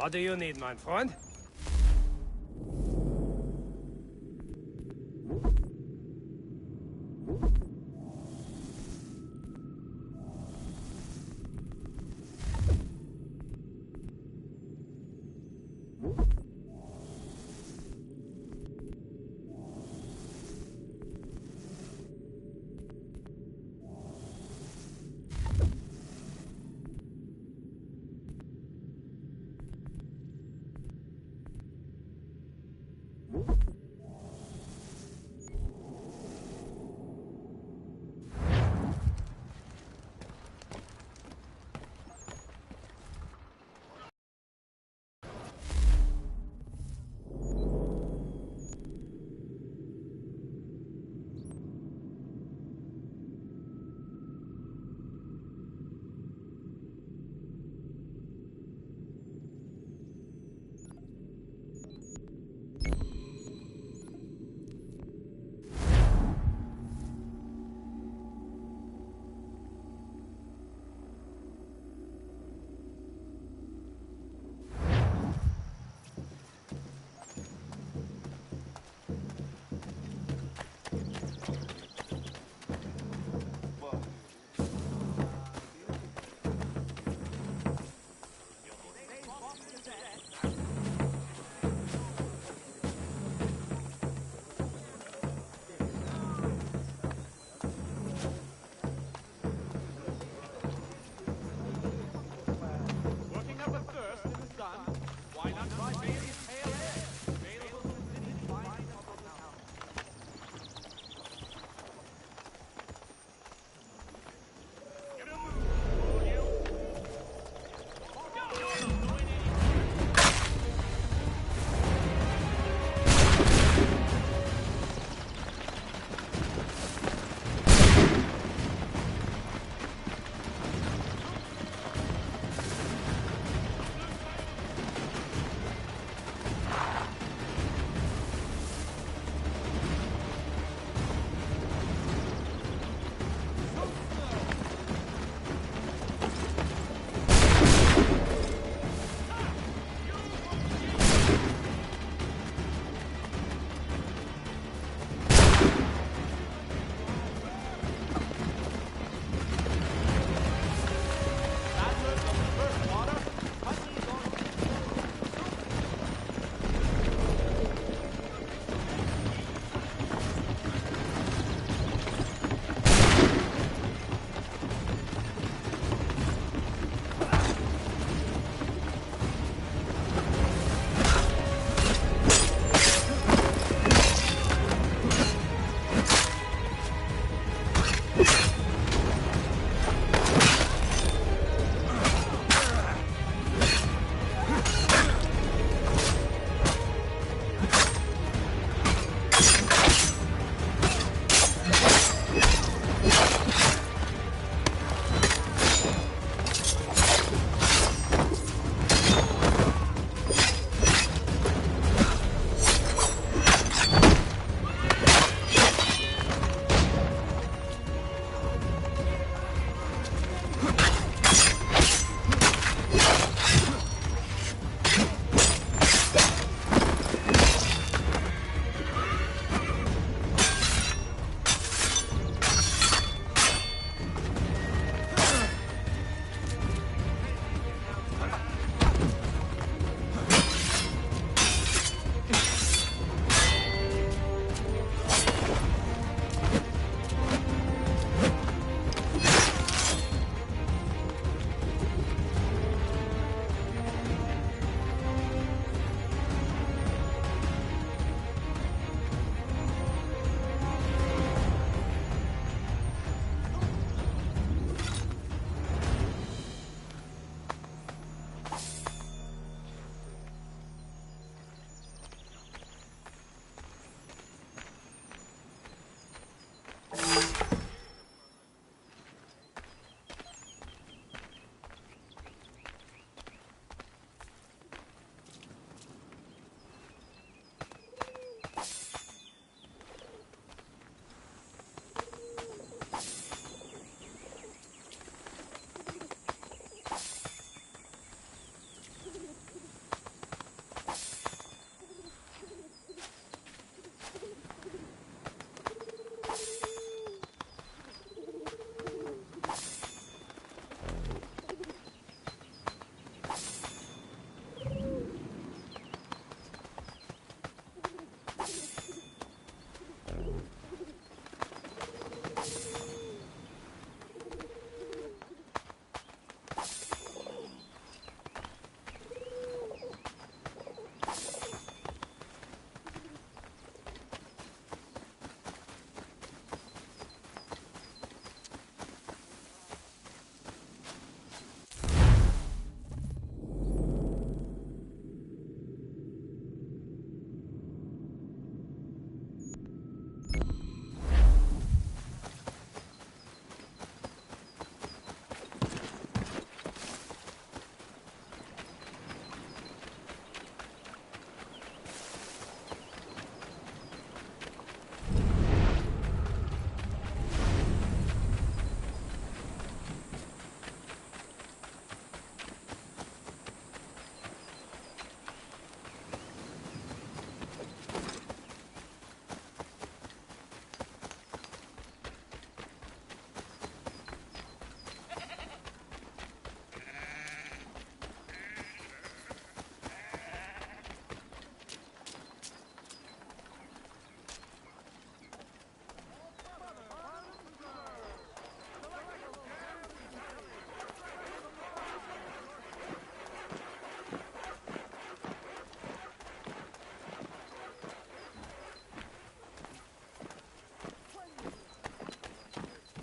What do you need, mein Freund?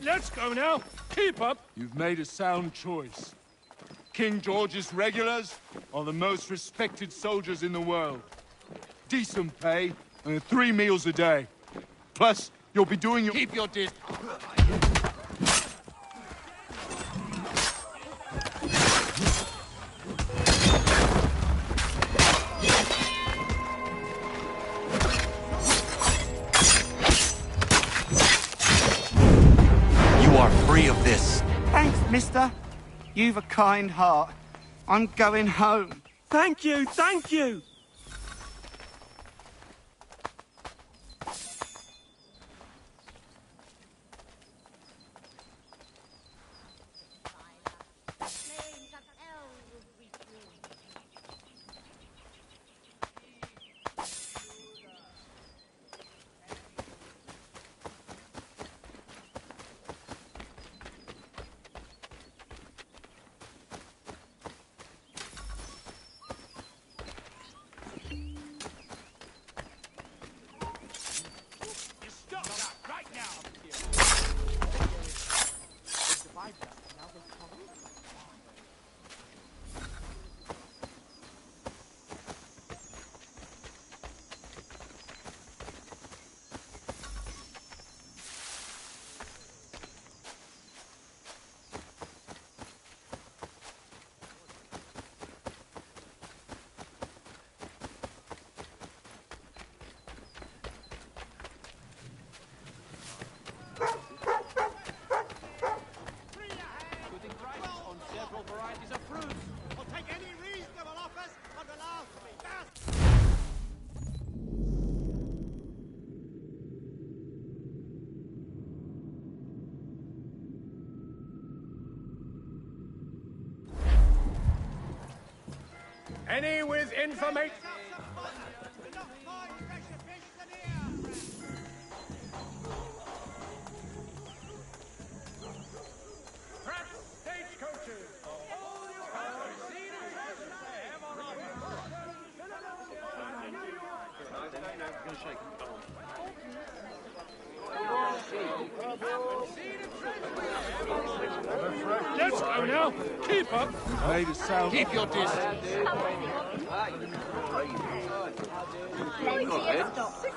Let's go now. Keep up. You've made a sound choice. King George's regulars are the most respected soldiers in the world. Decent pay and 3 meals a day. Plus, you'll be doing your... Keep your distance. You are free of this. Thanks, mister. You've a kind heart. I'm going home. Thank you, thank you! Any with information? Let's go now. Keep up. Made a sound... Keep your distance.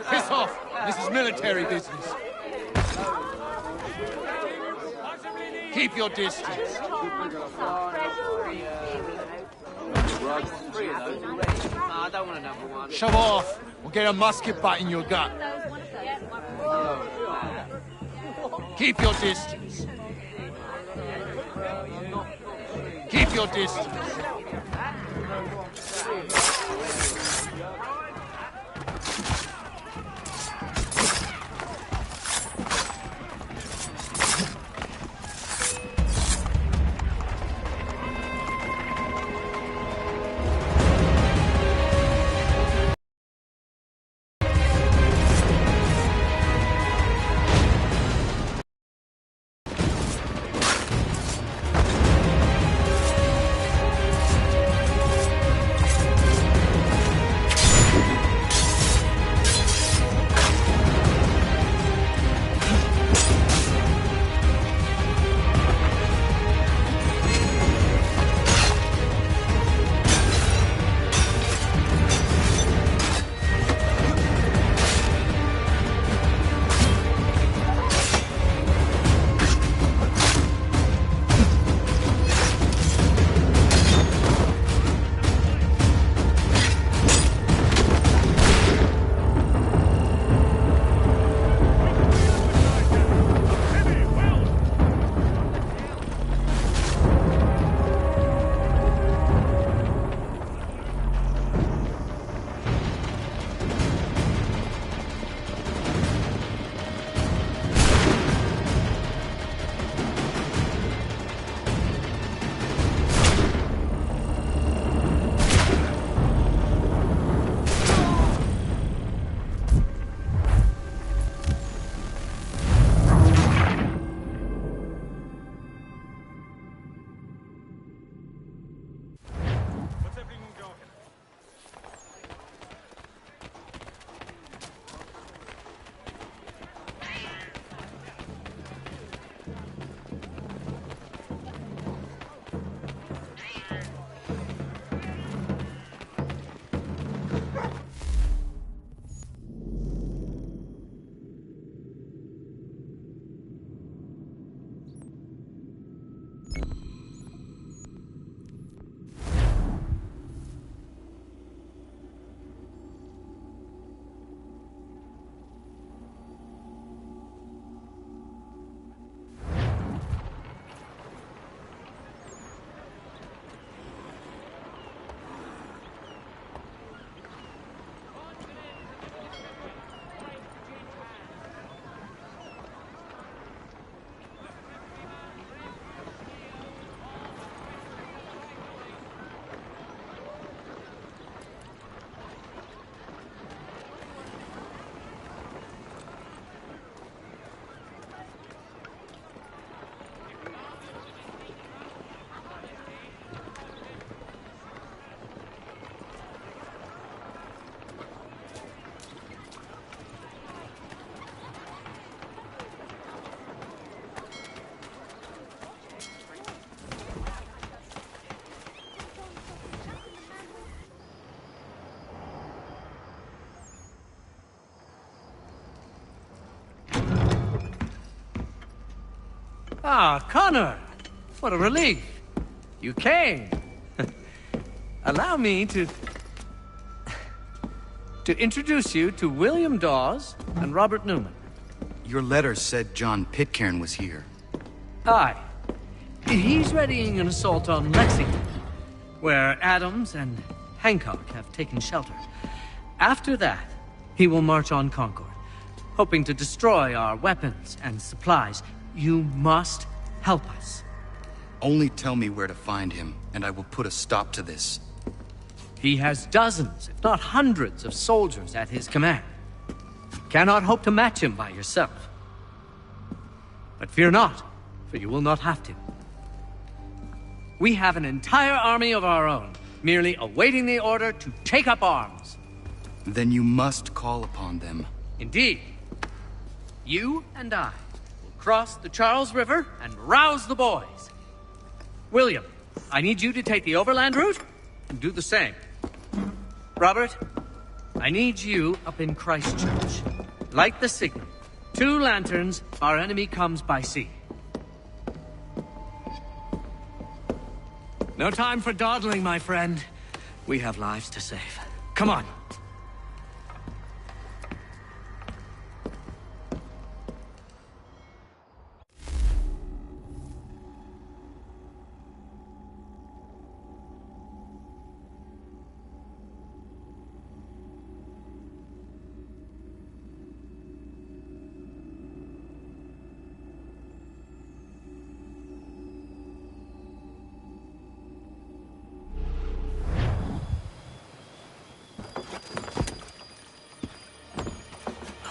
Piss off! This is military business. Keep your distance. I don't want another one. Shove off, or get a musket butt in your gut. Keep your distance. Keep your distance. Ah, Connor! What a relief. You came. Allow me to introduce you to William Dawes and Robert Newman. Your letter said John Pitcairn was here. Aye. He's readying an assault on Lexington, where Adams and Hancock have taken shelter. After that, he will march on Concord, hoping to destroy our weapons and supplies. You must help us. Only tell me where to find him, and I will put a stop to this. He has dozens, if not hundreds, of soldiers at his command. You cannot hope to match him by yourself. But fear not, for you will not have to. We have an entire army of our own, merely awaiting the order to take up arms. Then you must call upon them. Indeed. You and I will cross the Charles River and rouse the boys. William, I need you to take the overland route and do the same. Robert, I need you up in Christchurch. Light the signal. 2 lanterns, our enemy comes by sea. No time for dawdling, my friend. We have lives to save. Come on.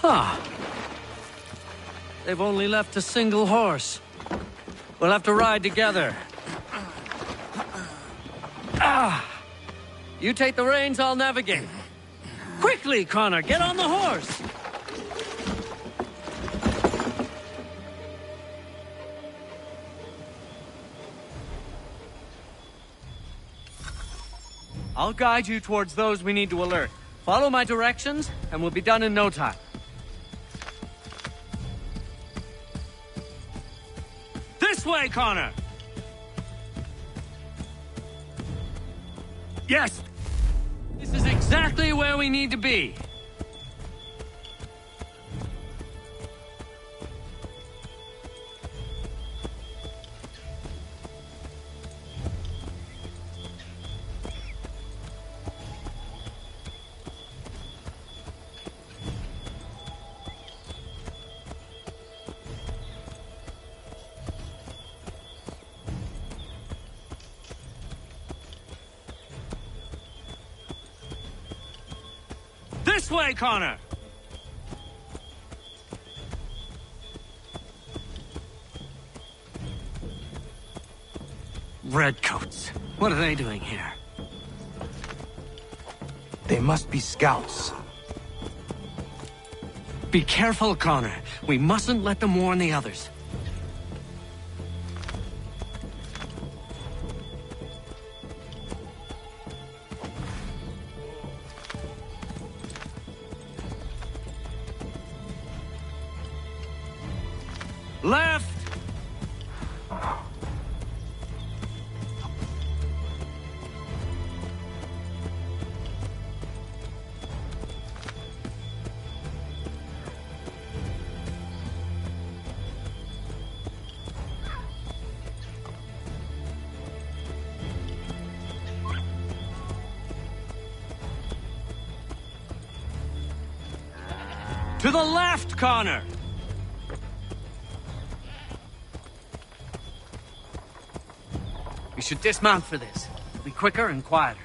Ah. They've only left a single horse. We'll have to ride together. Ah. You take the reins, I'll navigate. Quickly, Connor, get on the horse! I'll guide you towards those we need to alert. Follow my directions, and we'll be done in no time. This way, Connor! Yes! This is exactly where we need to be. This way, Connor! Redcoats. What are they doing here? They must be scouts. Be careful, Connor. We mustn't let them warn the others. Left! To the left, Connor! We should dismount for this. It'll be quicker and quieter.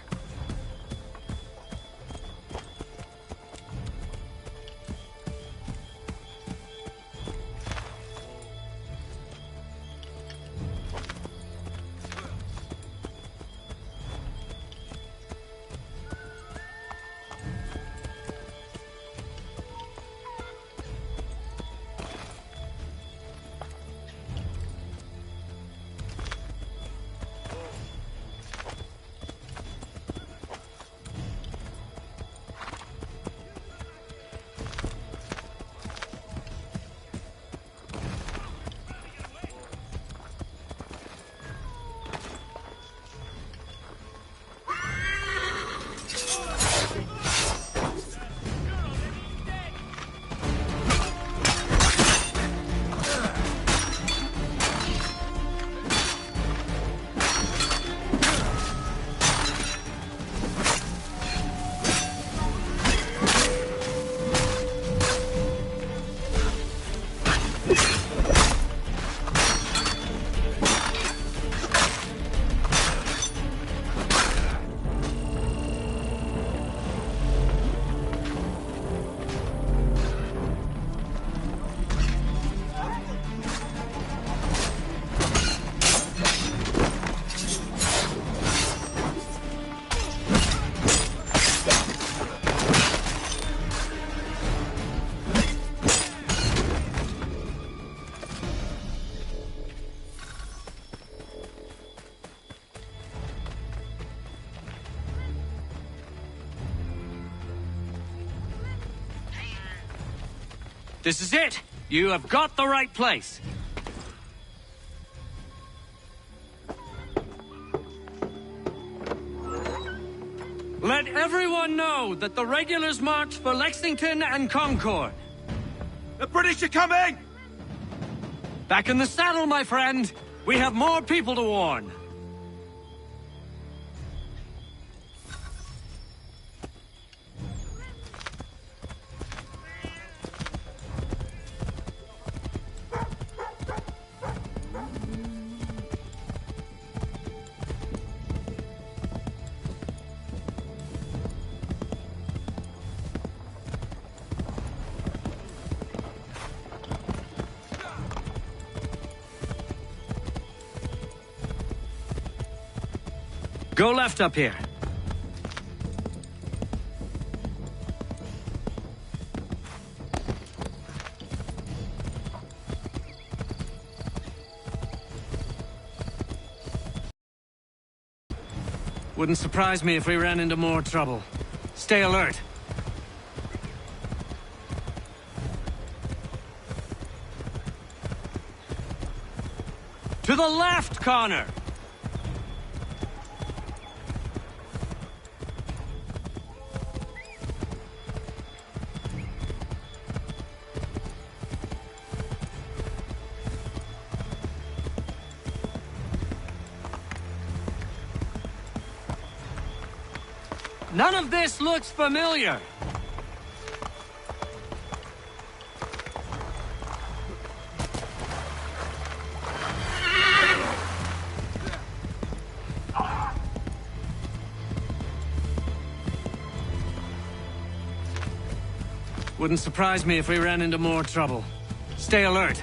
This is it. You have got the right place. Let everyone know that the regulars march for Lexington and Concord. The British are coming! Back in the saddle, my friend. We have more people to warn. Go left up here. Wouldn't surprise me if we ran into more trouble. Stay alert. To the left, Connor! None of this looks familiar. Wouldn't surprise me if we ran into more trouble. Stay alert.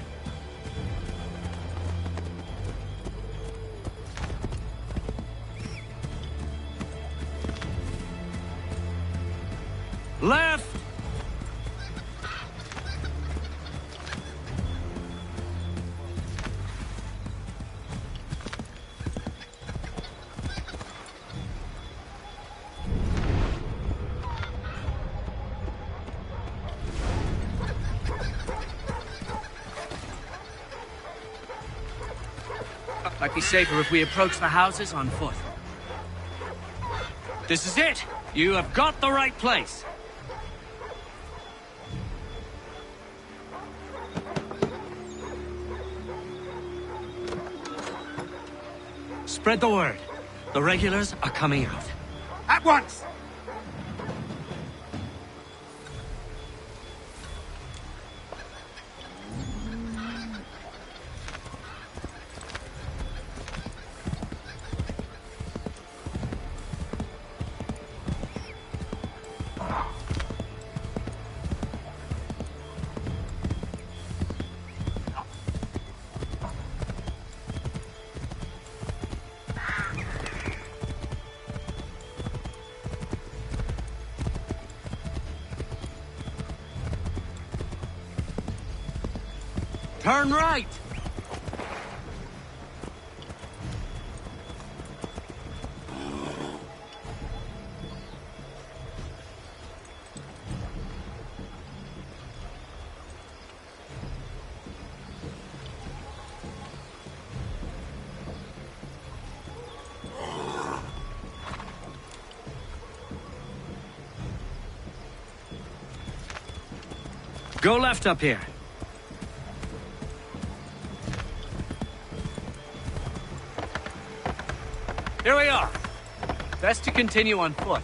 Left! Might be safer if we approach the houses on foot. This is it! You have got the right place. Spread the word. The regulars are coming out. At once! Turn right! Go left up here. Here we are. Best to continue on foot.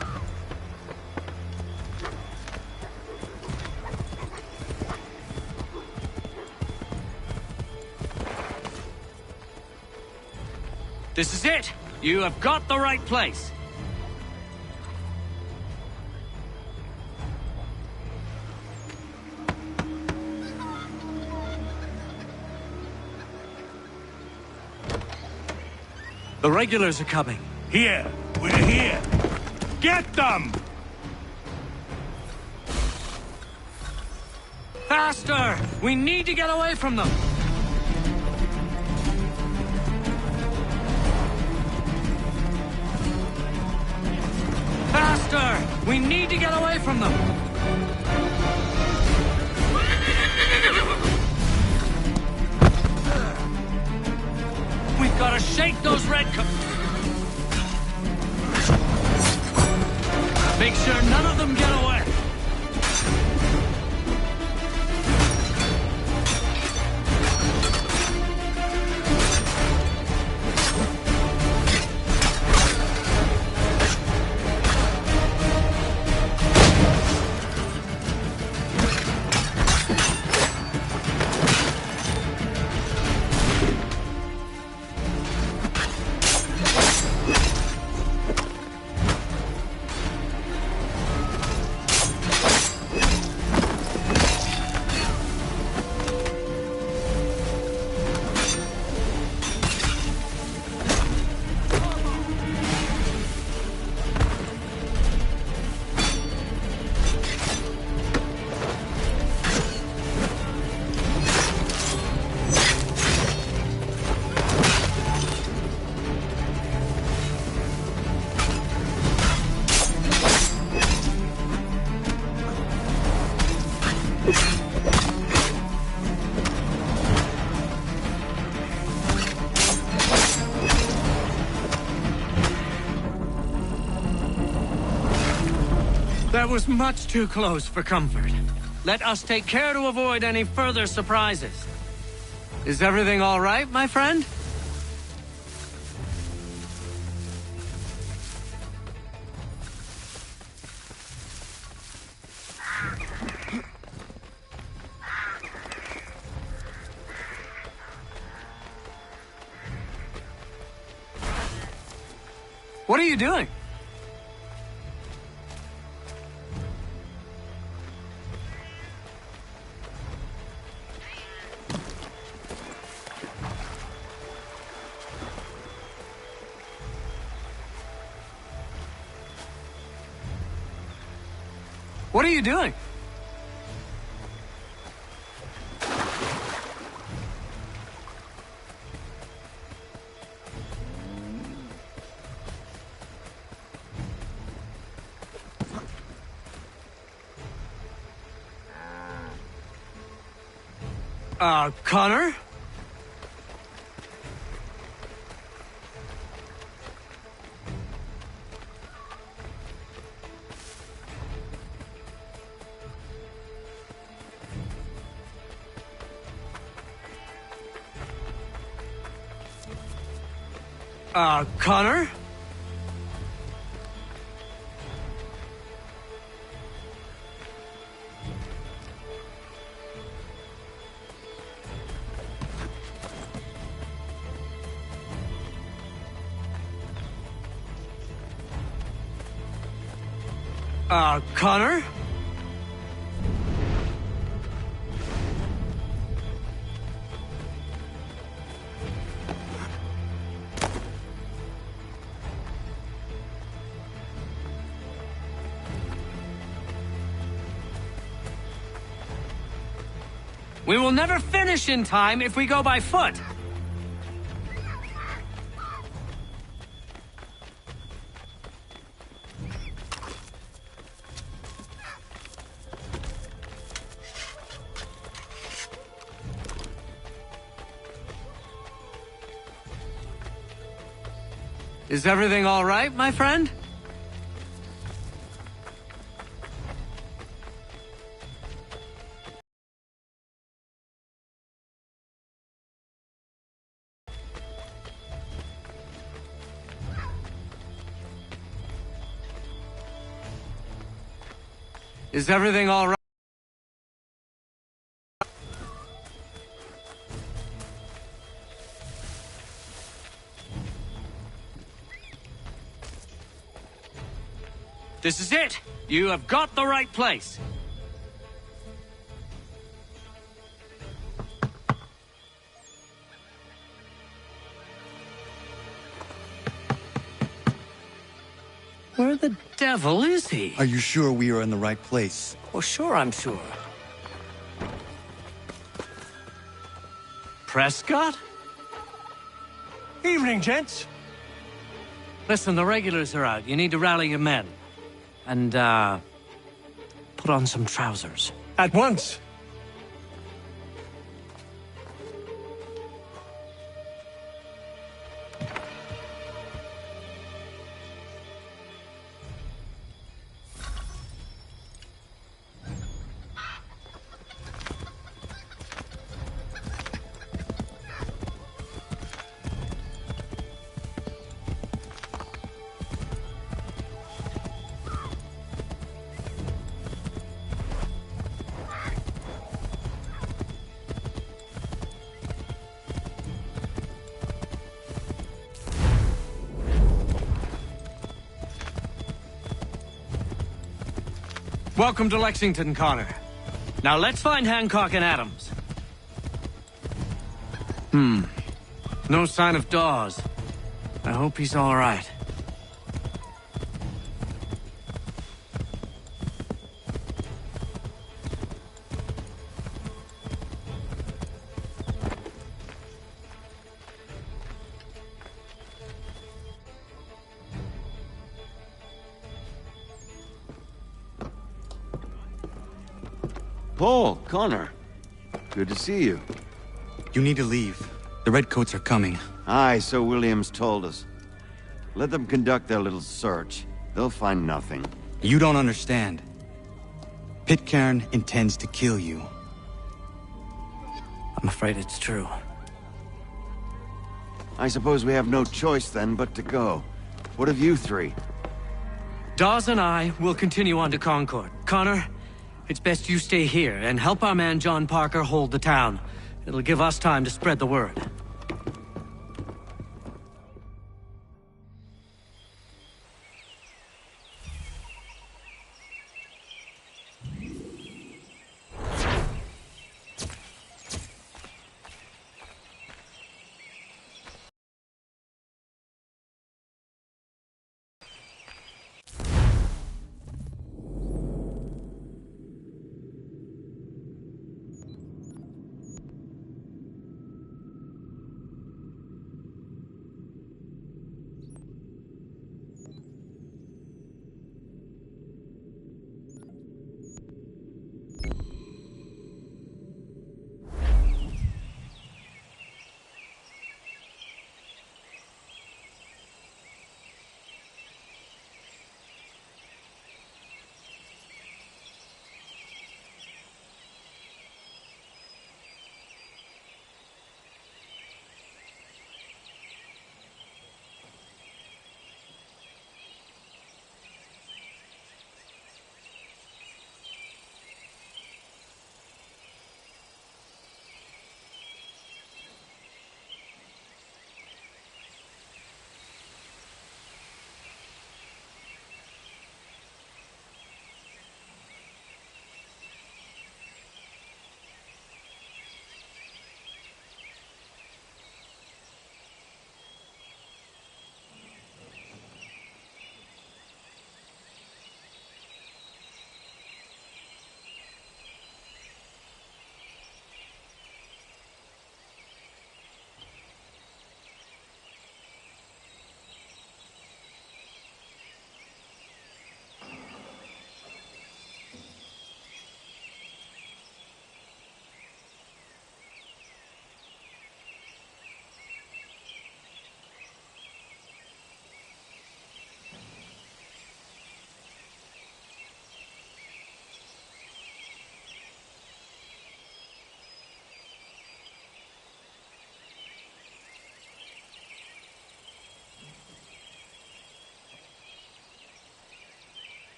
This is it. You have got the right place. The regulars are coming. Here! We're here! Get them! Faster! We need to get away from them! Faster! We need to get away from them! Take those red Make sure none of them get away. That was much too close for comfort. Let us take care to avoid any further surprises. Is everything all right, my friend? What are you doing? What are you doing? Connor? Connor? Connor? We will never finish in time if we go by foot. Is everything all right, my friend? Is everything all right? This is it. You have got the right place. Where the devil is he? Are you sure we are in the right place? Oh, sure, I'm sure. Prescott? Evening, gents. Listen, the regulars are out. You need to rally your men. And, put on some trousers. At once. Welcome to Lexington, Connor. Now let's find Hancock and Adams. No sign of Dawes. I hope he's all right. Paul, Connor. Good to see you. You need to leave. The Redcoats are coming. Aye, so Williams told us. Let them conduct their little search. They'll find nothing. You don't understand. Pitcairn intends to kill you. I'm afraid it's true. I suppose we have no choice then but to go. What of you three? Dawes and I will continue on to Concord. Connor, it's best you stay here and help our man John Parker hold the town. It'll give us time to spread the word.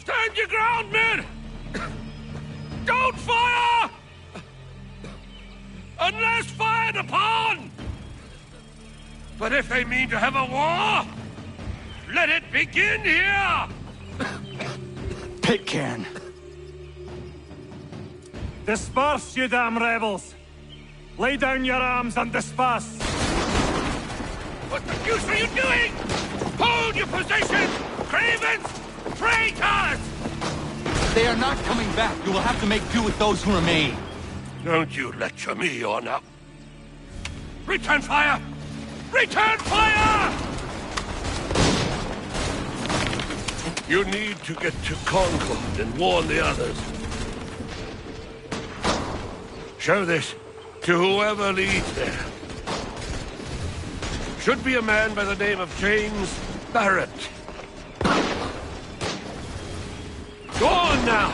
Stand your ground, men! Don't fire! Unless fired upon! But if they mean to have a war, let it begin here! Pitcairn. Disperse, you damn rebels! Lay down your arms and disperse! What the deuce are you doing? Hold your position! Cravens! Traitors! They are not coming back. You will have to make do with those who remain. Don't you lecture me on up. Return fire! Return fire! You need to get to Concord and warn the others. Show this to whoever leads there. Should be a man by the name of James Barrett. Go on now!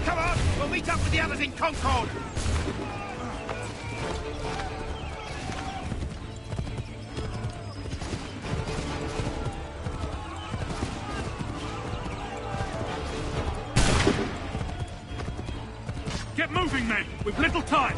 Come on! We'll meet up with the others in Concord! Get moving, men! We've little time!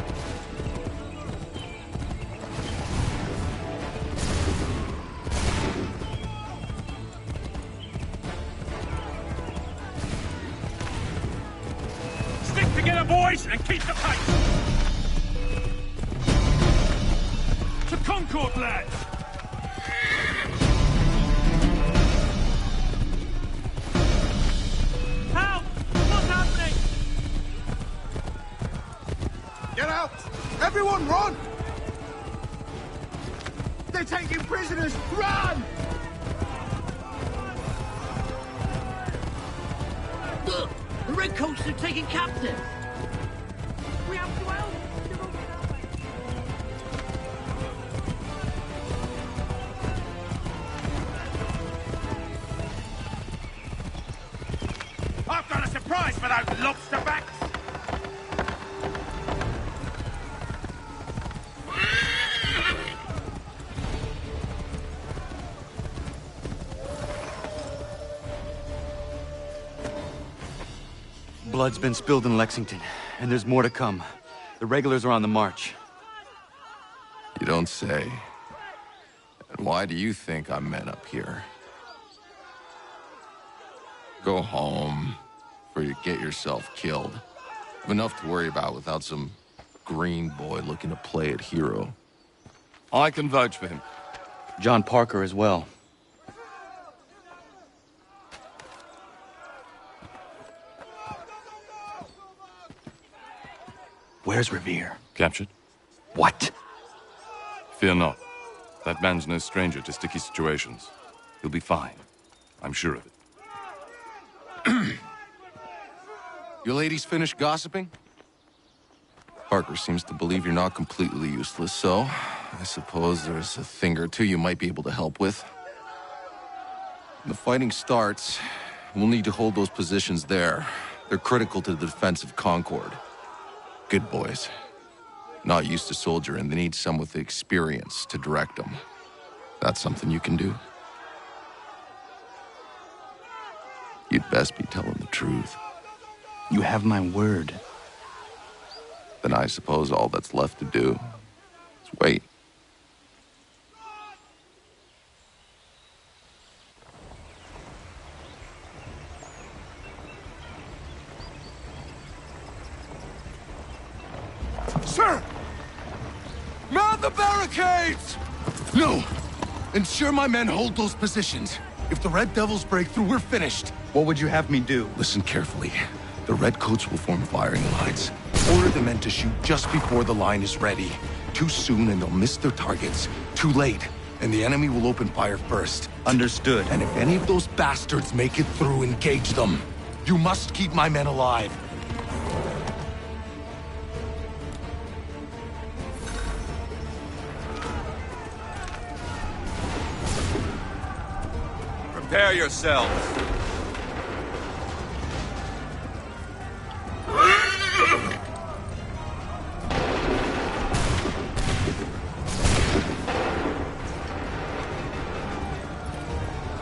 Stick together, boys, and keep the pace! To Concord, lads! Help! What's happening? Get out! Everyone run! They're taking prisoners! Run! Look! The Redcoats are taken captive! We have to help! I've got a surprise for those lobster backs! Blood's been spilled in Lexington, and there's more to come. The regulars are on the march. You don't say. And why do you think I'm men up here? Go home, or you get yourself killed. Have enough to worry about without some green boy looking to play it hero. I can vouch for him. John Parker as well. Where's Revere? Captured? What? Fear not. That man's no stranger to sticky situations. He'll be fine. I'm sure of it. You ladies finished gossiping? Parker seems to believe you're not completely useless, so I suppose there's a thing or two you might be able to help with. When the fighting starts, we'll need to hold those positions there. They're critical to the defense of Concord. Good boys. Not used to soldiering, they need some with the experience to direct them. That's something you can do. You'd best be telling the truth. You have my word. Then I suppose all that's left to do is wait. Sir! Man the barricades! No! Ensure my men hold those positions. If the Red Devils break through, we're finished. What would you have me do? Listen carefully. The Redcoats will form firing lines. Order the men to shoot just before the line is ready. Too soon and they'll miss their targets. Too late, and the enemy will open fire first. Understood. And if any of those bastards make it through, engage them. You must keep my men alive. Prepare yourselves.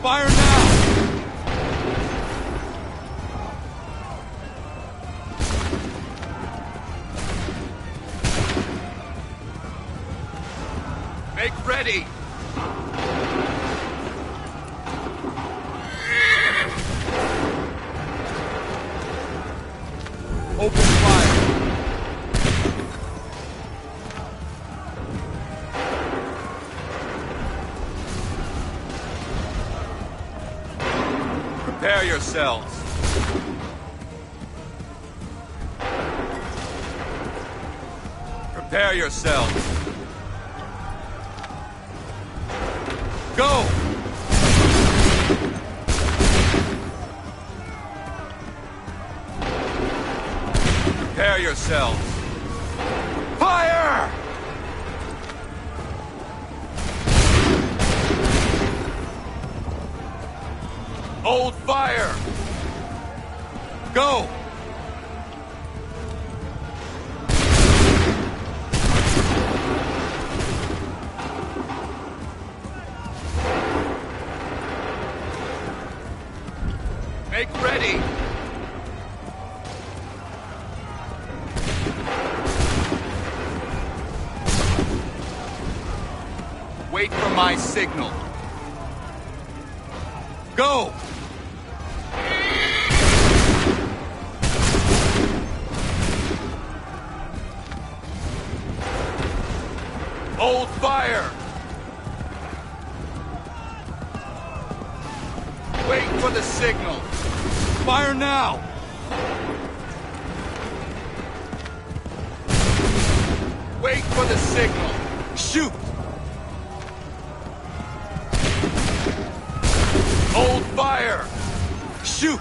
Fire now! Make ready! Open fire! Prepare yourselves. Prepare yourselves. Go! Prepare yourselves. Fire! Hold fire! Go! Make ready! Wait for my signal. Go! Hold fire! Wait for the signal. Fire now! Wait for the signal. Shoot! Hold fire! Shoot!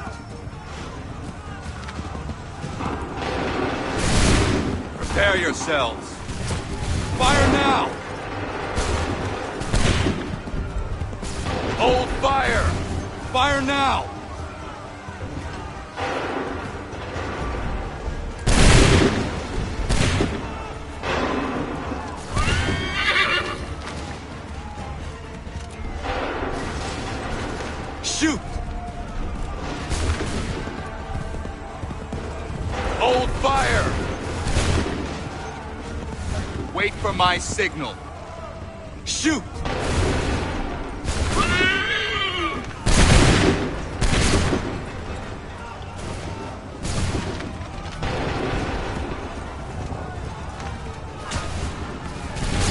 Prepare yourselves. Fire now! Hold fire! Fire now! Shoot! Hold fire! Wait for my signal. Shoot!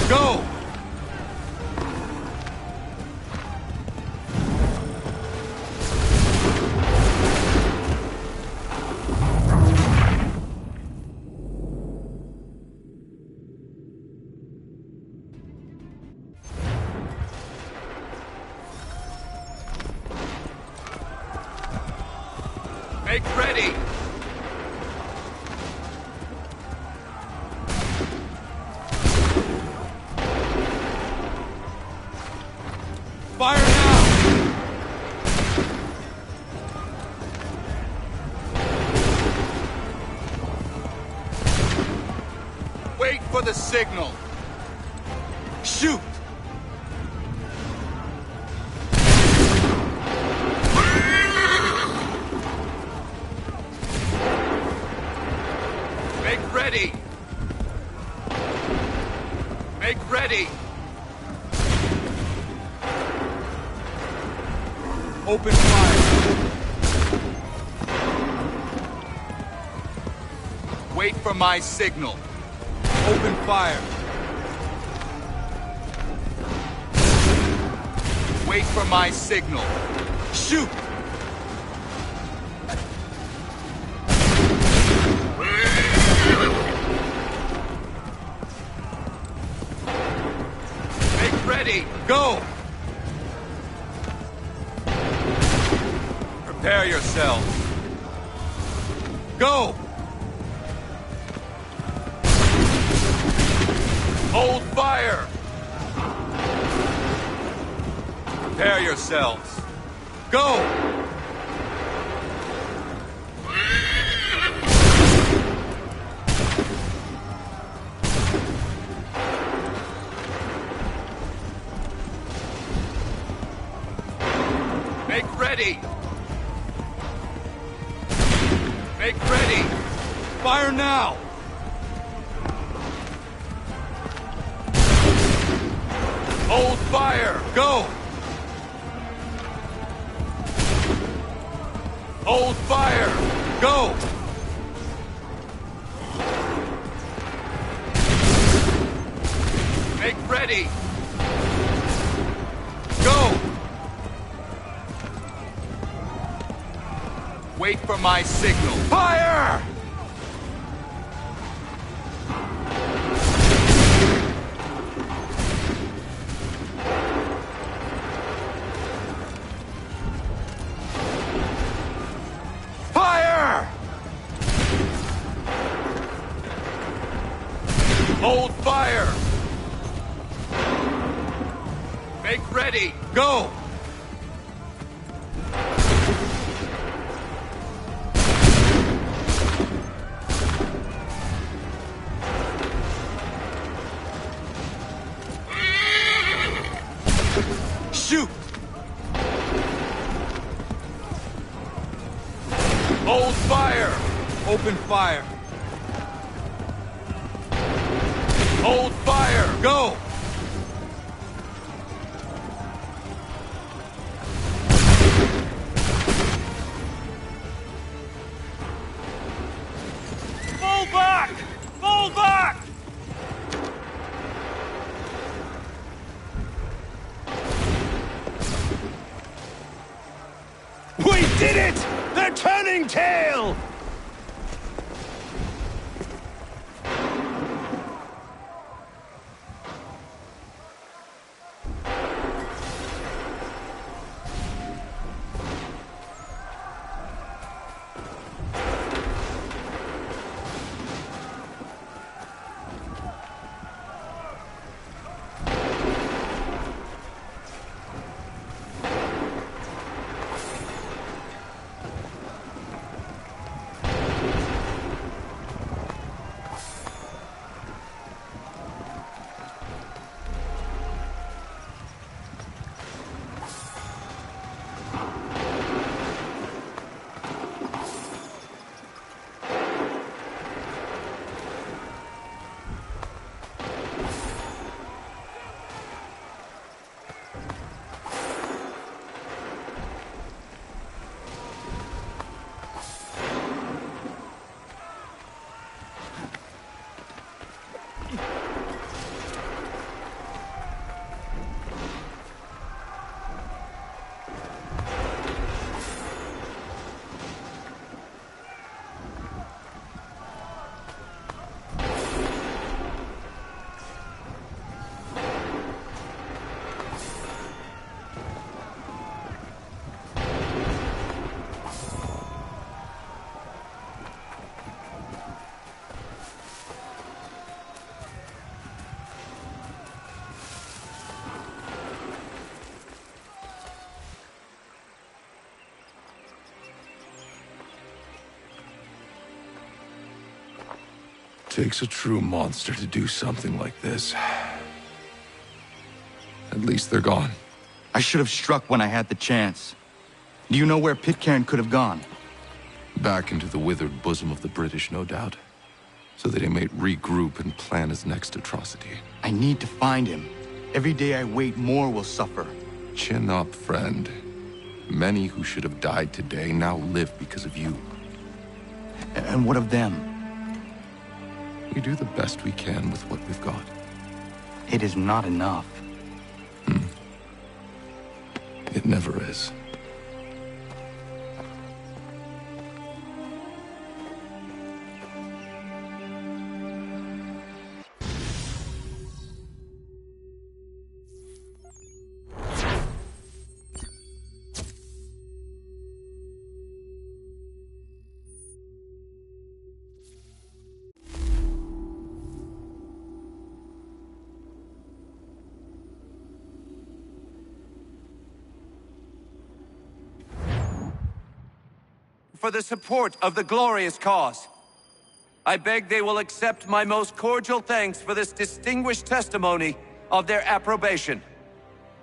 Go! Make ready! Fire now! Wait for the signal. Shoot! Make ready! Make ready! Open fire! Wait for my signal. Open fire! Wait for my signal. Shoot! Make ready! Go! Prepare yourself. Go! Hold fire! Prepare yourselves. Go! Make ready! Make ready! Fire now! Hold fire! Go! Hold fire! Go! Make ready! Go! Wait for my signal. Fire! Fire! Hold fire! Make ready! Go! Shoot! Hold fire! Open fire! Hold fire! Go! Fall back! Fall back! We did it! They're turning tail! Takes a true monster to do something like this. At least they're gone. I should have struck when I had the chance. Do you know where Pitcairn could have gone? Back into the withered bosom of the British, no doubt. So that he may regroup and plan his next atrocity. I need to find him. Every day I wait, more will suffer. Chin up, friend. Many who should have died today now live because of you. And what of them? We do the best we can with what we've got. It is not enough. It never is. For the support of the glorious cause. I beg they will accept my most cordial thanks for this distinguished testimony of their approbation.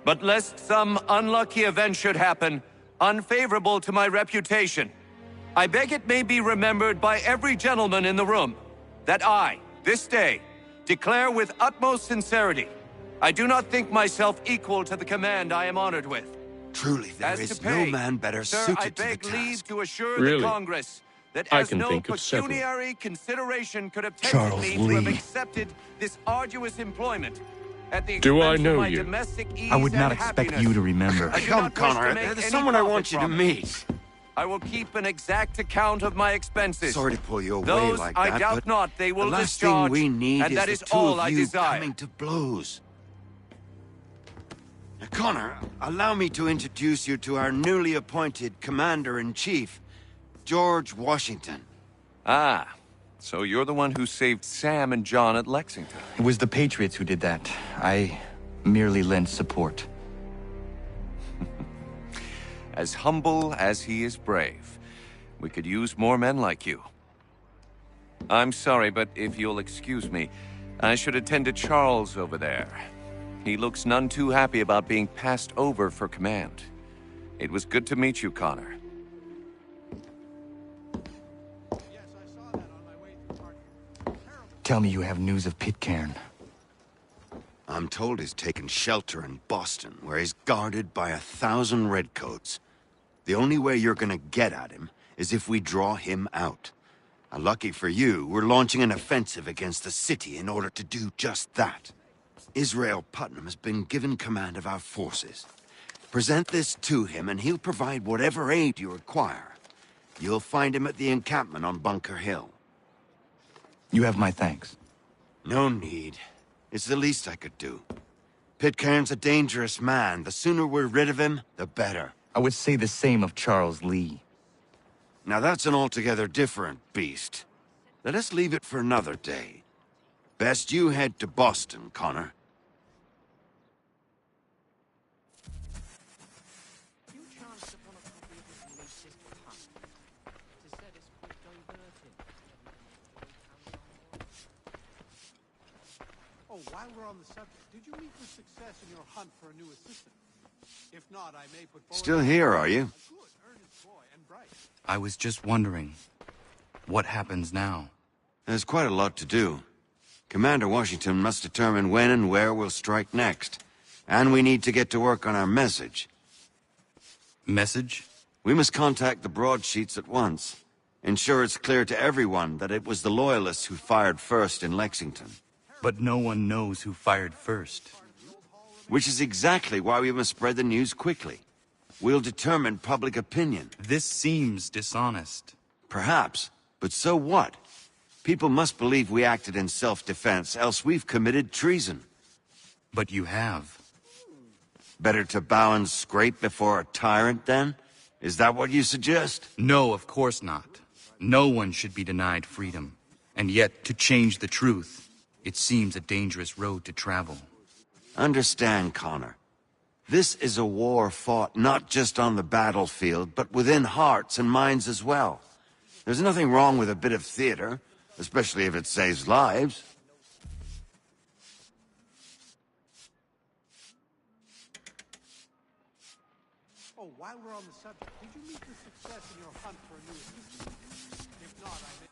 But lest some unlucky event should happen, unfavorable to my reputation. I beg it may be remembered by every gentleman in the room that I, this day, declare with utmost sincerity, I do not think myself equal to the command I am honored with. Truly, there As is to pay, no man better sir, suited I to the beg leave task. to assure Really? the Congress that I as can no think of several. pecuniary consideration could have tempted Charles me to have Lee. accepted this arduous employment at the Do I expense know of my you? domestic ease I would not and expect happiness. you to remember. I do Come, not wish Connor, to make there's any someone I profit want you to from it. meet. I will keep an exact account of my expenses. Sorry to pull you away Those like I that, doubt but not they will the last discharge, thing we need and is that the is two all of I you desire. coming to blows. Now, Connor, allow me to introduce you to our newly appointed Commander-in-Chief, George Washington. Ah, so you're the one who saved Sam and John at Lexington. It was the Patriots who did that. I merely lent support. As humble as he is brave. We could use more men like you. I'm sorry, but if you'll excuse me, I should attend to Charles over there. He looks none too happy about being passed over for command. It was good to meet you, Connor. Tell me you have news of Pitcairn. I'm told he's taken shelter in Boston, where he's guarded by 1,000 redcoats. The only way you're gonna get at him is if we draw him out. Lucky for you, we're launching an offensive against the city in order to do just that. Israel Putnam has been given command of our forces. Present this to him and he'll provide whatever aid you require. You'll find him at the encampment on Bunker Hill. You have my thanks. No need. It's the least I could do. Pitcairn's a dangerous man. The sooner we're rid of him, the better. I would say the same of Charles Lee. Now that's an altogether different beast. Let us leave it for another day. Best you head to Boston, Connor. Oh, while we're on the subject, did you meet with success in your hunt for a new assistant? If not, I may put forward... Still here, are you? A good, earnest boy and bright. I was just wondering, what happens now? There's quite a lot to do. Commander Washington must determine when and where we'll strike next. And we need to get to work on our message. Message? We must contact the broadsheets at once. Ensure it's clear to everyone that it was the Loyalists who fired first in Lexington. But no one knows who fired first. Which is exactly why we must spread the news quickly. We'll determine public opinion. This seems dishonest. Perhaps, but so what? People must believe we acted in self-defense, else we've committed treason. But you have. Better to bow and scrape before a tyrant, then? Is that what you suggest? No, of course not. No one should be denied freedom. And yet, to change the truth, it seems a dangerous road to travel. Understand, Connor. This is a war fought not just on the battlefield, but within hearts and minds as well. There's nothing wrong with a bit of theater, especially if it saves lives. Oh, while we're on the subject, did you meet with success in your hunt for a new assistant? If not, I may...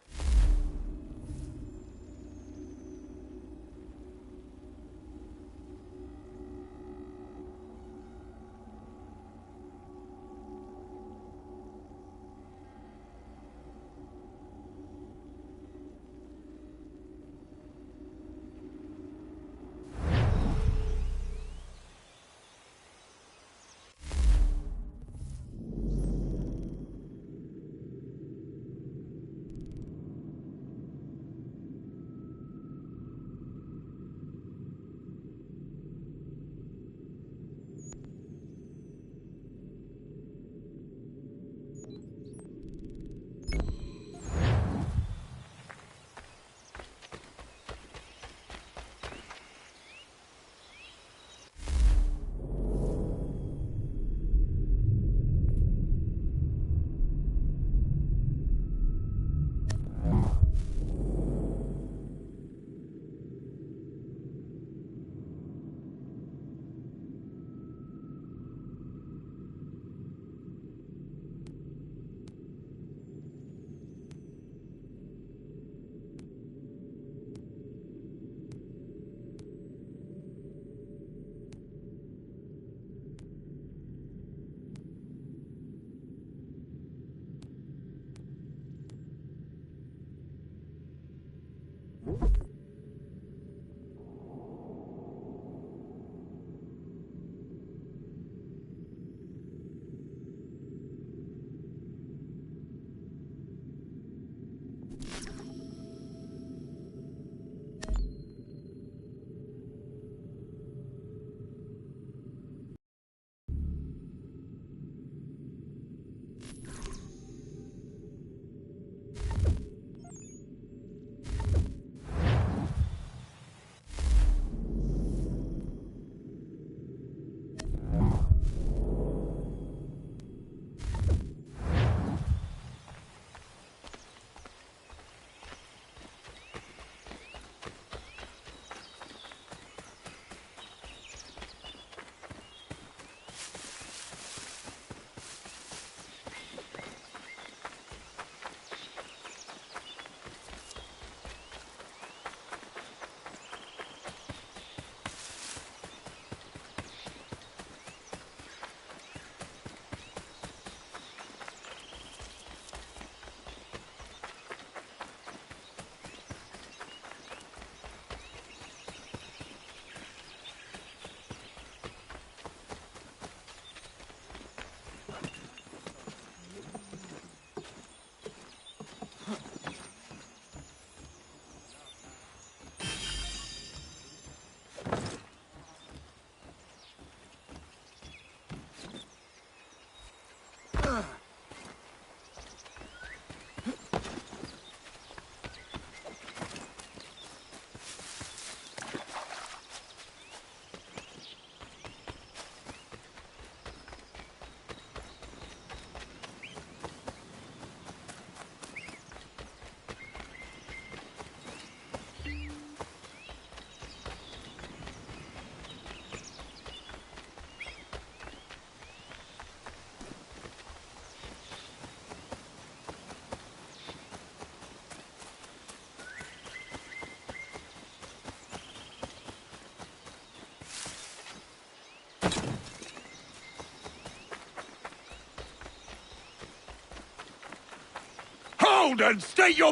Hold and state your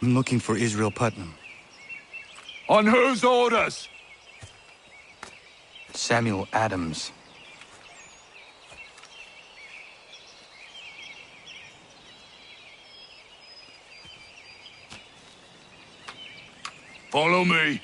I'm looking for Israel Putnam. On whose orders? Samuel Adams. Follow me.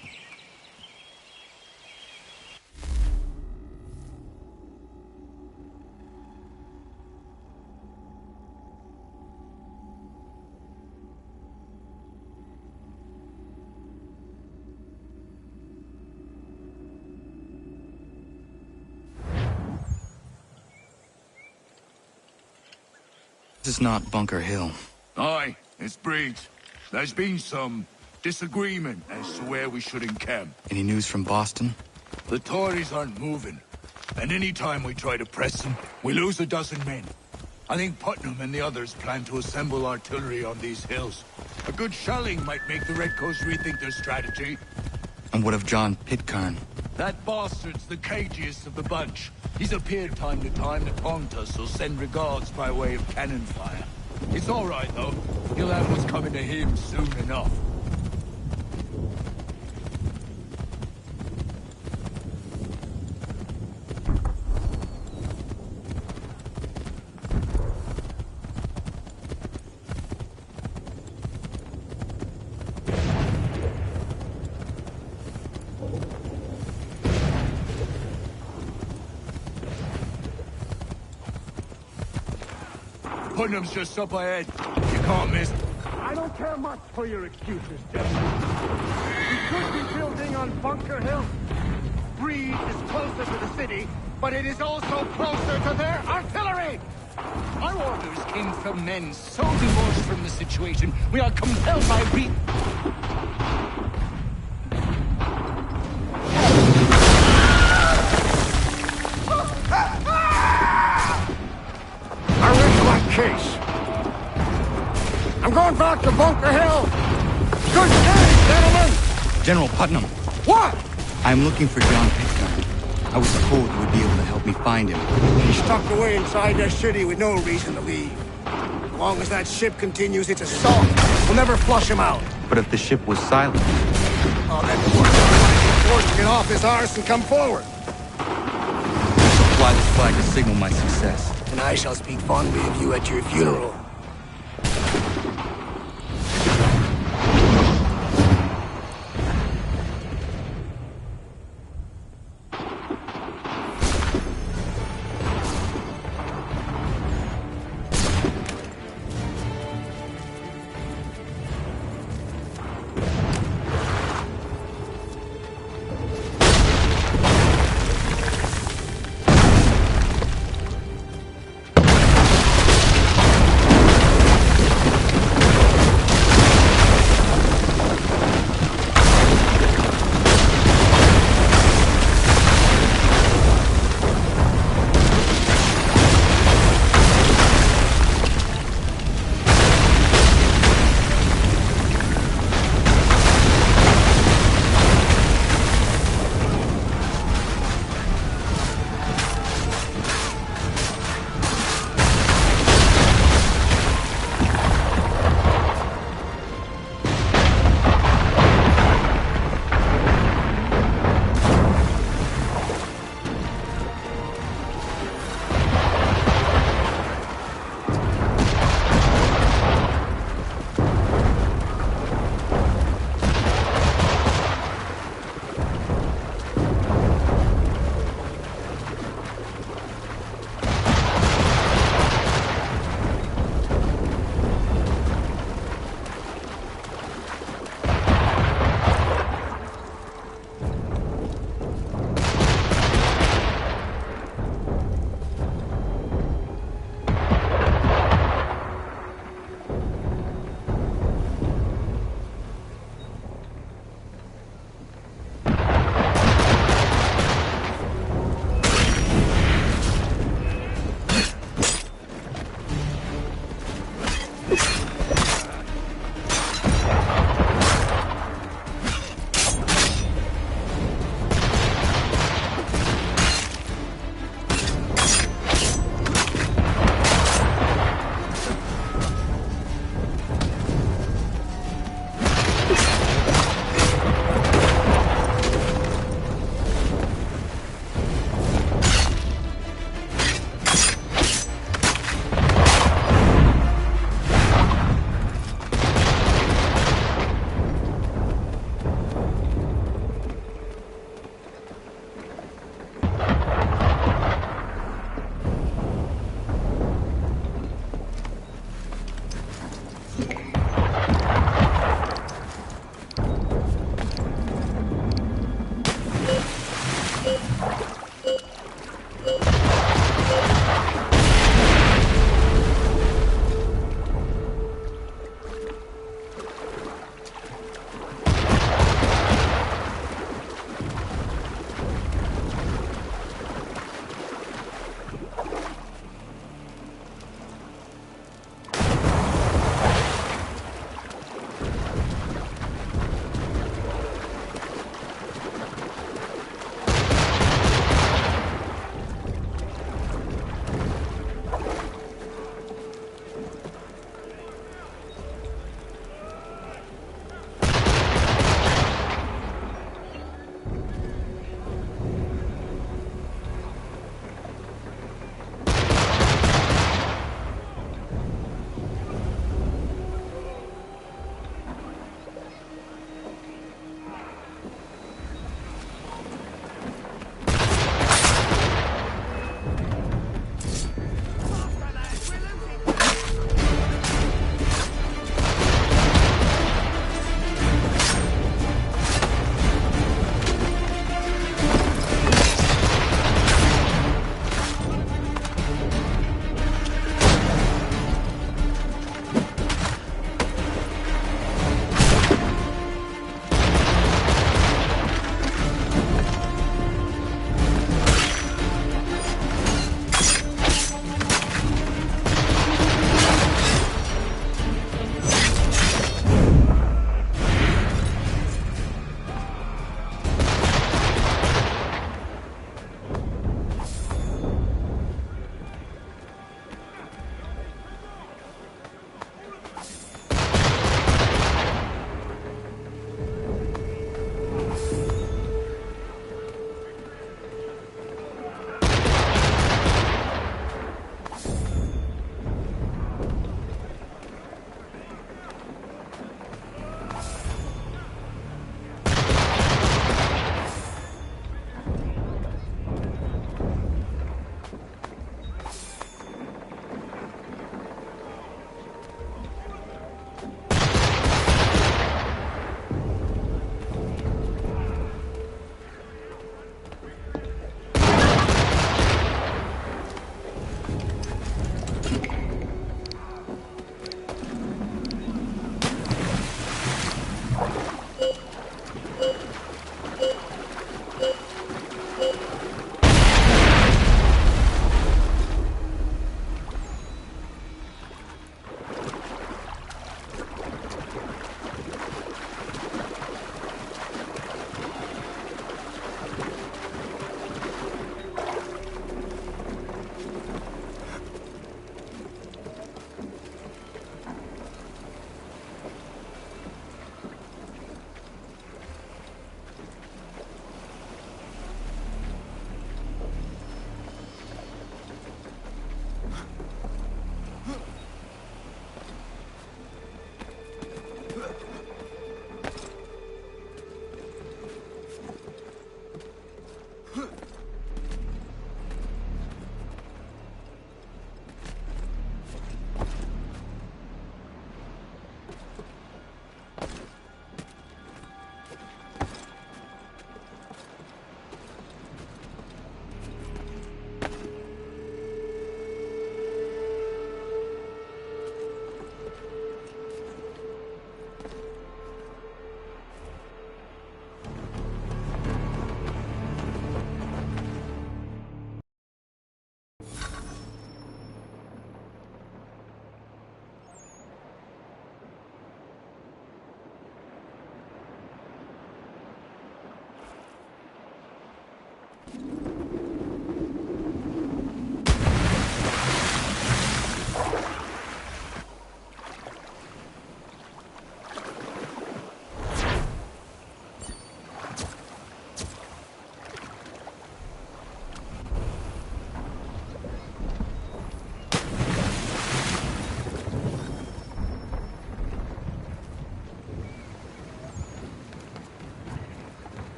This is not Bunker Hill. Aye, it's Breed. There's been some disagreement as to where we should encamp. Any news from Boston? The Tories aren't moving, and any time we try to press them, we lose a dozen men. I think Putnam and the others plan to assemble artillery on these hills. A good shelling might make the Redcoats rethink their strategy. And what of John Pitcairn? That bastard's the cagiest of the bunch. He's appeared time to time to taunt us or send regards by way of cannon fire. It's all right, though. He'll have what's coming to him soon enough. Putnam's just up ahead. You can't miss. I don't care much for your excuses, gentlemen. We could be building on Bunker Hill. Breed is closer to the city, but it is also closer to their artillery! Our orders came from men so divorced from the situation, we are compelled by Breed. Case. I'm going back to Bunker Hill. Good day, gentlemen. General Putnam. What? I'm looking for John Pitcairn. I was told you would be able to help me find him. He's tucked away inside their city with no reason to leave. As long as that ship continues its assault, we'll never flush him out. But if the ship was silent? Oh, then the work's forced to get off his arse and come forward. I shall fly this flag to signal my success. And I shall speak fondly of you at your funeral.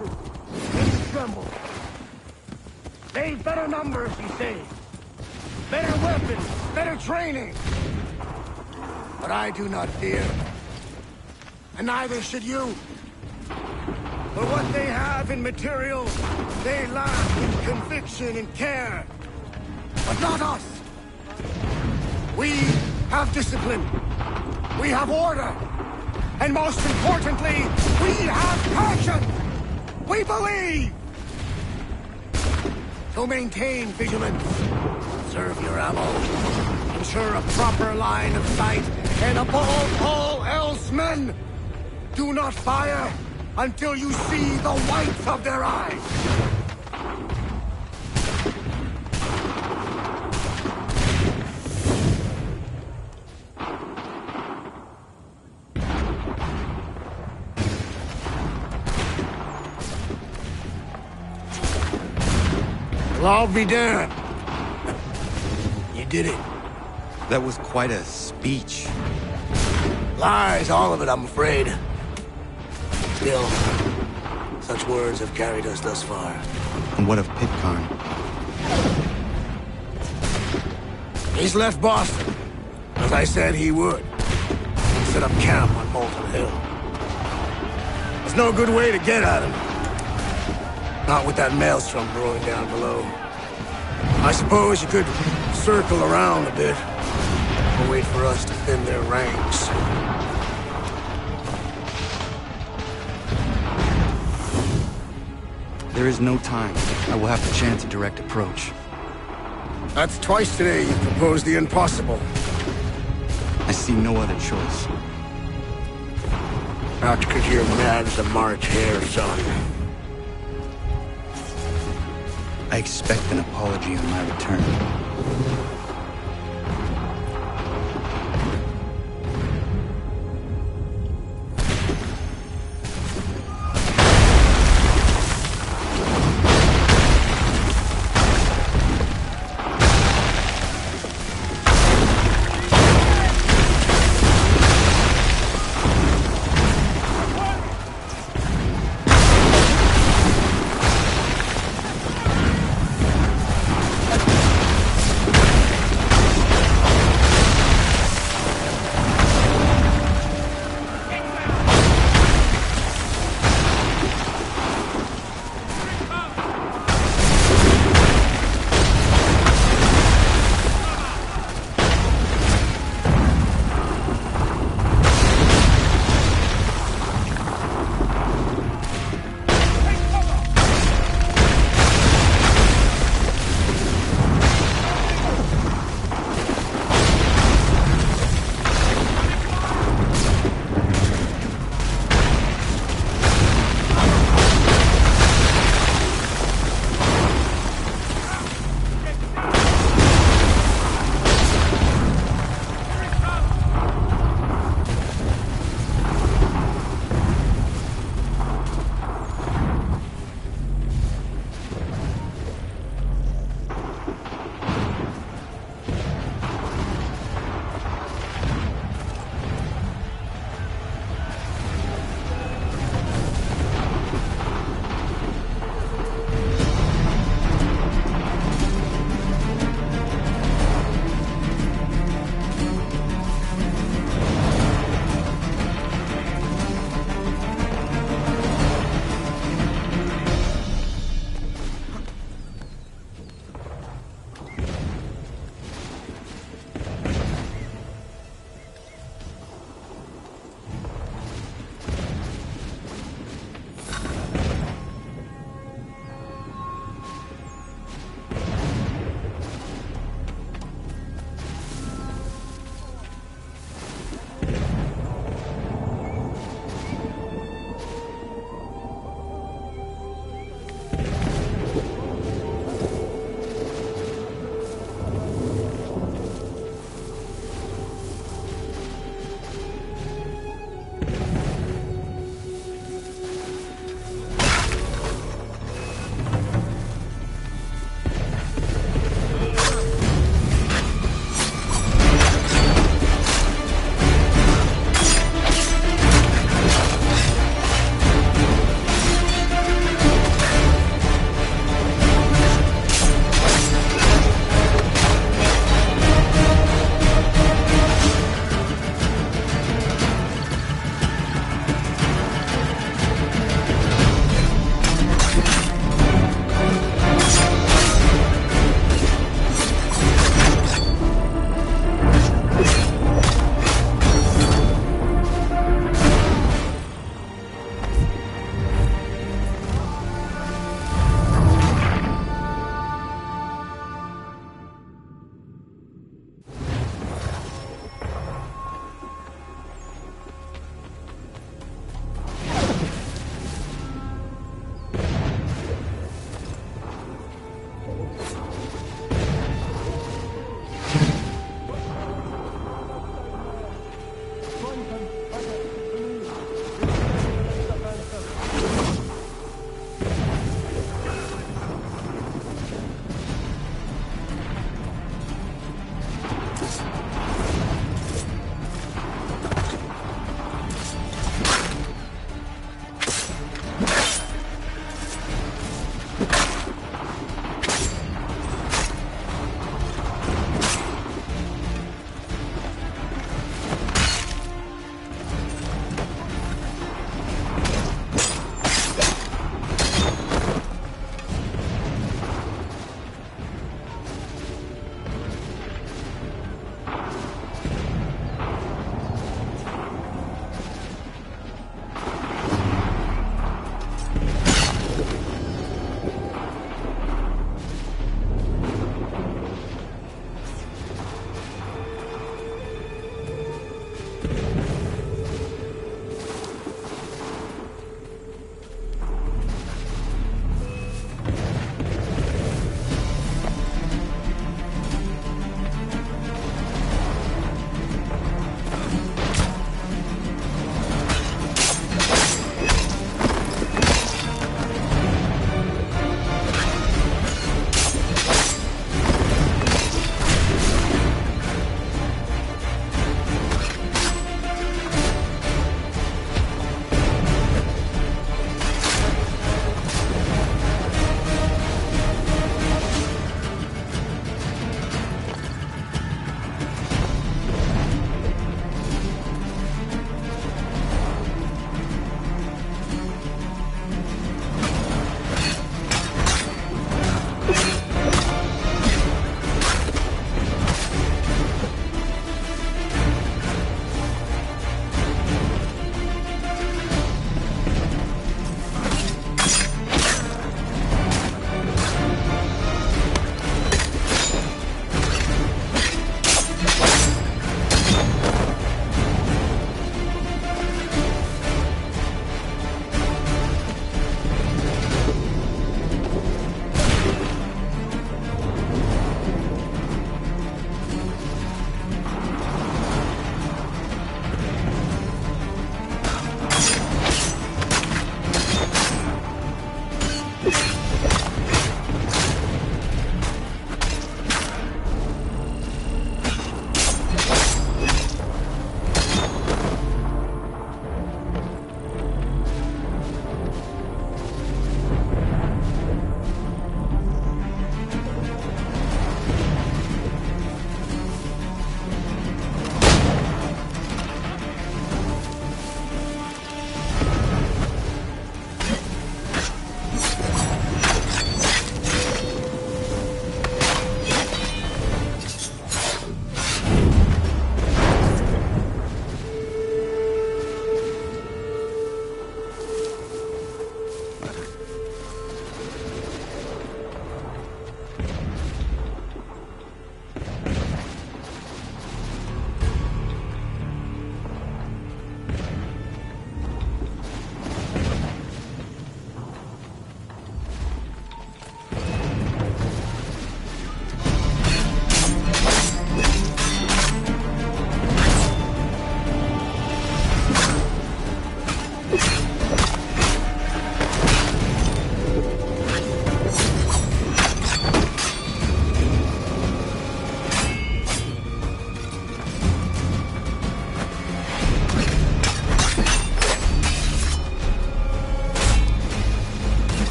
exhausted. And he trembled. They've better numbers, he said. Better weapons, better training. But I do not fear. And neither should you. For what they have in material, they lack in conviction and care. But not us. We have discipline. We have order. And most importantly, we have passion. We believe. So maintain vigilance. Conserve your ammo. Ensure a proper line of sight. And above all else, men, do not fire until you see the whites of their eyes. Well, I'll be damned. You did it. That was quite a speech. Lies, all of it, I'm afraid. Still, such words have carried us thus far. And what of Pitcairn? He's left Boston, as I said he would. Set up camp on Molten Hill. There's no good way to get at him. Not with that maelstrom brewing down below. I suppose you could circle around a bit, or wait for us to thin their ranks. There is no time. I will have to chance a direct approach. That's twice today you proposed the impossible. I see no other choice. Not because you're mad as a March hare, son. I expect an apology on my return.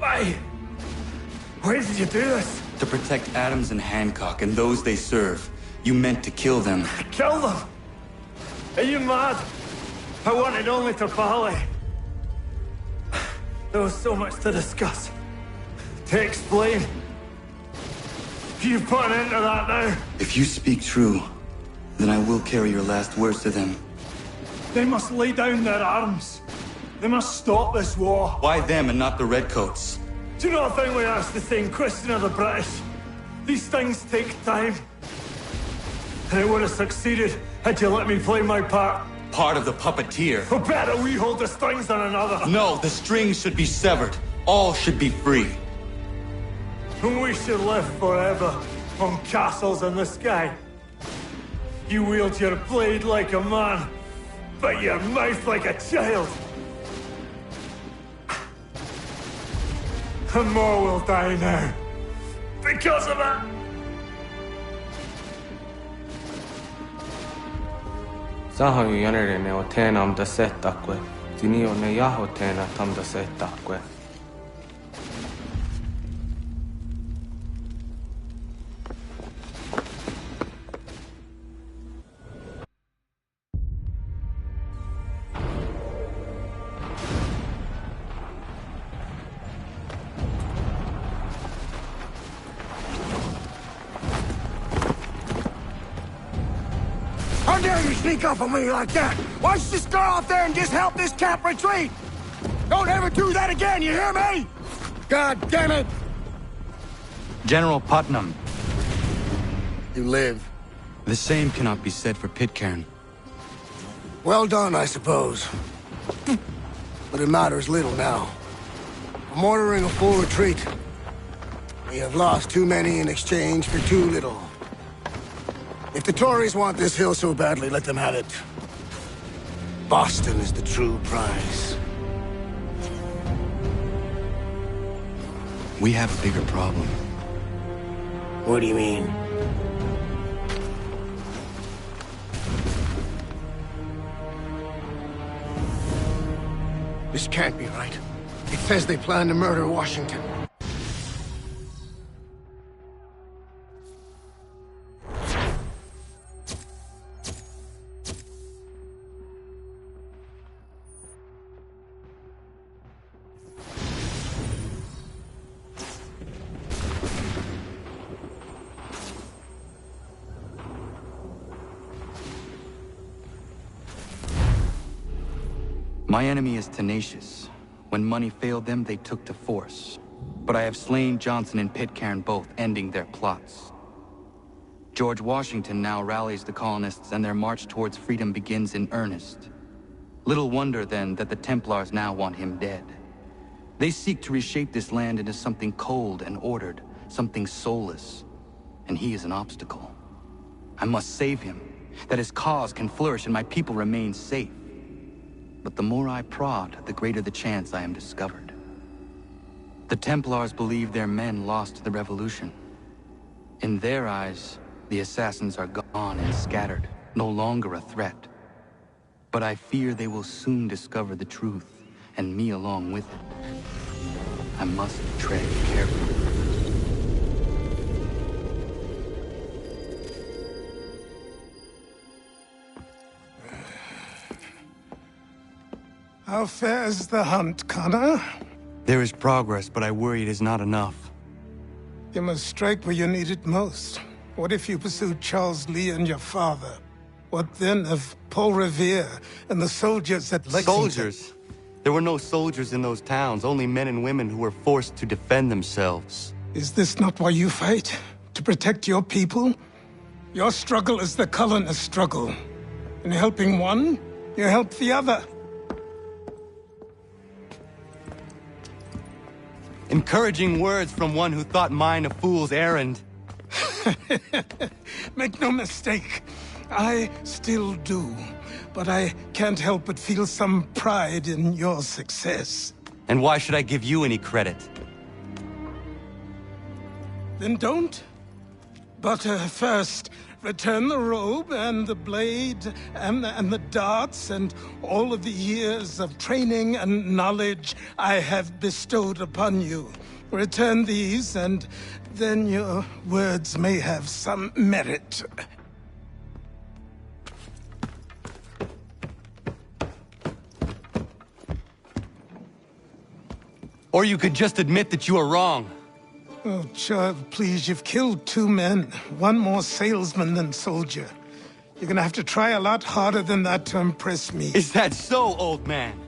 Why? Why did you do this? To protect Adams and Hancock and those they serve, you meant to kill them. Kill them? Are you mad? I wanted only to parley. There was so much to discuss, to explain. You put an end to that now. If you speak true, then I will carry your last words to them. They must lay down their arms. They must stop this war. Why them and not the Redcoats? Do you not think we asked the same question of the British? These things take time. And it would have succeeded had you let me play my part. Part of the puppeteer. Or better, we hold the strings on another. No, the strings should be severed. All should be free. And we should live forever on castles in the sky. You wield your blade like a man, but your mouth like a child. And more will die now. Because of it. Zaho yanere ne otena am da setakwe. Dinio ne yaho tena tam da setakwe. How dare you sneak up on me like that? Why don't you just go out there and just help this camp retreat? Don't ever do that again, you hear me? God damn it! General Putnam. You live. The same cannot be said for Pitcairn. Well done, I suppose. But it matters little now. I'm ordering a full retreat. We have lost too many in exchange for too little. If the Tories want this hill so badly, let them have it. Boston is the true prize. We have a bigger problem. What do you mean? This can't be right. It says they plan to murder Washington. My enemy is tenacious. When money failed them, they took to force. But I have slain Johnson and Pitcairn both, ending their plots. George Washington now rallies the colonists, and their march towards freedom begins in earnest. Little wonder, then, that the Templars now want him dead. They seek to reshape this land into something cold and ordered, something soulless. And he is an obstacle. I must save him, that his cause can flourish and my people remain safe. But the more I prod, the greater the chance I am discovered. The Templars believe their men lost the revolution. In their eyes, the assassins are gone and scattered, no longer a threat. But I fear they will soon discover the truth, and me along with it. I must tread carefully. How fares the hunt, Connor? There is progress, but I worry it is not enough. You must strike where you need it most. What if you pursued Charles Lee and your father? What then of Paul Revere and the soldiers at Lexington? Soldiers? There were no soldiers in those towns, only men and women who were forced to defend themselves. Is this not why you fight? To protect your people? Your struggle is the colonist struggle. In helping one, you help the other. Encouraging words from one who thought mine a fool's errand. Make no mistake, I still do. But I can't help but feel some pride in your success. And why should I give you any credit? Then don't. But first, return the robe and the blade and the darts and all of the years of training and knowledge I have bestowed upon you. Return these, and then your words may have some merit. Or you could just admit that you are wrong. Oh, child, please, you've killed 2 men. One more salesman than soldier. You're gonna have to try a lot harder than that to impress me. Is that so, old man?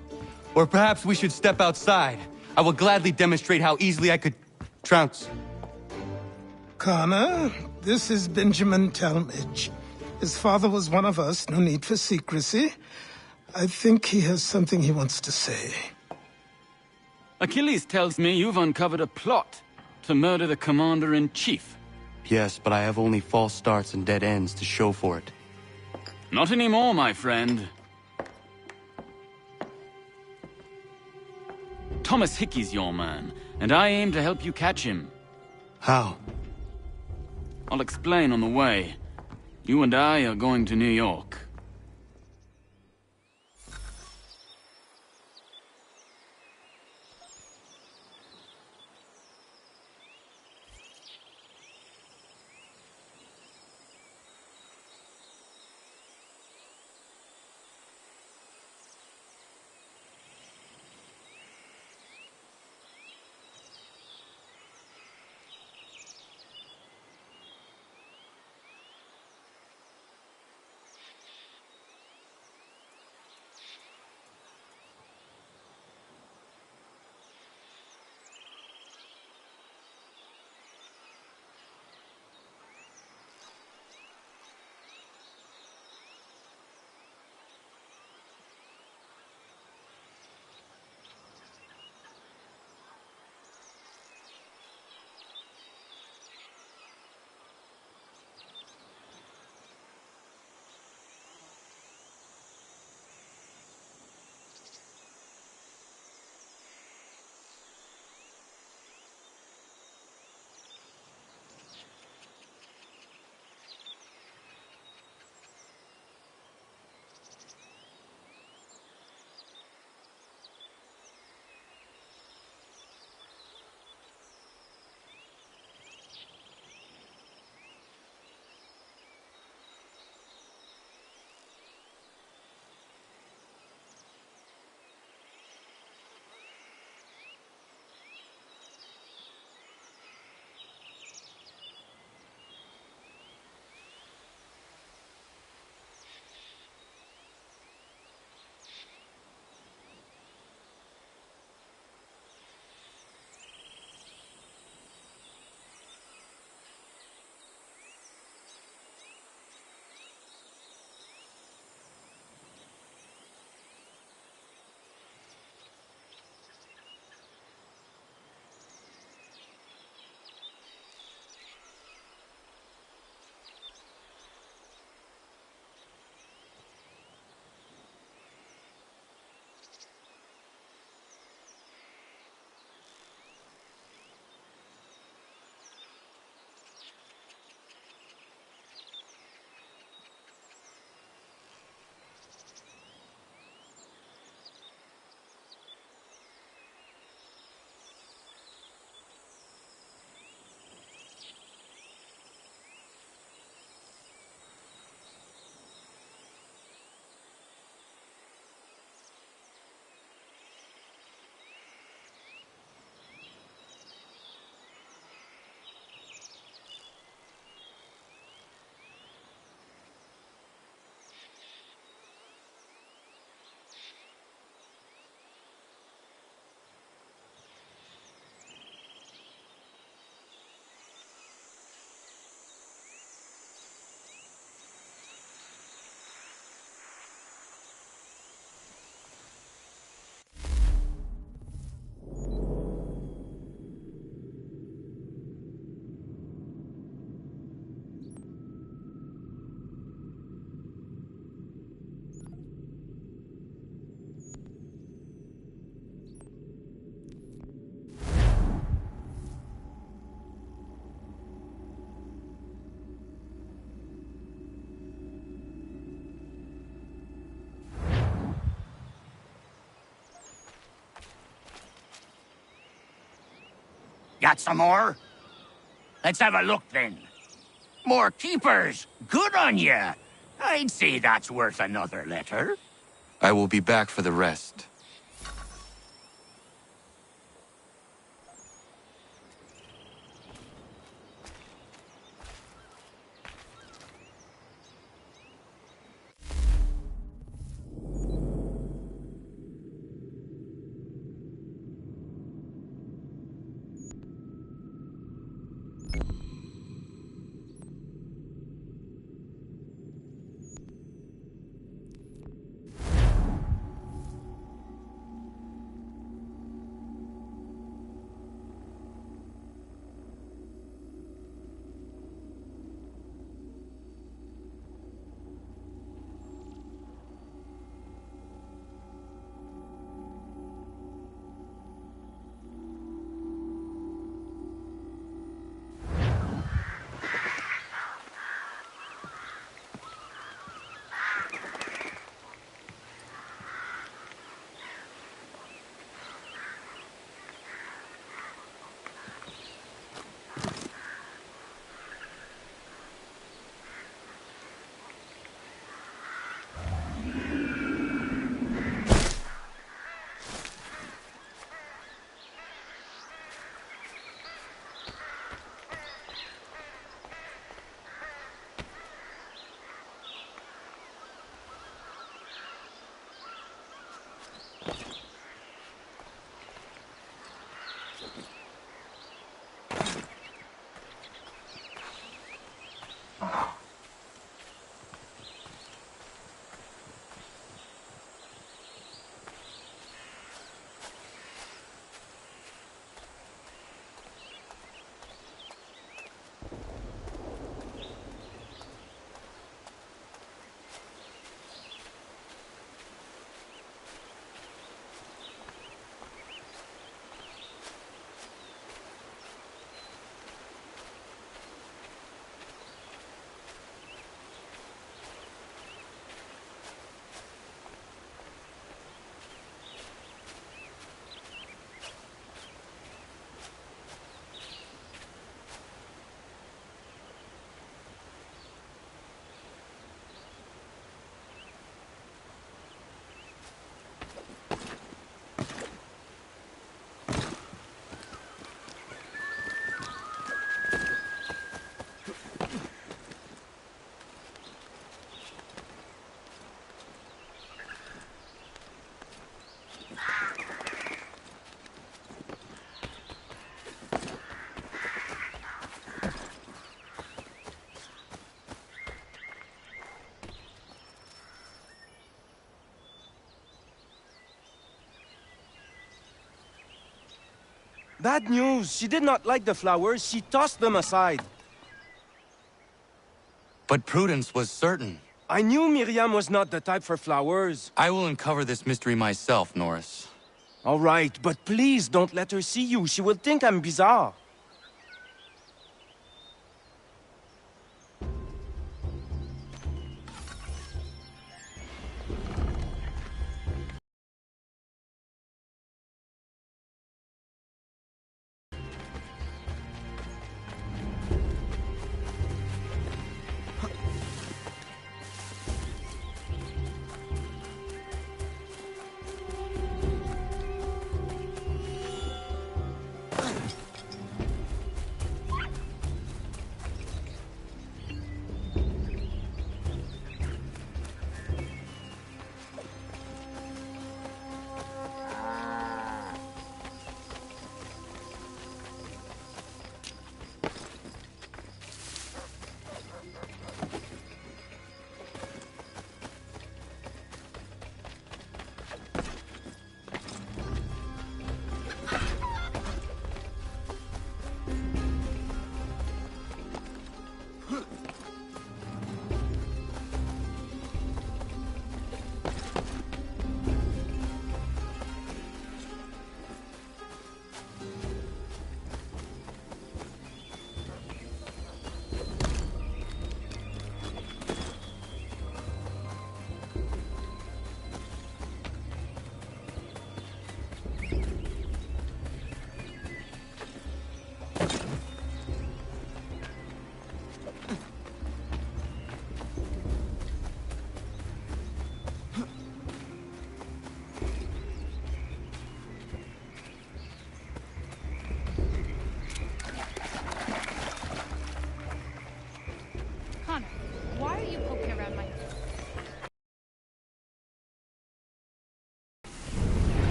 Or perhaps we should step outside. I will gladly demonstrate how easily I could trounce. Connor, this is Benjamin Talmadge. His father was one of us, no need for secrecy. I think he has something he wants to say. Achilles tells me you've uncovered a plot to murder the commander-in-chief. Yes, but I have only false starts and dead ends to show for it. Not anymore, my friend. Thomas Hickey's your man, and I aim to help you catch him. How? I'll explain on the way. You and I are going to New York. Got some more? Let's have a look then. More keepers. Good on ya. I'd say that's worth another letter. I will be back for the rest. Bad news. She did not like the flowers. She tossed them aside. But Prudence was certain. I knew Miriam was not the type for flowers. I will uncover this mystery myself, Norris. All right, but please don't let her see you. She will think I'm bizarre.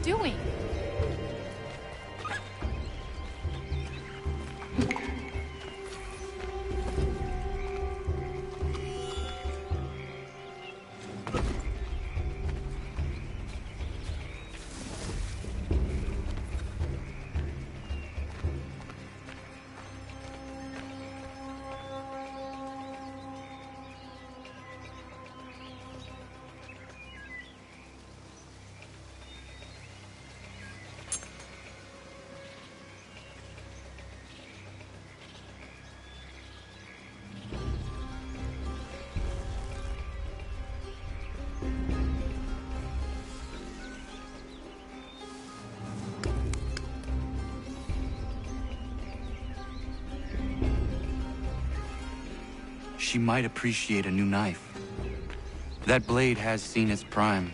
doing? She might appreciate a new knife. That blade has seen its prime.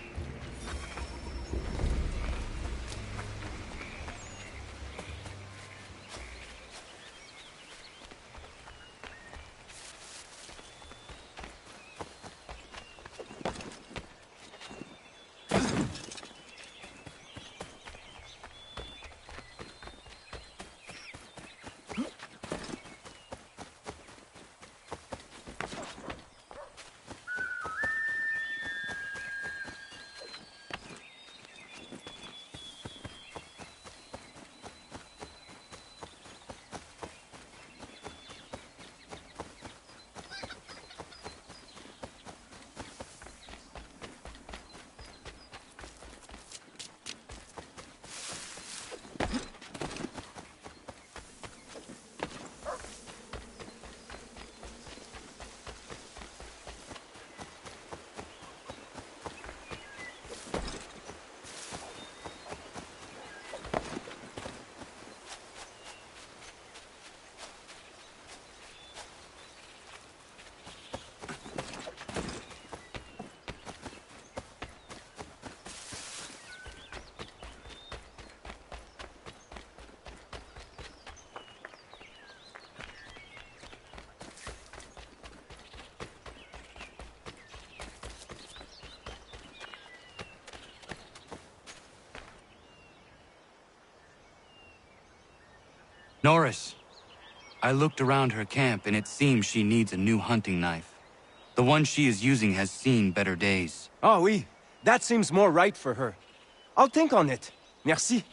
Norris, I looked around her camp and it seems she needs a new hunting knife. The one she is using has seen better days. Oh, oui. That seems more right for her. I'll think on it. Merci.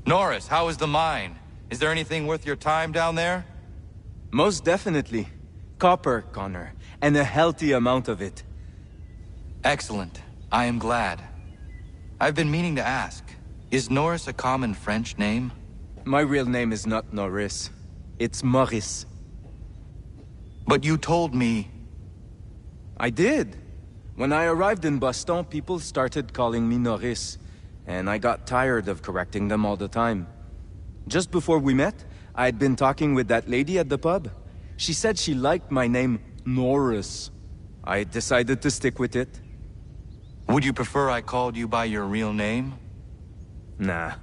Norris, how is the mine? Is there anything worth your time down there? Most definitely. Copper, Connor, and a healthy amount of it. Excellent. I am glad. I've been meaning to ask, is Norris a common French name? My real name is not Norris. It's Maurice. But you told me... I did. When I arrived in Boston, people started calling me Norris, and I got tired of correcting them all the time. Just before we met, I had been talking with that lady at the pub. She said she liked my name, Norris. I decided to stick with it. Would you prefer I called you by your real name? Nah.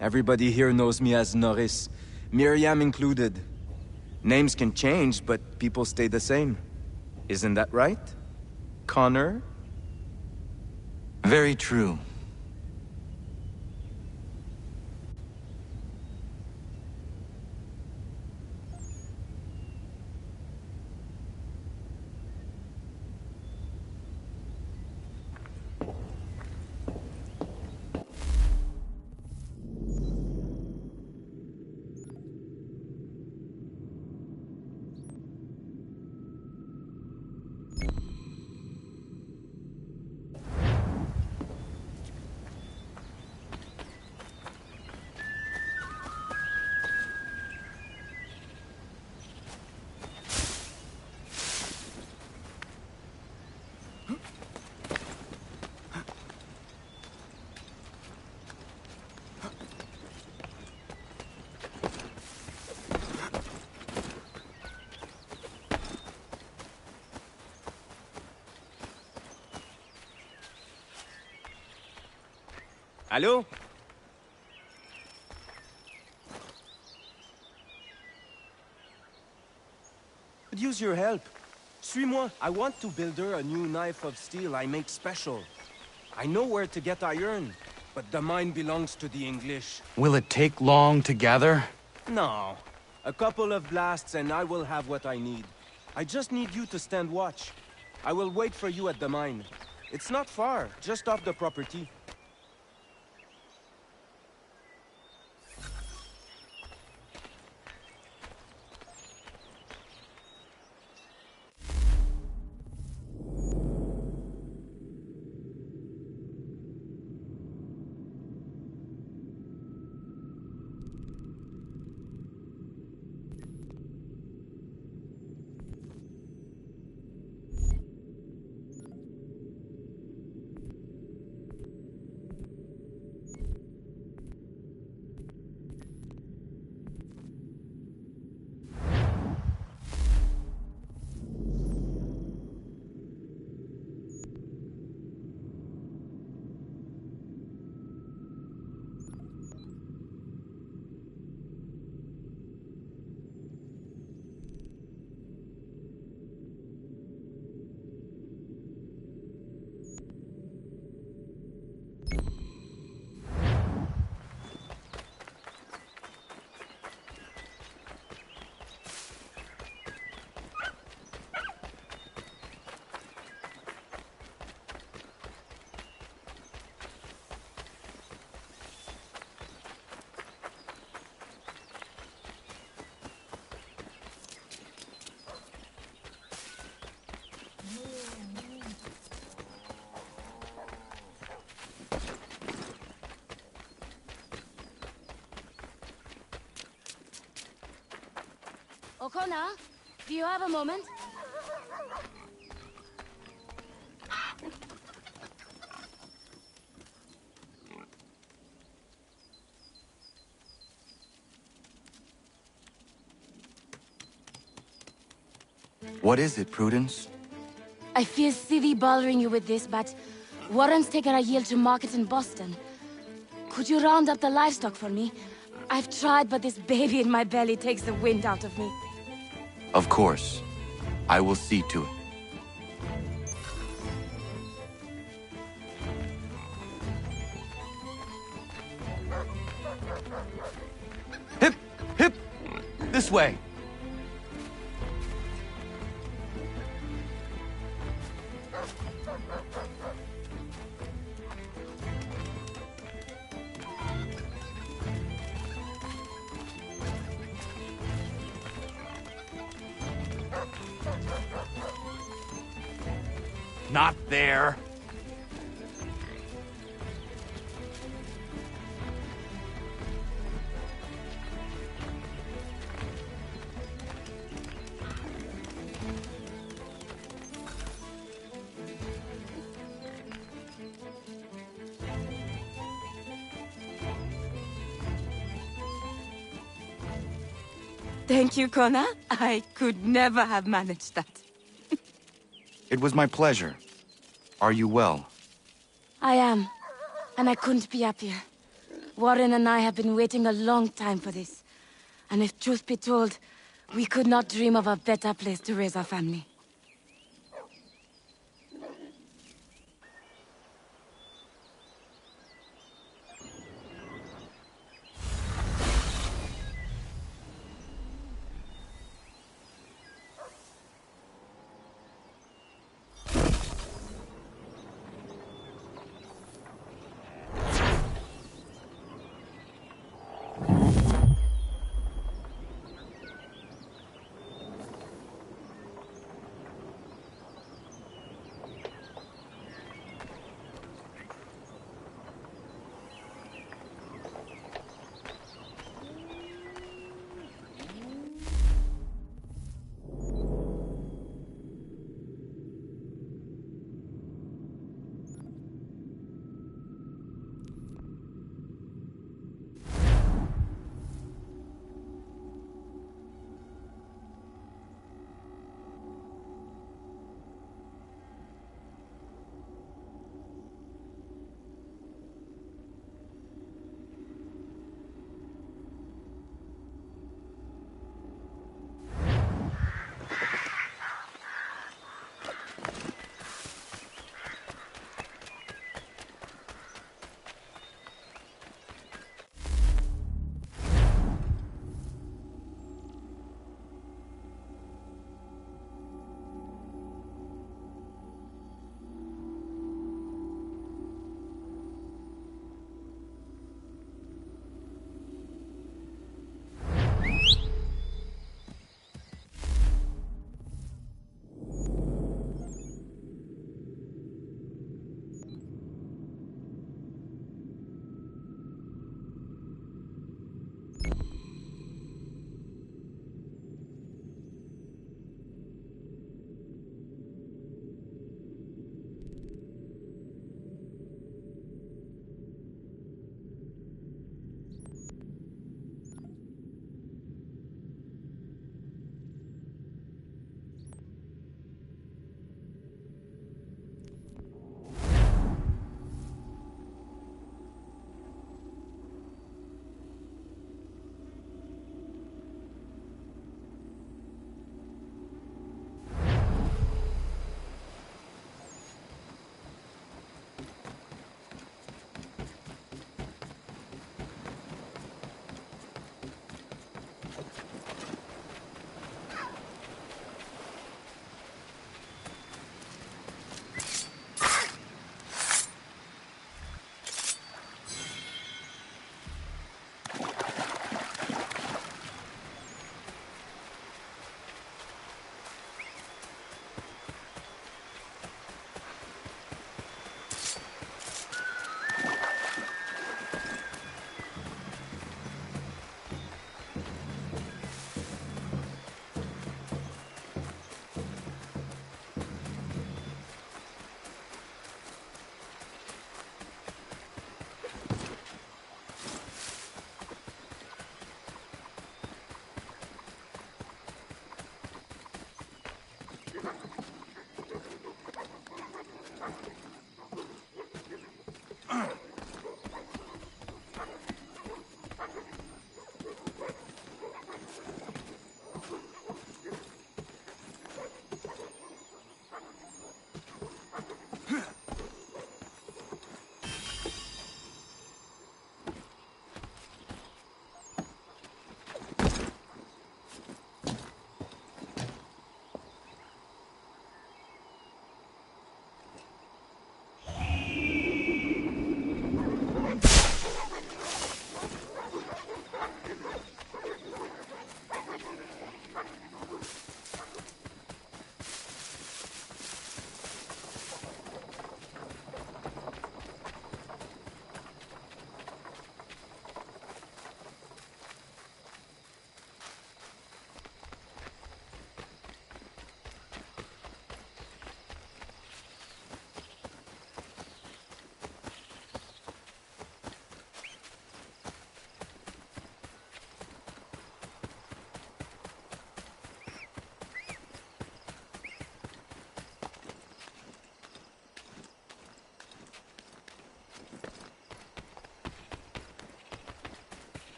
Everybody here knows me as Norris, Miriam included. Names can change, but people stay the same. Isn't that right? Connor? Very true. Allô? Could use your help. Suis-moi. I want to build her a new knife of steel I make special. I know where to get iron, but the mine belongs to the English. Will it take long to gather? No. A couple of blasts and I will have what I need. I just need you to stand watch. I will wait for you at the mine. It's not far, just off the property. O'Connor, do you have a moment? What is it, Prudence? I feel silly bothering you with this, but Warren's taken a yield to market in Boston. Could you round up the livestock for me? I've tried, but this baby in my belly takes the wind out of me. Of course. I will see to it. Hip! Hip! This way! Not there. Thank you, Connor. I could never have managed that. It was my pleasure. Are you well? I am. And I couldn't be happier. Warren and I have been waiting a long time for this. And if truth be told, we could not dream of a better place to raise our family.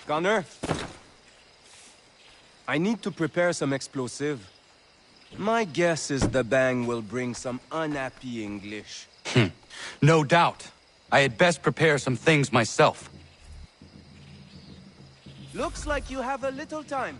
Gunner? I need to prepare some explosive. My guess is the bang will bring some unhappy English. No doubt. I had best prepare some things myself. Looks like you have a little time.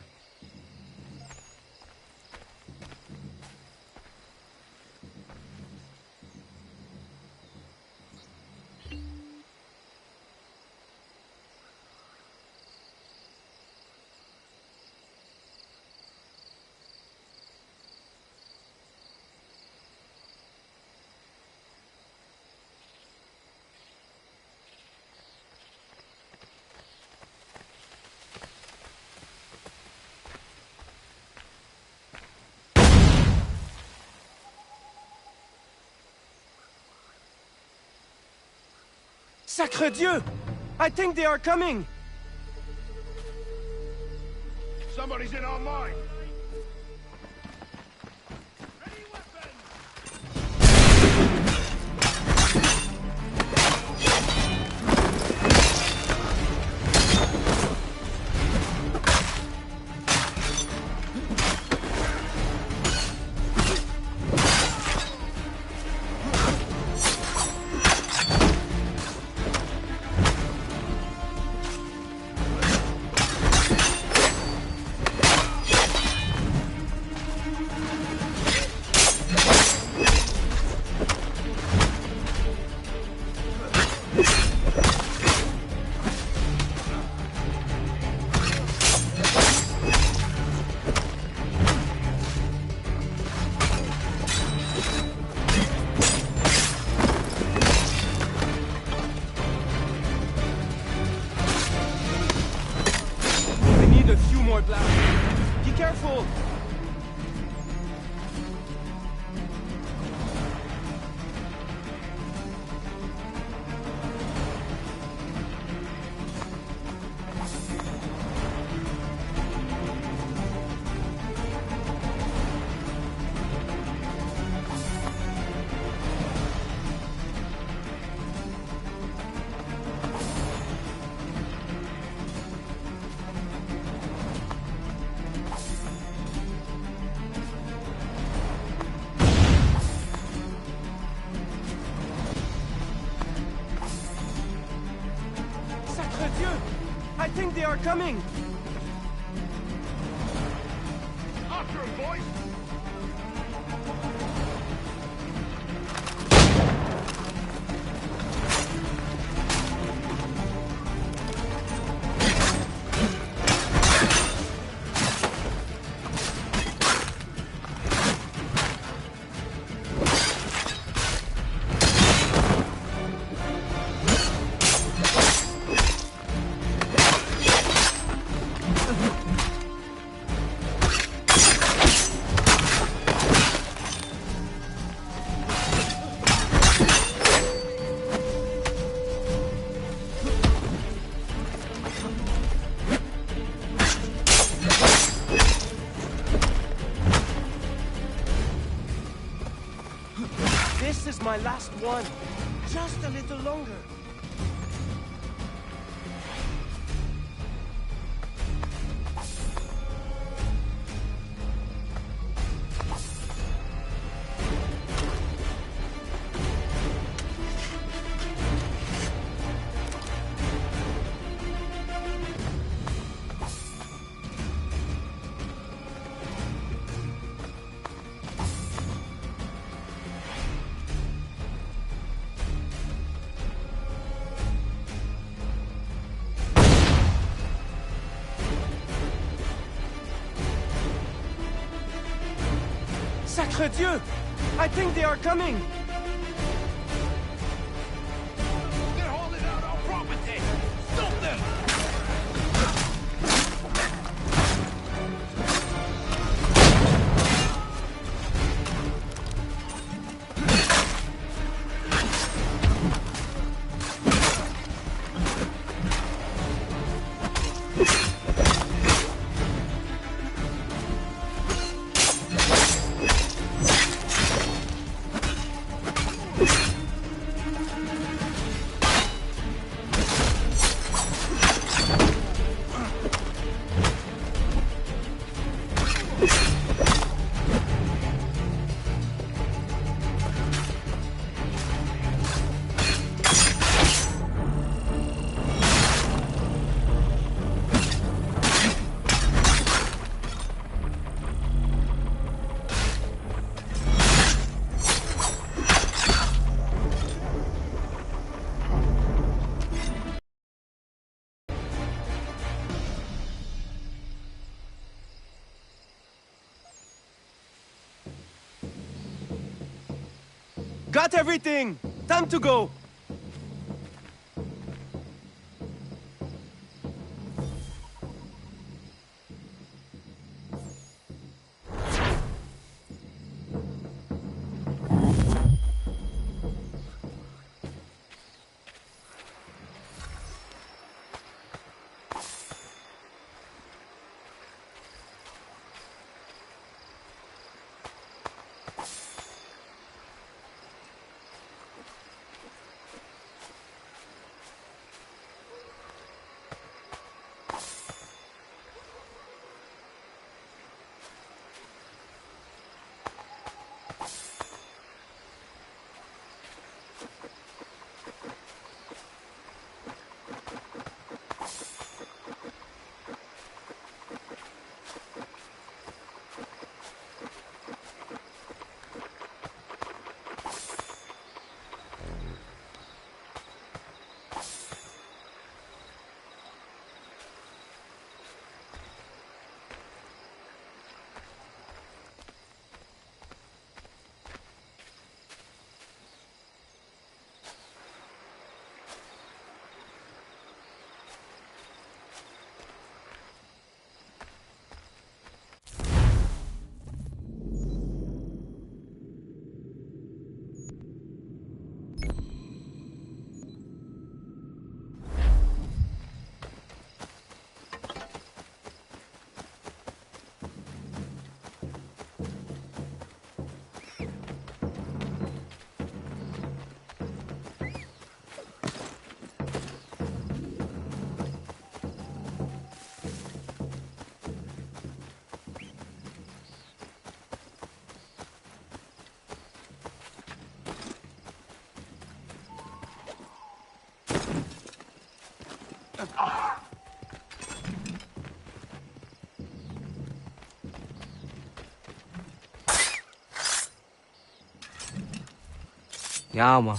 Sacre Dieu! I think they are coming! Somebody's in our mine! Be careful! I think they are coming! After him, boys! This is my last one. Just a little longer. Sacre Dieu! I think they are coming! They're holding out our property! Stop them! got everything! Time to go! Ja, man.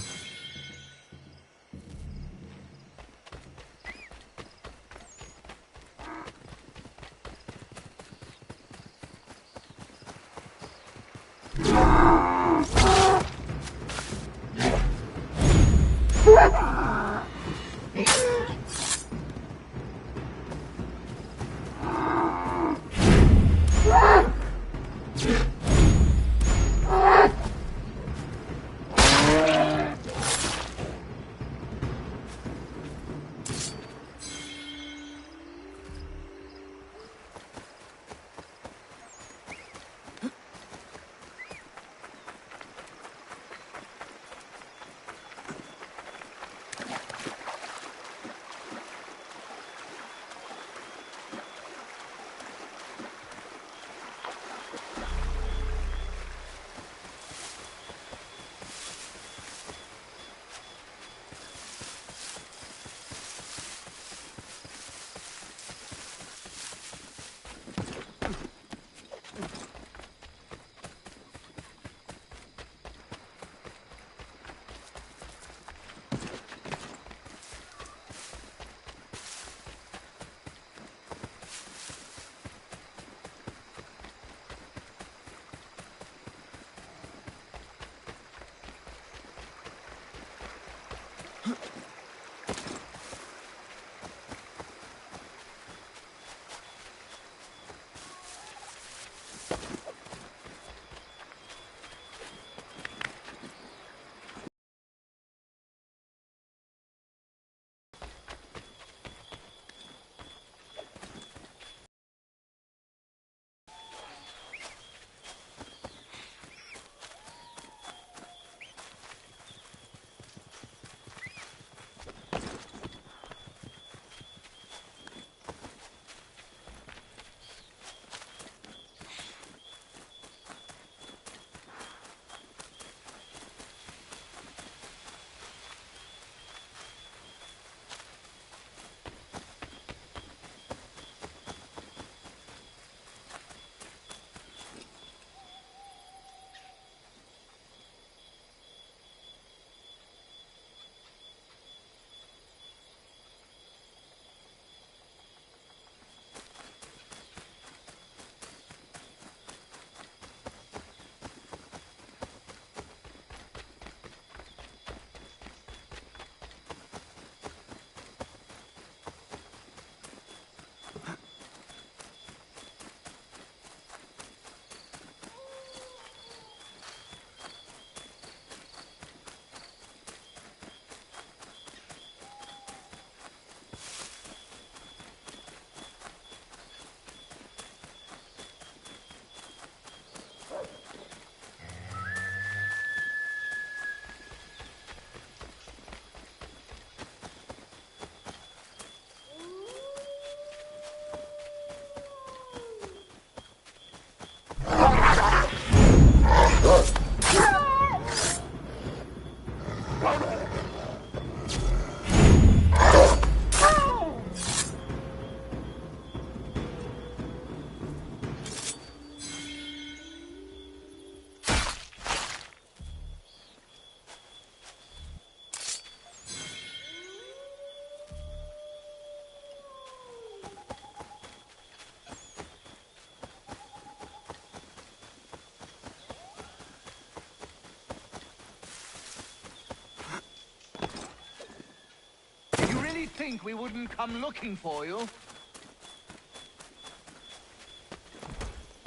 Think we wouldn't come looking for you?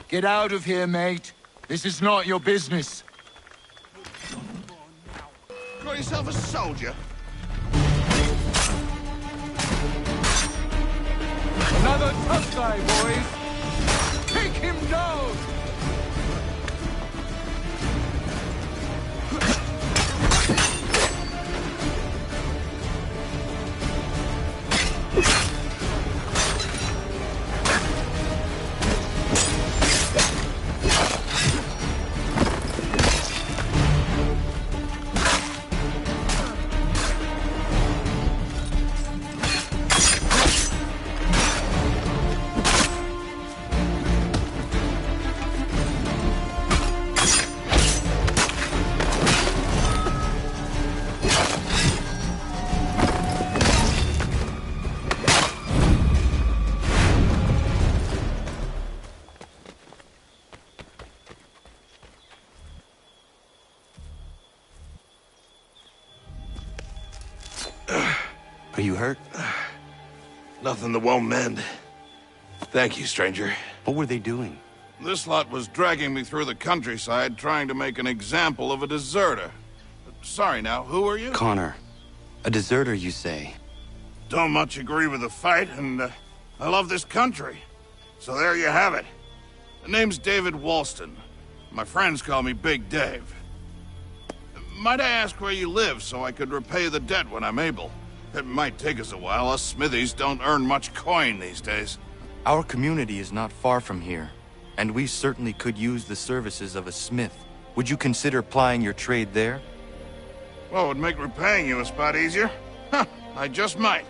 Get out of here, mate. This is not your business. Got yourself a soldier? Another tough guy, boys. Take him down! Are you hurt? Nothing that won't mend. Thank you, stranger. What were they doing? This lot was dragging me through the countryside trying to make an example of a deserter. Sorry now, who are you? Connor. A deserter, you say? Don't much agree with the fight, and I love this country. So there you have it. The name's David Walston. My friends call me Big Dave. Might I ask where you live so I could repay the debt when I'm able? It might take us a while. Us smithies don't earn much coin these days. Our community is not far from here, and we certainly could use the services of a smith. Would you consider plying your trade there? Well, it would make repaying you a spot easier. Huh, I just might.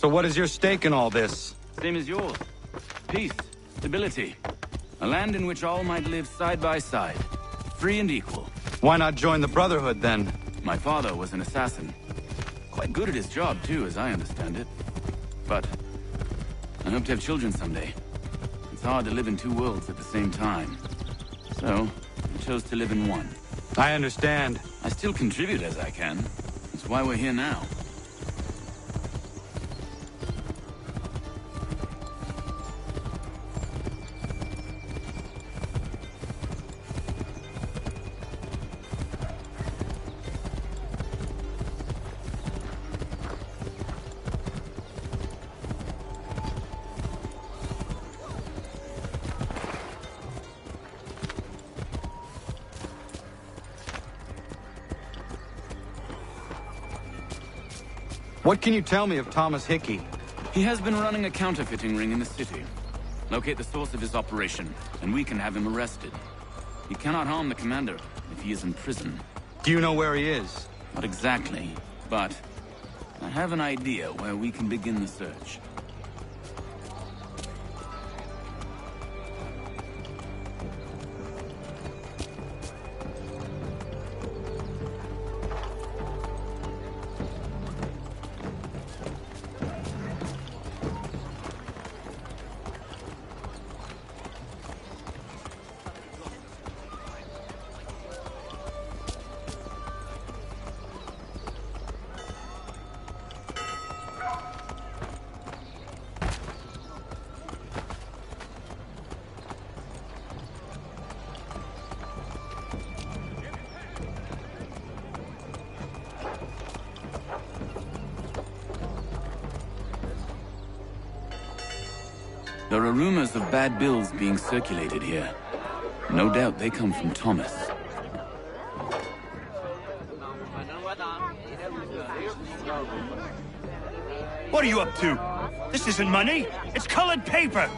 So what is your stake in all this? Same as yours. Peace, stability. A land in which all might live side by side, free and equal. Why not join the Brotherhood, then? My father was an assassin. Quite good at his job, too, as I understand it. But I hope to have children someday. It's hard to live in two worlds at the same time. So, I chose to live in one. I understand. I still contribute as I can. That's why we're here now. What can you tell me of Thomas Hickey? He has been running a counterfeiting ring in the city. Locate the source of his operation, and we can have him arrested. He cannot harm the commander if he is in prison. Do you know where he is? Not exactly, but I have an idea where we can begin the search. There are rumors of bad bills being circulated here. No doubt they come from Thomas. What are you up to? This isn't money. It's colored paper.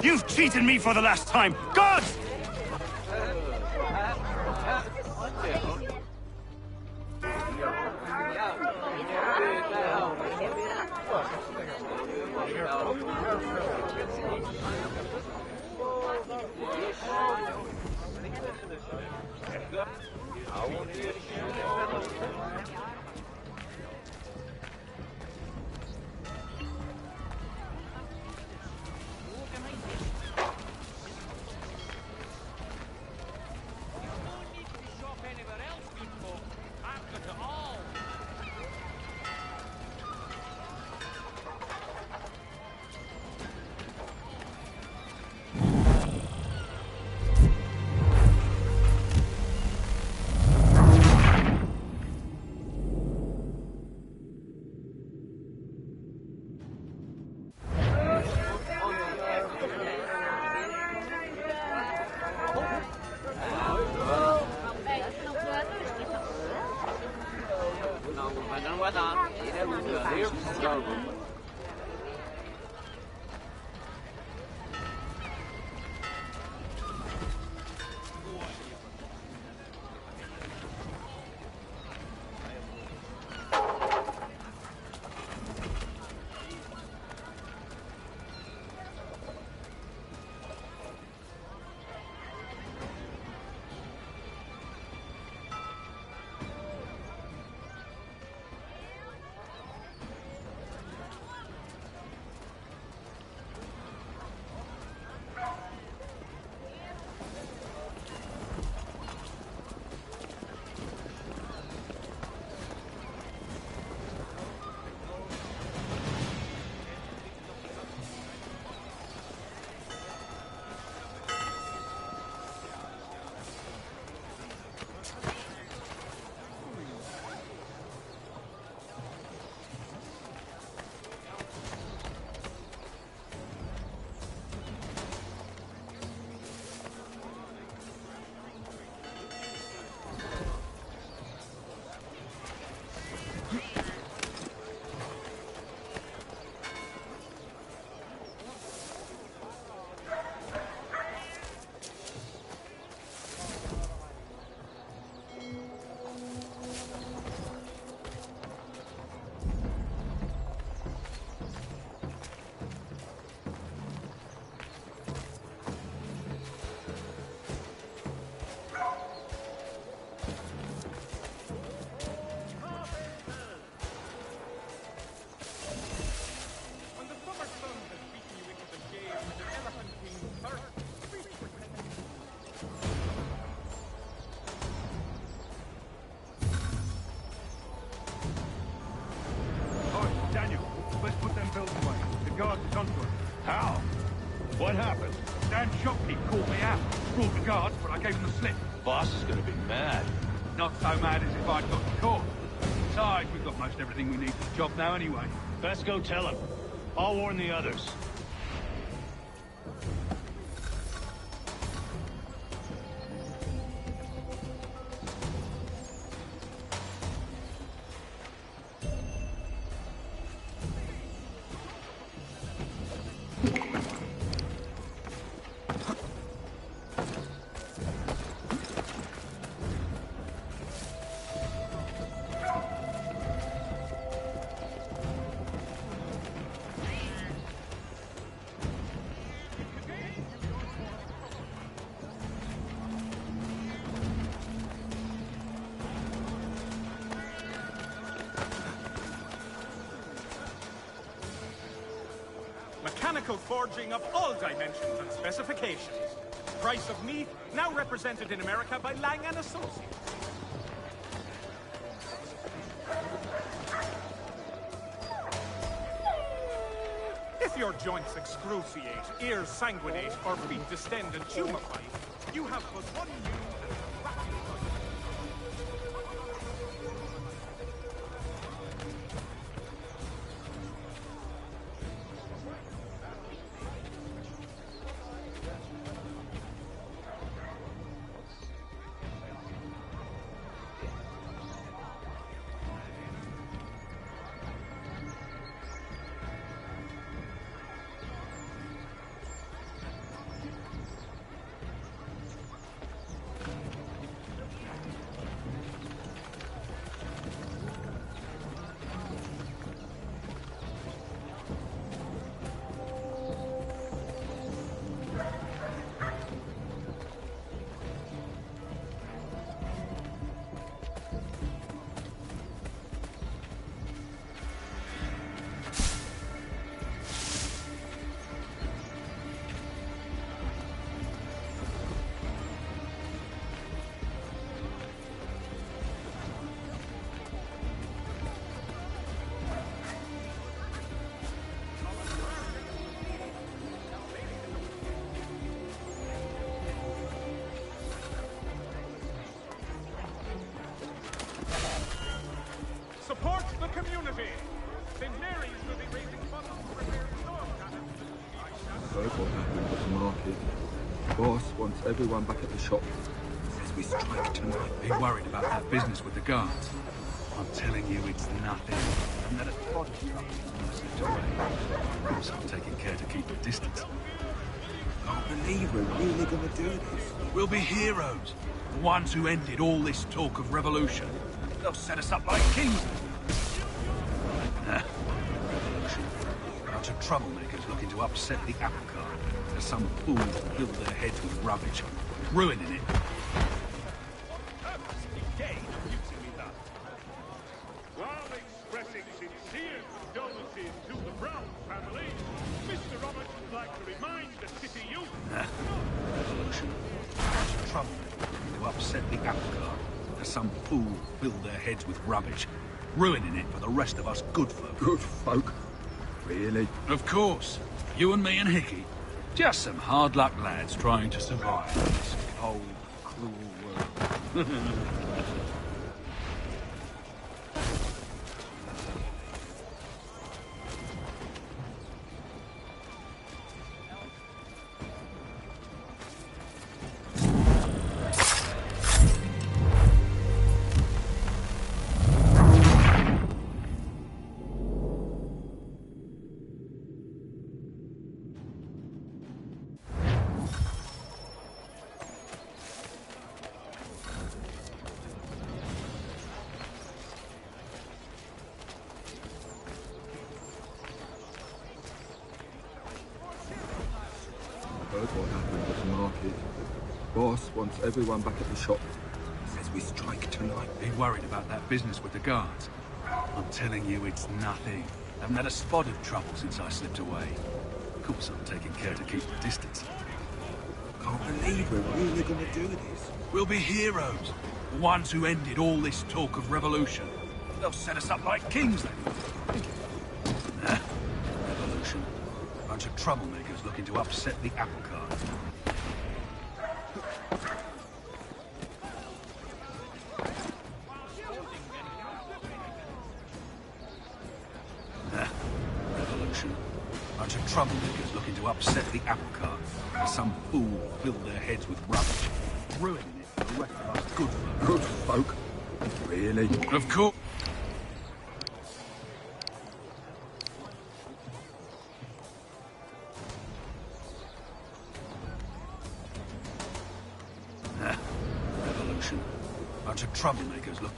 You've cheated me for the last time. Gods! Phil's way. The guards is onto us. How? What happened? Dan Shopkeep called me out. Brought the guards, but I gave him the slip. Boss is gonna be mad. Not so mad as if I'd got caught. Besides, we've got most everything we need for the job now anyway. Best go tell him. I'll warn the others. Mechanical forging of all dimensions and specifications. Price of meat now represented in America by Lang & Associates. If your joints excruciate, ears sanguinate, or feet distend and tumefy, you have but one new and rapid support the community. St. Mary's will be raising funds to repair storm damage. What happened at the market? Boss wants everyone back at the shop. Says we strike tonight. Be worried about that business with the guards. I'm telling you, it's nothing. I'm not a spot of trouble. I slipped away. Of course, I'm taking care to keep the distance. Can't believe we're really gonna do this. We'll be heroes. The ones who ended all this talk of revolution. They'll set us up like kings. Revolution. A bunch of troublemakers looking to upset the apple cart. There's some fools who fill their heads with rubbish, ruining it. While expressing sincere condolences to the Brown family, Mr. Roberts would like to remind the city youth... Revolution. A bunch of troublemakers looking to upset the apple cart. There's some fool who fill their heads with rubbish, ruining it for the rest of us good folk. Good folk? Really? Of course. You and me and Hickey. Just some hard luck lads trying to survive in this cold, cruel world. Heard what happened at the market. Boss wants everyone back at the shop. Says we strike tonight. Be worried about that business with the guards. I'm telling you, it's nothing. Haven't had a spot of trouble since I slipped away. Of course, I'm taking care to keep the distance. Can't believe we're really gonna do this. We'll be heroes. The ones who ended all this talk of revolution. They'll set us up like kings, then. troublemakers looking to upset the apple cart. Revolution. Bunch of troublemakers looking to upset the apple cart. Some fool filled their heads with rubbish, ruining it for the rest of us good folk. Good folk? Really? Of course. Revolution. Bunch of troublemakers look.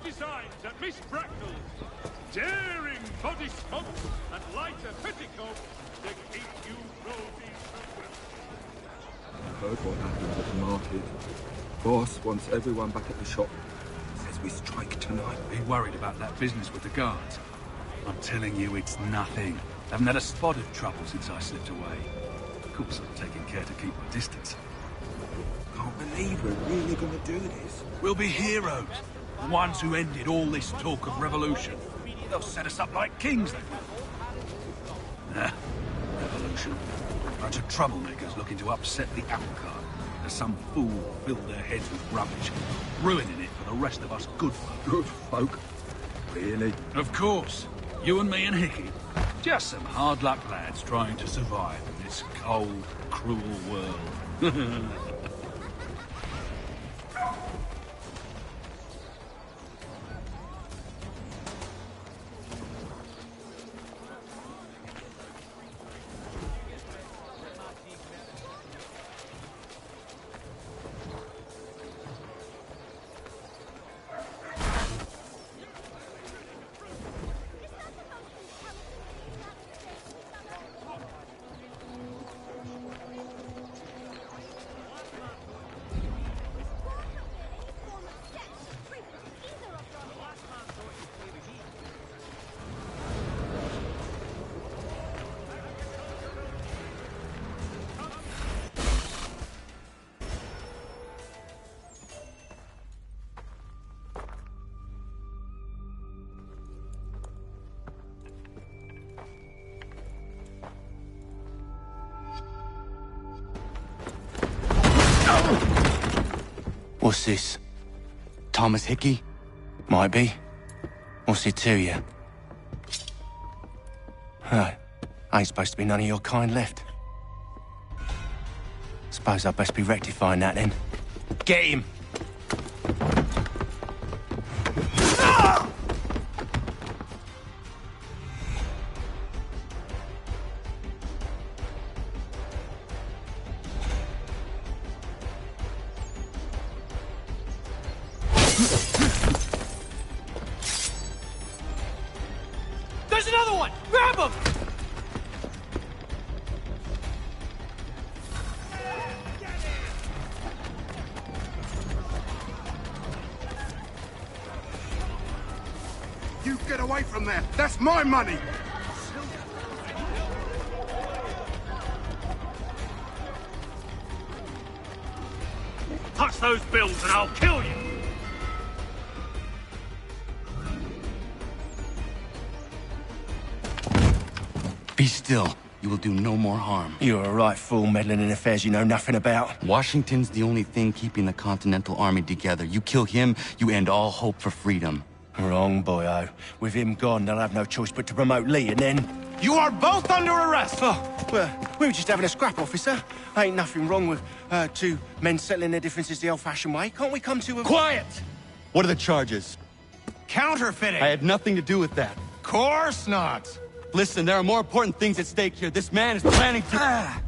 Designs at Miss Bracknell's. Daring body sculpt and lighter petticoat to keep you rosy from I heard what happened at the market. Boss wants everyone back at the shop. Says we strike tonight. Be worried about that business with the guards. I'm telling you, it's nothing. Haven't had a spot of trouble since I slipped away. Of course, I'm taking care to keep my distance. Can't believe we're really gonna do this. We'll be heroes. The ones who ended all this talk of revolution. They'll set us up like kings, they will. Revolution. Bunch of troublemakers looking to upset the apple cart. There's some fool filled their heads with rubbish, ruining it for the rest of us good folk. Good folk? Really? Of course. You and me and Hickey. Just some hard luck lads trying to survive in this cold, cruel world. What's this? Thomas Hickey? Might be. What's it to you? Ain't supposed to be none of your kind left. Suppose I'd best be rectifying that then. Get him! There's another one! Grab him! You get away from there! That's my money! Touch those bills and I'll kill you! Be still. You will do no more harm. You're a right fool meddling in affairs you know nothing about. Washington's the only thing keeping the Continental Army together. You kill him, you end all hope for freedom. Wrong, boyo. With him gone, they'll have no choice but to promote Lee, and then... You are both under arrest! Oh, well, we were just having a scrap, officer. Ain't nothing wrong with two men settling their differences the old-fashioned way. Can't we come to a... Quiet! What are the charges? Counterfeiting! I had nothing to do with that. Course not! Listen, there are more important things at stake here. This man is planning to...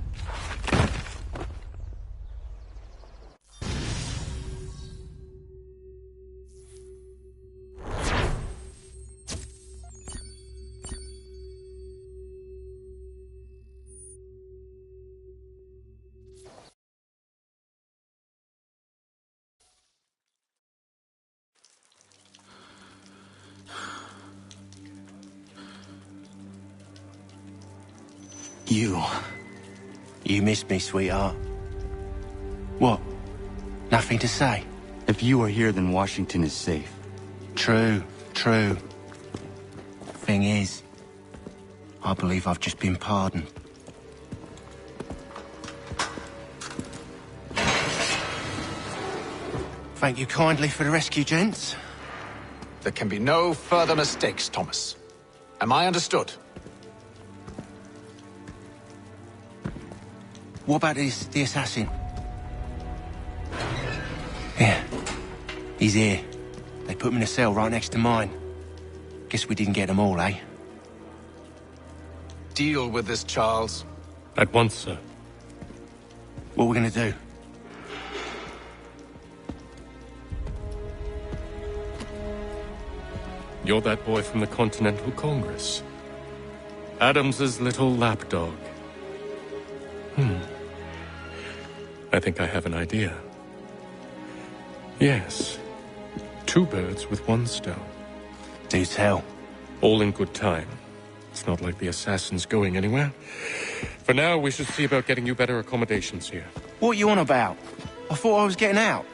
You missed me, sweetheart. What? Nothing to say? If you are here, then Washington is safe. True. Thing is, I believe I've just been pardoned. Thank you kindly for the rescue, gents. There can be no further mistakes, Thomas. Am I understood? What about the assassin? Yeah. He's here. They put him in a cell right next to mine. Guess we didn't get them all, eh? Deal with this, Charles. At once, sir. What are we gonna do? You're that boy from the Continental Congress. Adams's little lapdog. I think I have an idea. Yes. 2 birds with 1 stone. Do tell. All in good time. It's not like the assassin's going anywhere. For now, we should see about getting you better accommodations here. What are you on about? I thought I was getting out.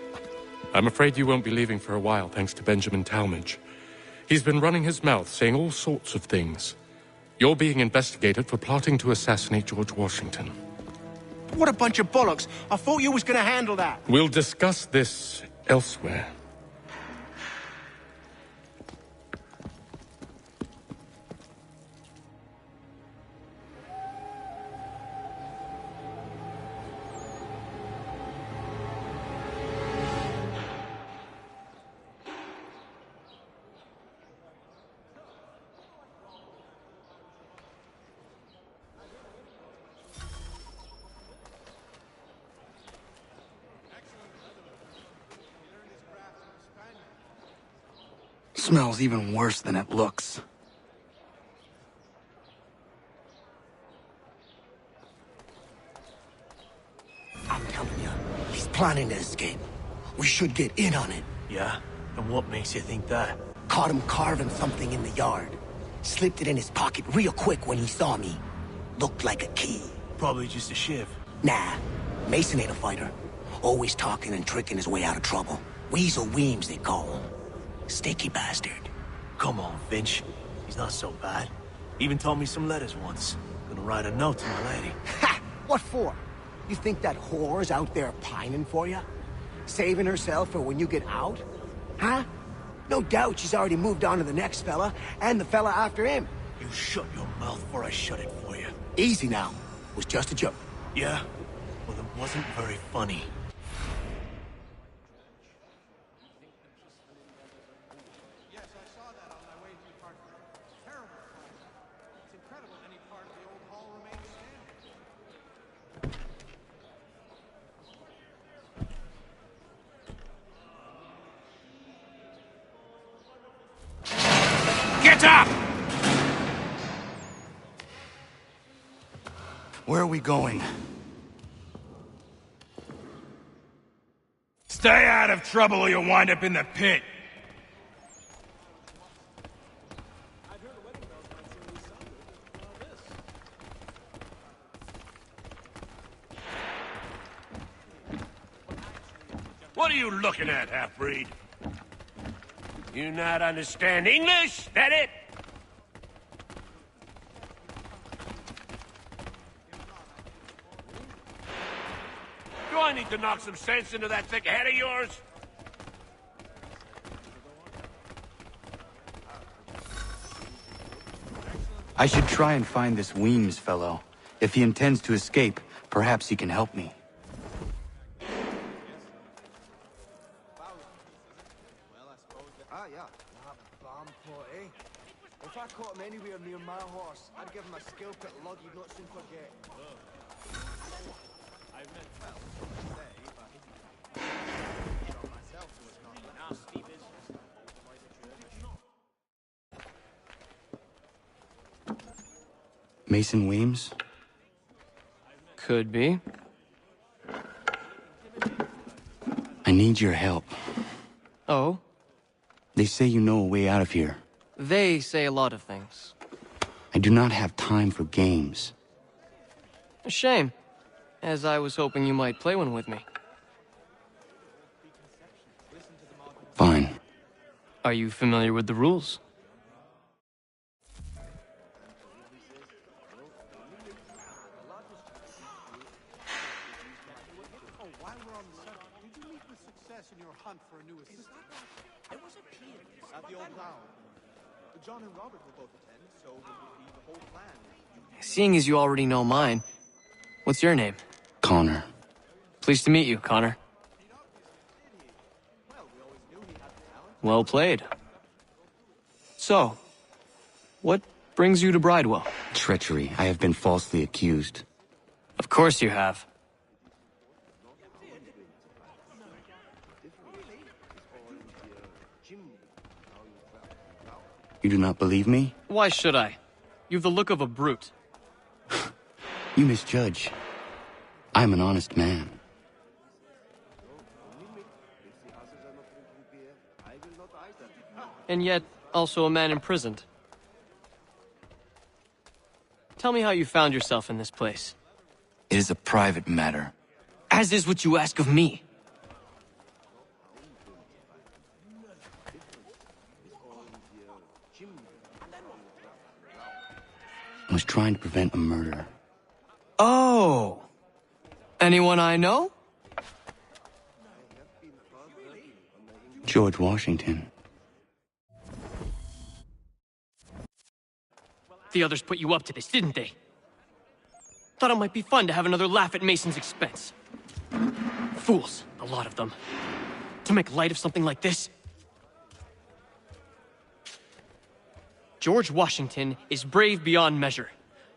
I'm afraid you won't be leaving for a while, thanks to Benjamin Talmadge. He's been running his mouth, saying all sorts of things. You're being investigated for plotting to assassinate George Washington. What a bunch of bollocks. I thought you was gonna handle that. We'll discuss this elsewhere. Smells even worse than it looks. I'm telling you, he's planning to escape. We should get in on it. Yeah? And what makes you think that? Caught him carving something in the yard. Slipped it in his pocket real quick when he saw me. Looked like a key. Probably just a shiv. Nah, Mason ain't a fighter. Always talking and tricking his way out of trouble. Weasel Weems, they call him. Sticky bastard. Come on, Finch. He's not so bad. Even taught me some letters once. Gonna write a note to my lady. Ha! What for? You think that whore's out there pining for you? Saving herself for when you get out? Huh? No doubt she's already moved on to the next fella, and the fella after him. You shut your mouth before I shut it for you. Easy now. It was just a joke. Yeah? Well, it wasn't very funny. Get up! Where are we going? Stay out of trouble or you'll wind up in the pit. What are you looking at, half-breed? You not understand English? That it? Do I need to knock some sense into that thick head of yours? I should try and find this Weems fellow. If he intends to escape, perhaps he can help me. If I caught him anywhere near my horse, I'd give him a scalp at lug he'd not soon forget. Mason Weems? Could be. I need your help. Oh? They say you know a way out of here. They say a lot of things. I do not have time for games. A shame, as I was hoping you might play one with me. Fine. Are you familiar with the rules? In your hunt for a new assistant. There was a period at the old town. John and Robert will both attend, so it will be the whole plan. Seeing as you already know mine, what's your name? Connor. Pleased to meet you, Connor. Well played. So, what brings you to Bridewell? Treachery. I have been falsely accused. Of course you have. You do not believe me? Why should I? You've the look of a brute. You misjudge. I'm an honest man. And yet, also a man imprisoned. Tell me how you found yourself in this place. It is a private matter. As is what you ask of me. I was trying to prevent a murder. Oh! Anyone I know? George Washington. The others put you up to this, didn't they? Thought it might be fun to have another laugh at Mason's expense. Fools, a lot of them. To make light of something like this. George Washington is brave beyond measure,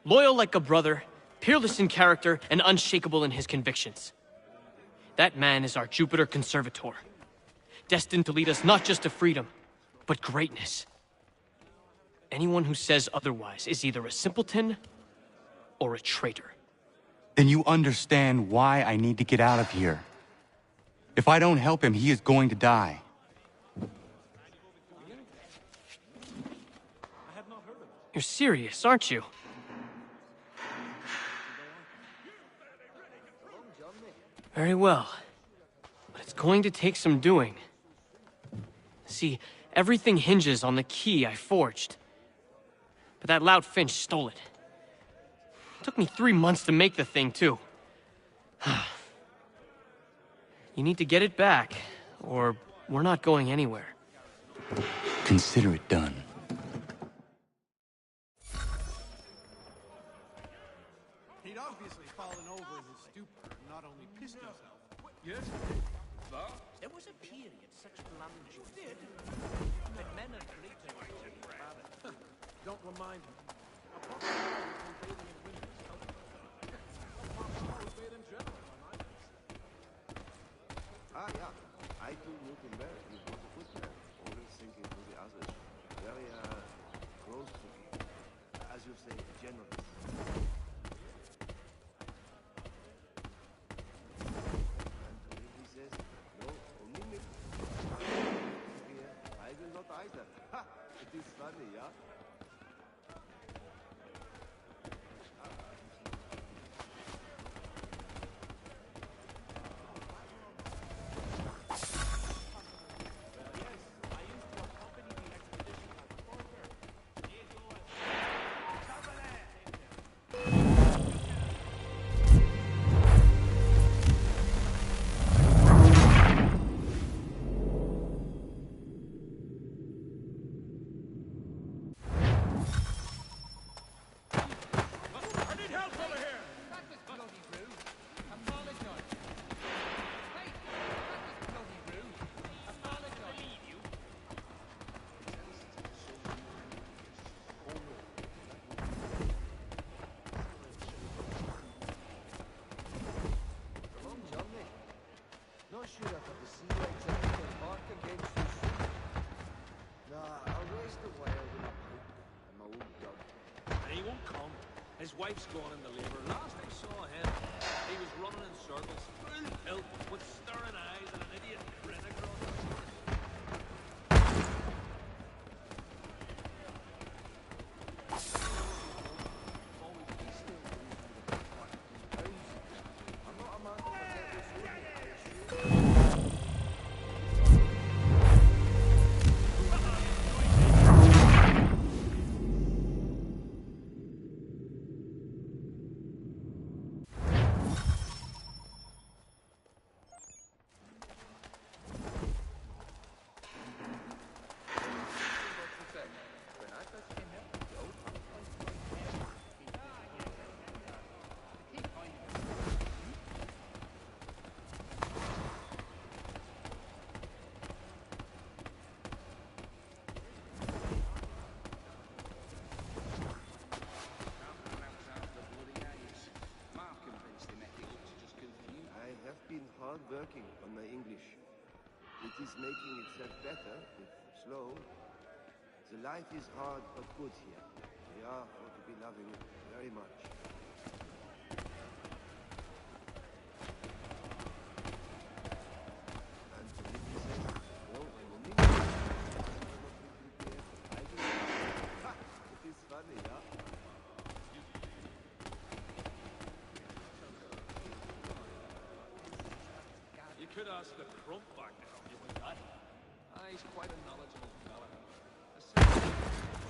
loyal like a brother, peerless in character, and unshakable in his convictions. That man is our Jupiter Conservator, destined to lead us not just to freedom, but greatness. Anyone who says otherwise is either a simpleton or a traitor. Then you understand why I need to get out of here. If I don't help him, he is going to die. You're serious, aren't you? Very well. But it's going to take some doing. See, everything hinges on the key I forged. But that lout Finch stole it. Took me 3 months to make the thing, too. You need to get it back, or we're not going anywhere. Consider it done. He'd obviously fallen over in his stupor and not only pissed himself. Yes, there was a period such blunders did. But men are greater. Don't remind me. Yeah. I too knew him well. He was a good man, always thinking to the others. Very close to me. As you say, generous. And he says, no, only me. Here, I will not either. Ha! It is funny, yeah? His wife's gone into labor. Last I saw him, he was running in circles, full tilt, with staring eyes and an idiot grin across his face. working on my English. It is making itself better, if slow. The life is hard but good here. We are for to be loving very much. You could ask the crump back now if you want that. He's quite a knowledgeable fella.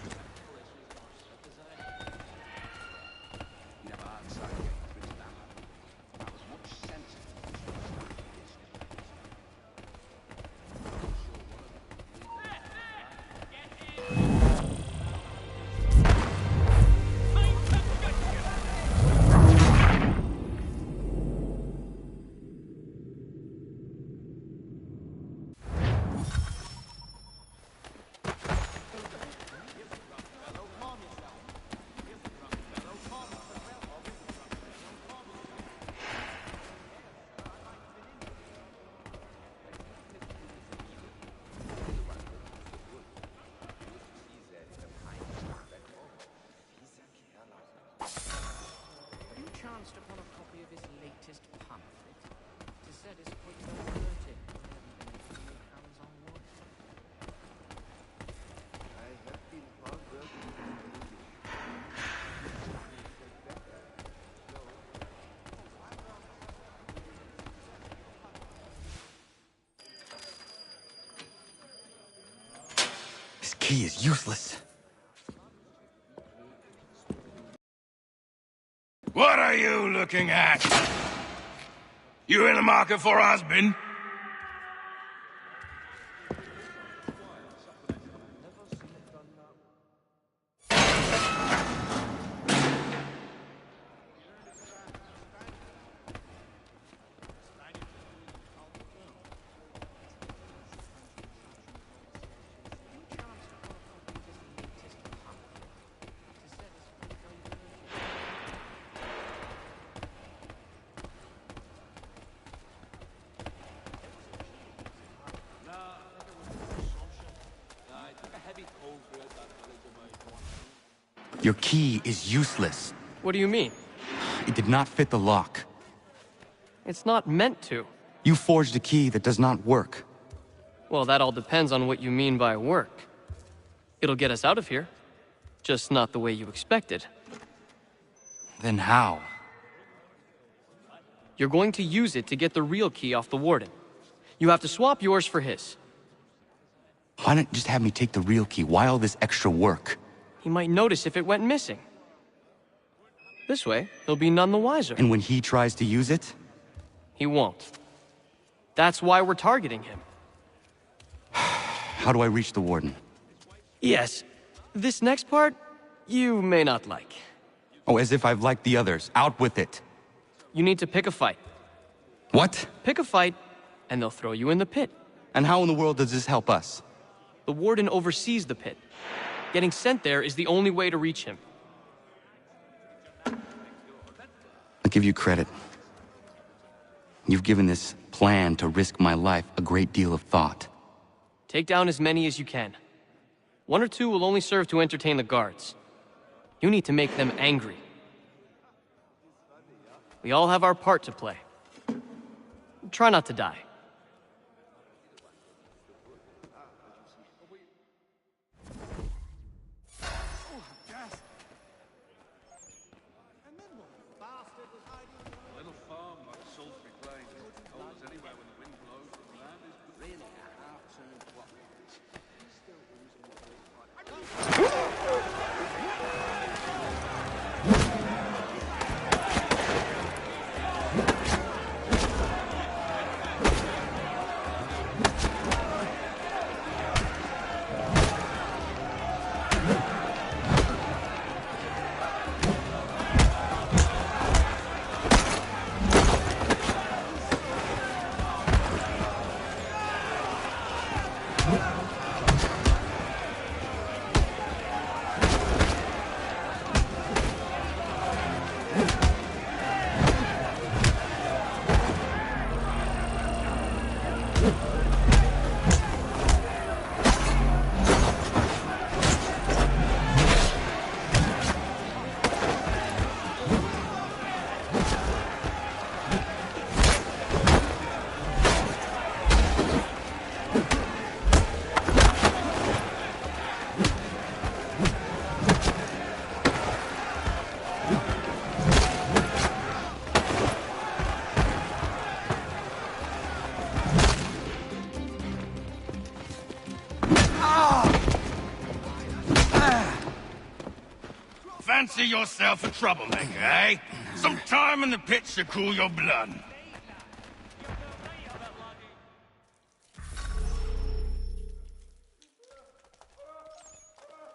Technical issues in our set design. You never had side games with that. That was much sense. Chanced upon a copy of his latest pamphlet to set his foot diverted. Hands-on work. I have been hard working on my English. This key is useless. What are you looking at? You in the market for a husband? Your key is useless. What do you mean? It did not fit the lock. It's not meant to. You forged a key that does not work. Well, that all depends on what you mean by work. It'll get us out of here. Just not the way you expected. Then how? You're going to use it to get the real key off the warden. You have to swap yours for his. Why not just have me take the real key? Why all this extra work? He might notice if it went missing. This way, he'll be none the wiser. And when he tries to use it? He won't. That's why we're targeting him. How do I reach the warden? Yes. This next part, you may not like. Oh, as if I've liked the others. Out with it. You need to pick a fight. What? Pick a fight, and they'll throw you in the pit. And how in the world does this help us? The warden oversees the pit. Getting sent there is the only way to reach him. I'll give you credit. You've given this plan to risk my life a great deal of thought. Take down as many as you can. 1 or 2 will only serve to entertain the guards. You need to make them angry. We all have our part to play. Try not to die. fancy yourself a troublemaker, eh? Some time in the pits to cool your blood.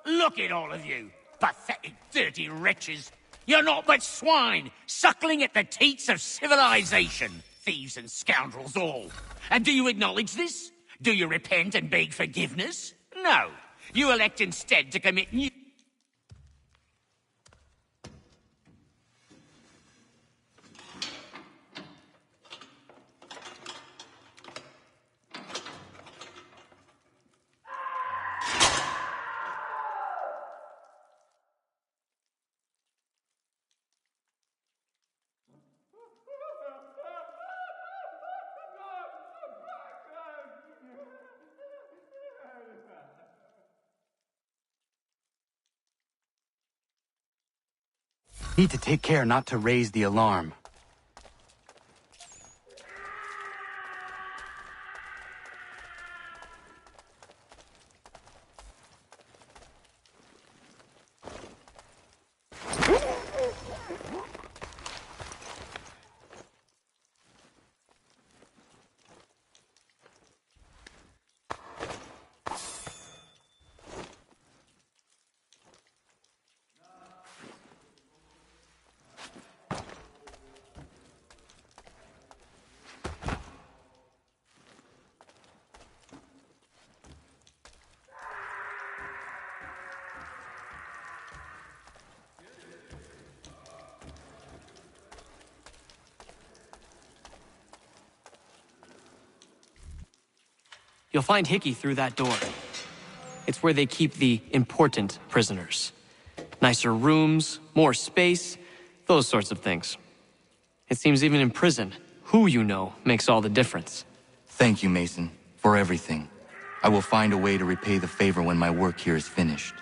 Look at all of you, pathetic, dirty wretches. You're not but swine, suckling at the teats of civilization. Thieves and scoundrels all. And do you acknowledge this? Do you repent and beg forgiveness? No. You elect instead to commit new... Need to take care not to raise the alarm. You'll find Hickey through that door. It's where they keep the important prisoners. Nicer rooms, more space, those sorts of things. It seems even in prison, who you know makes all the difference. Thank you, Mason, for everything. I will find a way to repay the favor when my work here is finished.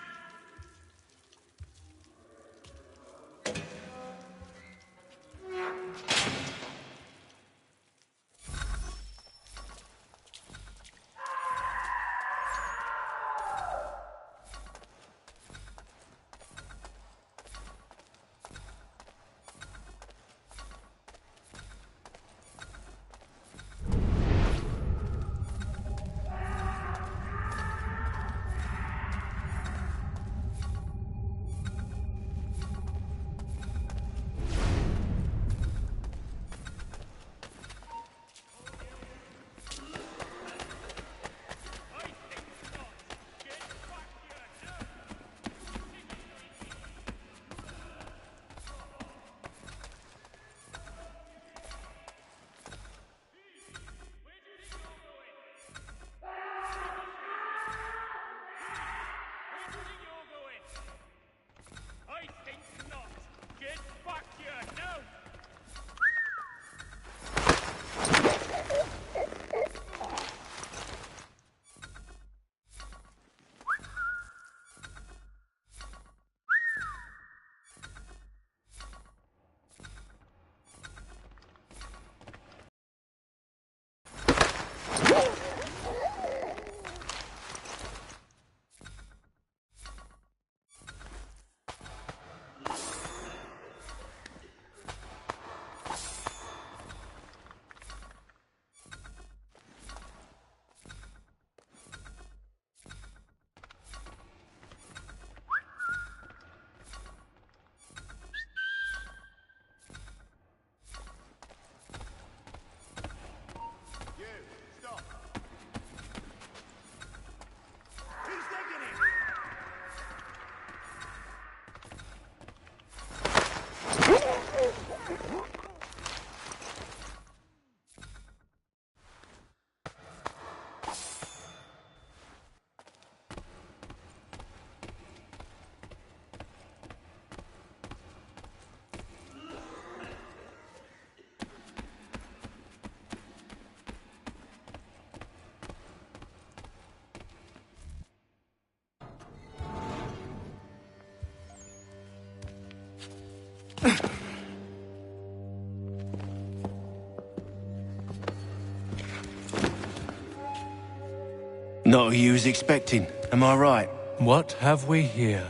Not who you was expecting, am I right? What have we here?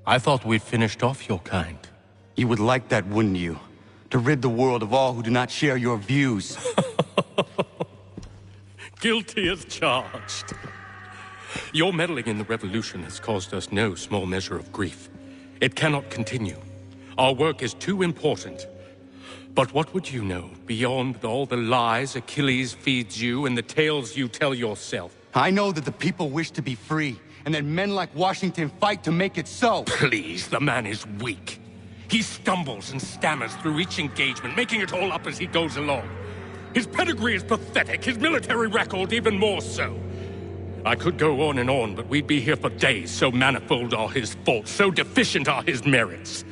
I thought we'd finished off your kind. You would like that, wouldn't you? To rid the world of all who do not share your views. Guilty as charged. Your meddling in the revolution has caused us no small measure of grief. It cannot continue. Our work is too important. But what would you know beyond all the lies Achilles feeds you and the tales you tell yourself? I know that the people wish to be free, and that men like Washington fight to make it so. Please, the man is weak. He stumbles and stammers through each engagement, making it all up as he goes along. His pedigree is pathetic, his military record even more so. I could go on and on, but we'd be here for days, so manifold are his faults, so deficient are his merits.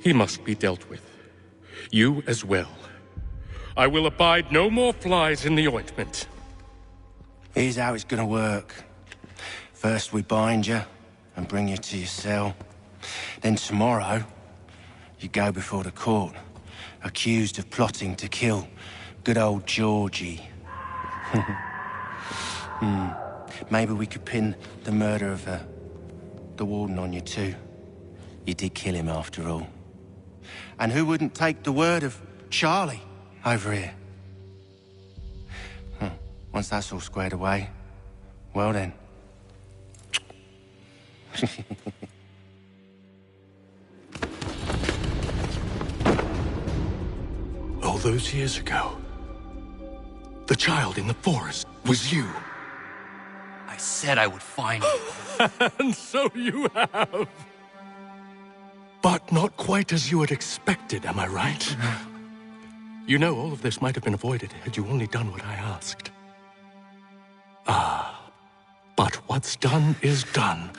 He must be dealt with. You as well. I will abide no more flies in the ointment. Here's how it's gonna work. First we bind you and bring you to your cell. Then tomorrow, you go before the court, accused of plotting to kill good old Georgie. Maybe we could pin the murder of the warden on you too. You did kill him after all. And who wouldn't take the word of Charlie over here? Once that's all squared away, well then. All those years ago, the child in the forest was you. I said I would find you. And so you have. But not quite as you had expected, am I right? You know, all of this might have been avoided had you only done what I asked. But what's done is done.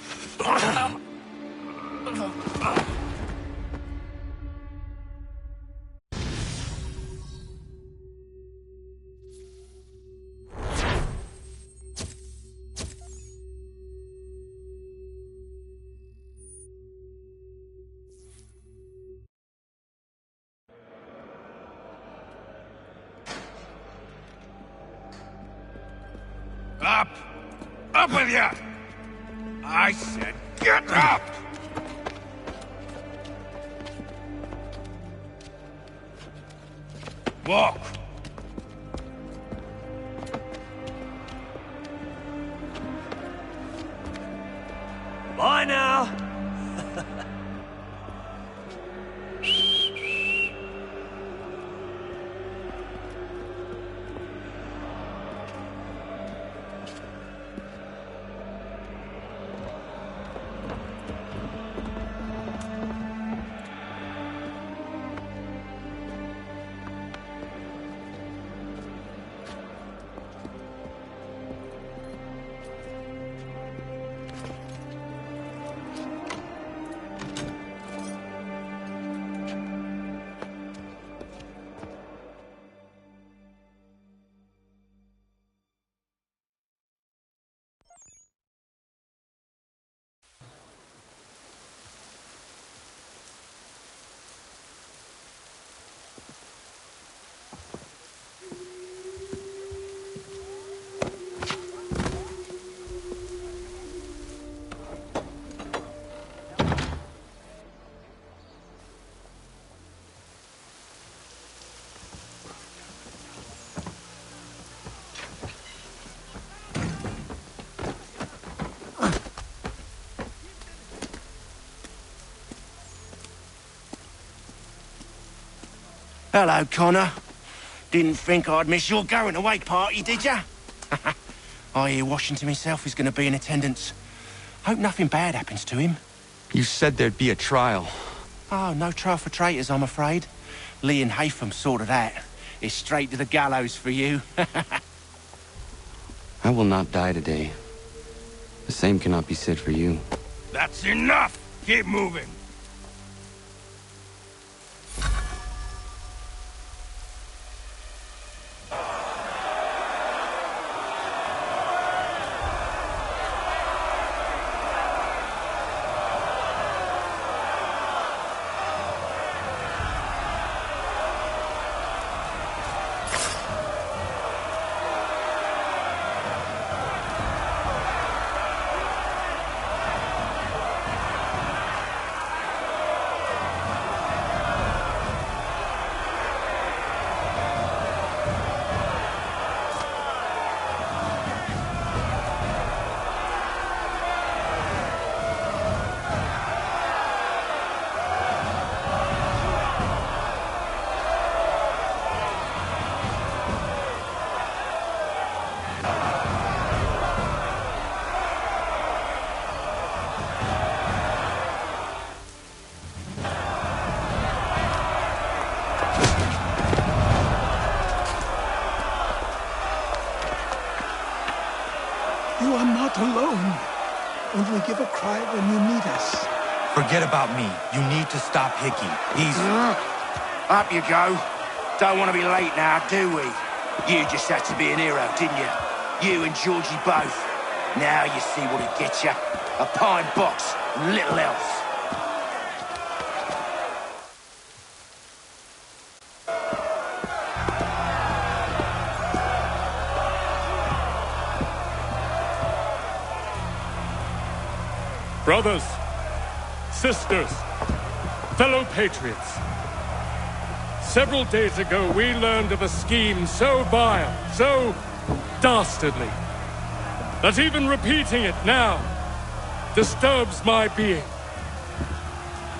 Up! Up with you! I said get up! Walk! Bye now! Hello, Connor. Didn't think I'd miss your going away party, did ya? I hear Washington himself is going to be in attendance. Hope nothing bad happens to him. You said there'd be a trial. Oh, no trial for traitors, I'm afraid. Lee and Haytham sorted that. It's straight to the gallows for you. I will not die today. The same cannot be said for you. That's enough! Keep moving! alone. Only give a cry when you need us. Forget about me. You need to stop Hickey. He's... Up you go. Don't want to be late now, do we? You just had to be an hero, didn't you? You and Georgie both. Now you see what it gets you. A pine box and little else. Brothers, sisters, fellow patriots. Several days ago, we learned of a scheme so vile, so dastardly, that even repeating it now disturbs my being.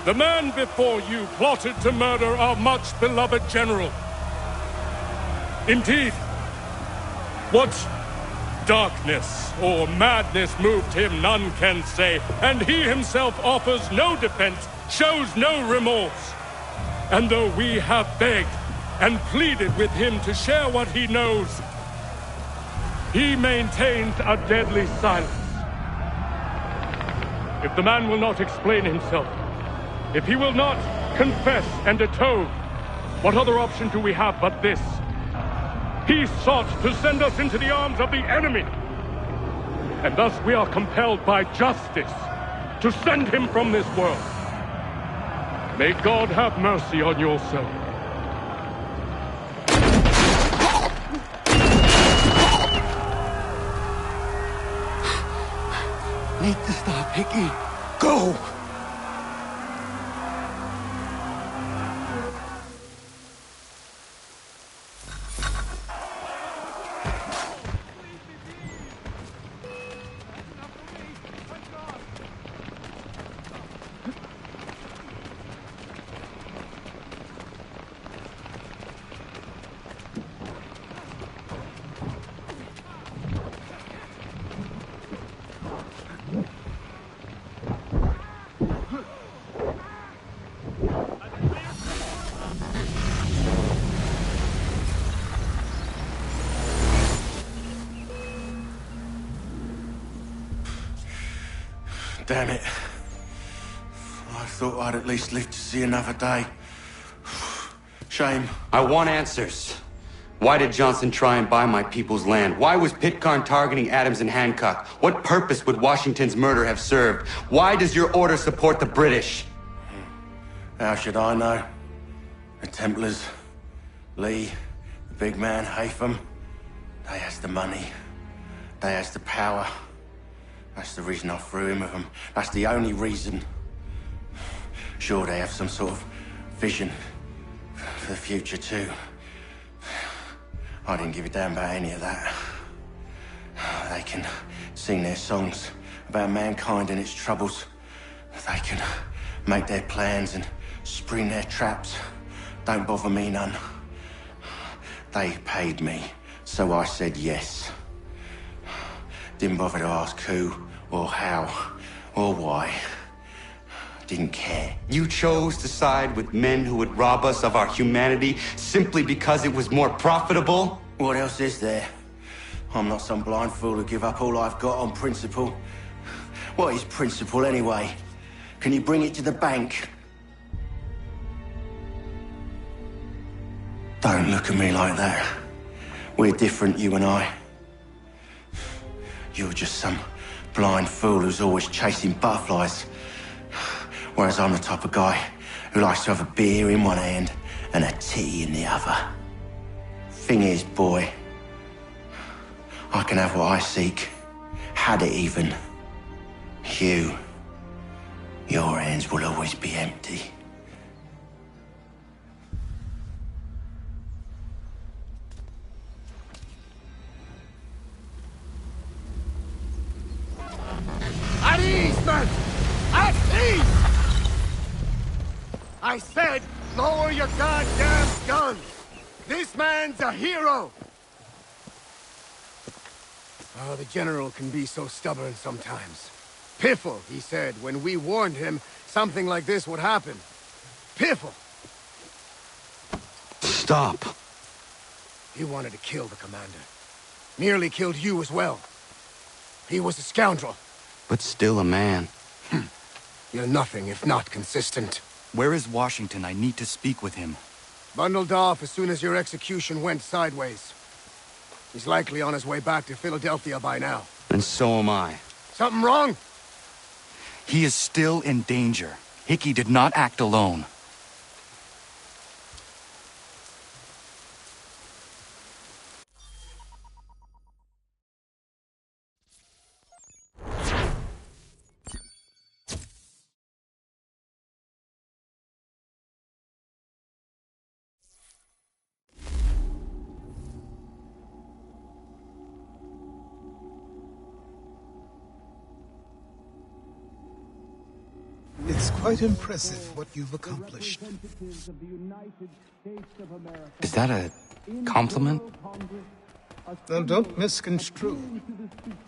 The man before you plotted to murder our much-beloved general. Indeed, what darkness or madness moved him, none can say, and he himself offers no defense, shows no remorse. And though we have begged and pleaded with him to share what he knows, he maintains a deadly silence. If the man will not explain himself, if he will not confess and atone, what other option do we have but this? He sought to send us into the arms of the enemy. And thus we are compelled by justice to send him from this world. May God have mercy on your soul. Need to stop, Hickey. Go! Damn it. I thought I'd at least live to see another day. Shame. I want answers. Why did Johnson try and buy my people's land? Why was Pitcairn targeting Adams and Hancock? What purpose would Washington's murder have served? Why does your order support the British? How should I know? The Templars, Lee, the big man, Haytham, they has the money. They has the power. That's the reason I threw him with them. That's the only reason. Sure, they have some sort of vision for the future too. I didn't give a damn about any of that. They can sing their songs about mankind and its troubles. They can make their plans and spring their traps. Don't bother me none. They paid me, so I said yes. Didn't bother to ask who, or how, or why. Didn't care. You chose to side with men who would rob us of our humanity simply because it was more profitable? What else is there? I'm not some blind fool who give up all I've got on principle. What is principle anyway? Can you bring it to the bank? Don't look at me like that. We're different, you and I. You're just some blind fool who's always chasing butterflies. Whereas I'm the type of guy who likes to have a beer in one hand and a tea in the other. Thing is, boy, I can have what I seek. Had it even. Your hands will always be empty. At ease, men! At ease! I said, lower your goddamn guns! This man's a hero! Oh, the general can be so stubborn sometimes. Piffle, he said, when we warned him something like this would happen. Piffle! Stop. He wanted to kill the commander. Nearly killed you as well. He was a scoundrel. but still a man. You're nothing if not consistent. Where is Washington? I need to speak with him. Bundled off as soon as your execution went sideways. He's likely on his way back to Philadelphia by now. And so am I. Something wrong? He is still in danger. Hickey did not act alone. It's quite impressive what you've accomplished. Is that a compliment? Now, don't misconstrue.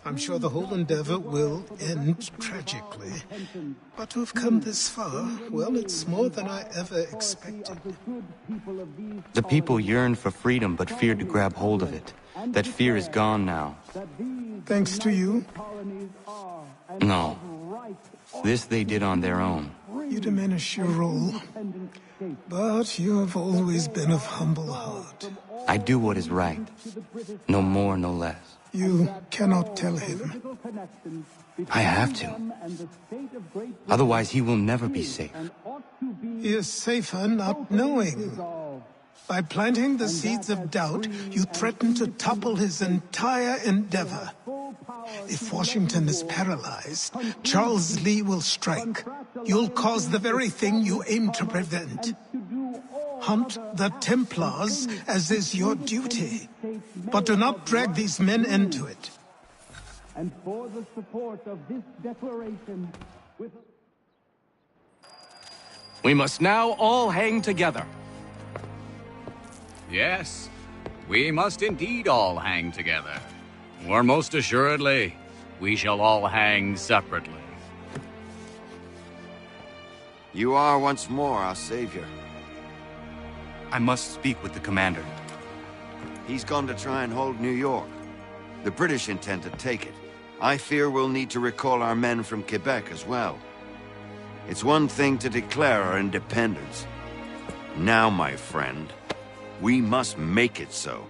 I'm sure the whole endeavor will end tragically. But to have come this far, well, it's more than I ever expected. The people yearned for freedom but feared to grab hold of it. That fear is gone now. Thanks to you? No. This they did on their own. You diminish your role. But you have always been of humble heart. I do what is right. No more, no less. You cannot tell him. I have to. Otherwise, he will never be safe. He is safer not knowing. By planting the seeds of doubt, you threaten to topple his entire endeavor. If Washington is paralyzed, Charles Lee will strike. You'll cause the very thing you aim to prevent. Hunt the Templars, as is your duty. But do not drag these men into it. And for the support of this declaration, We must now all hang together. Yes, we must indeed all hang together. Or most assuredly, we shall all hang separately. You are once more our savior. I must speak with the commander. He's gone to try and hold New York. The British intend to take it. I fear we'll need to recall our men from Quebec as well. It's one thing to declare our independence. Now, my friend, we must make it so.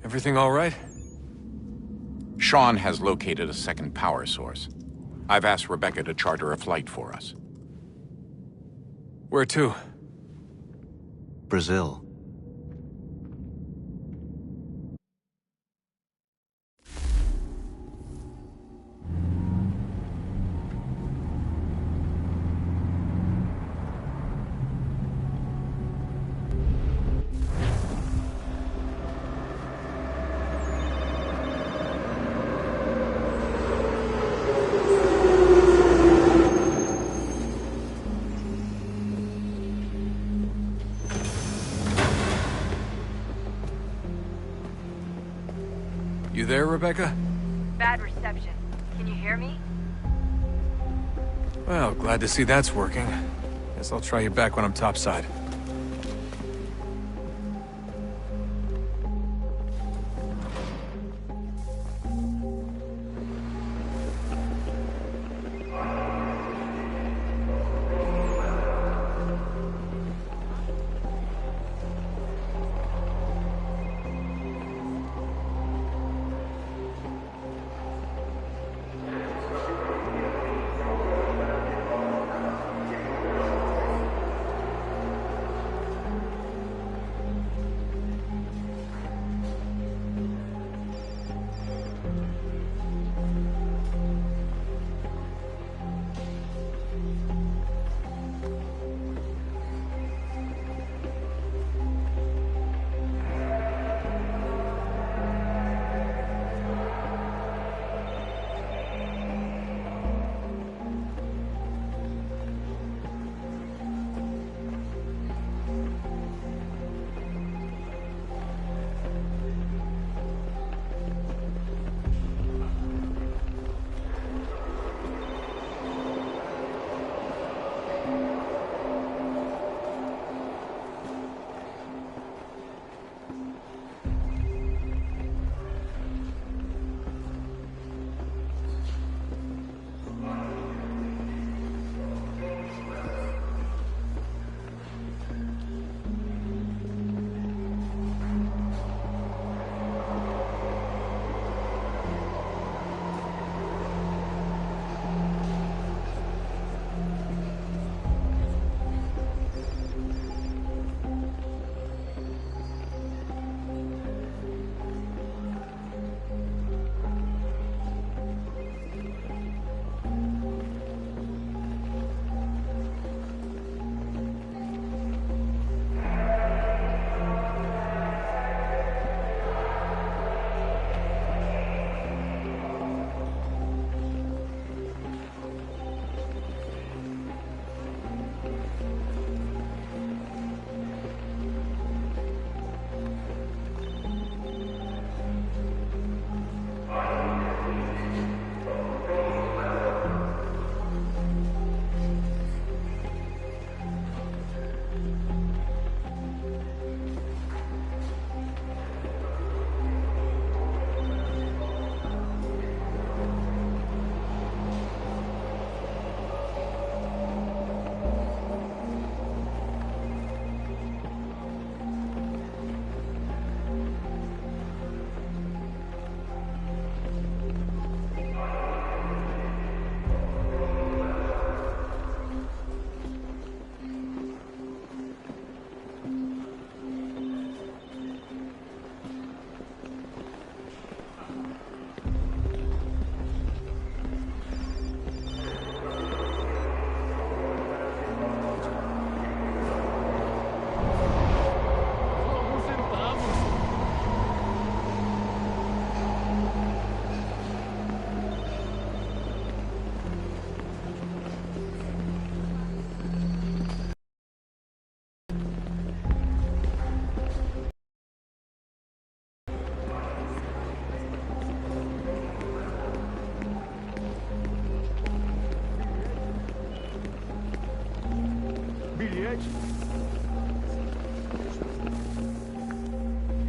Everything all right? Sean has located a second power source. I've asked Rebecca to charter a flight for us. Where to? Brazil. You there, Rebecca? Bad reception. Can you hear me? Well, glad to see that's working. Guess I'll try you back when I'm topside.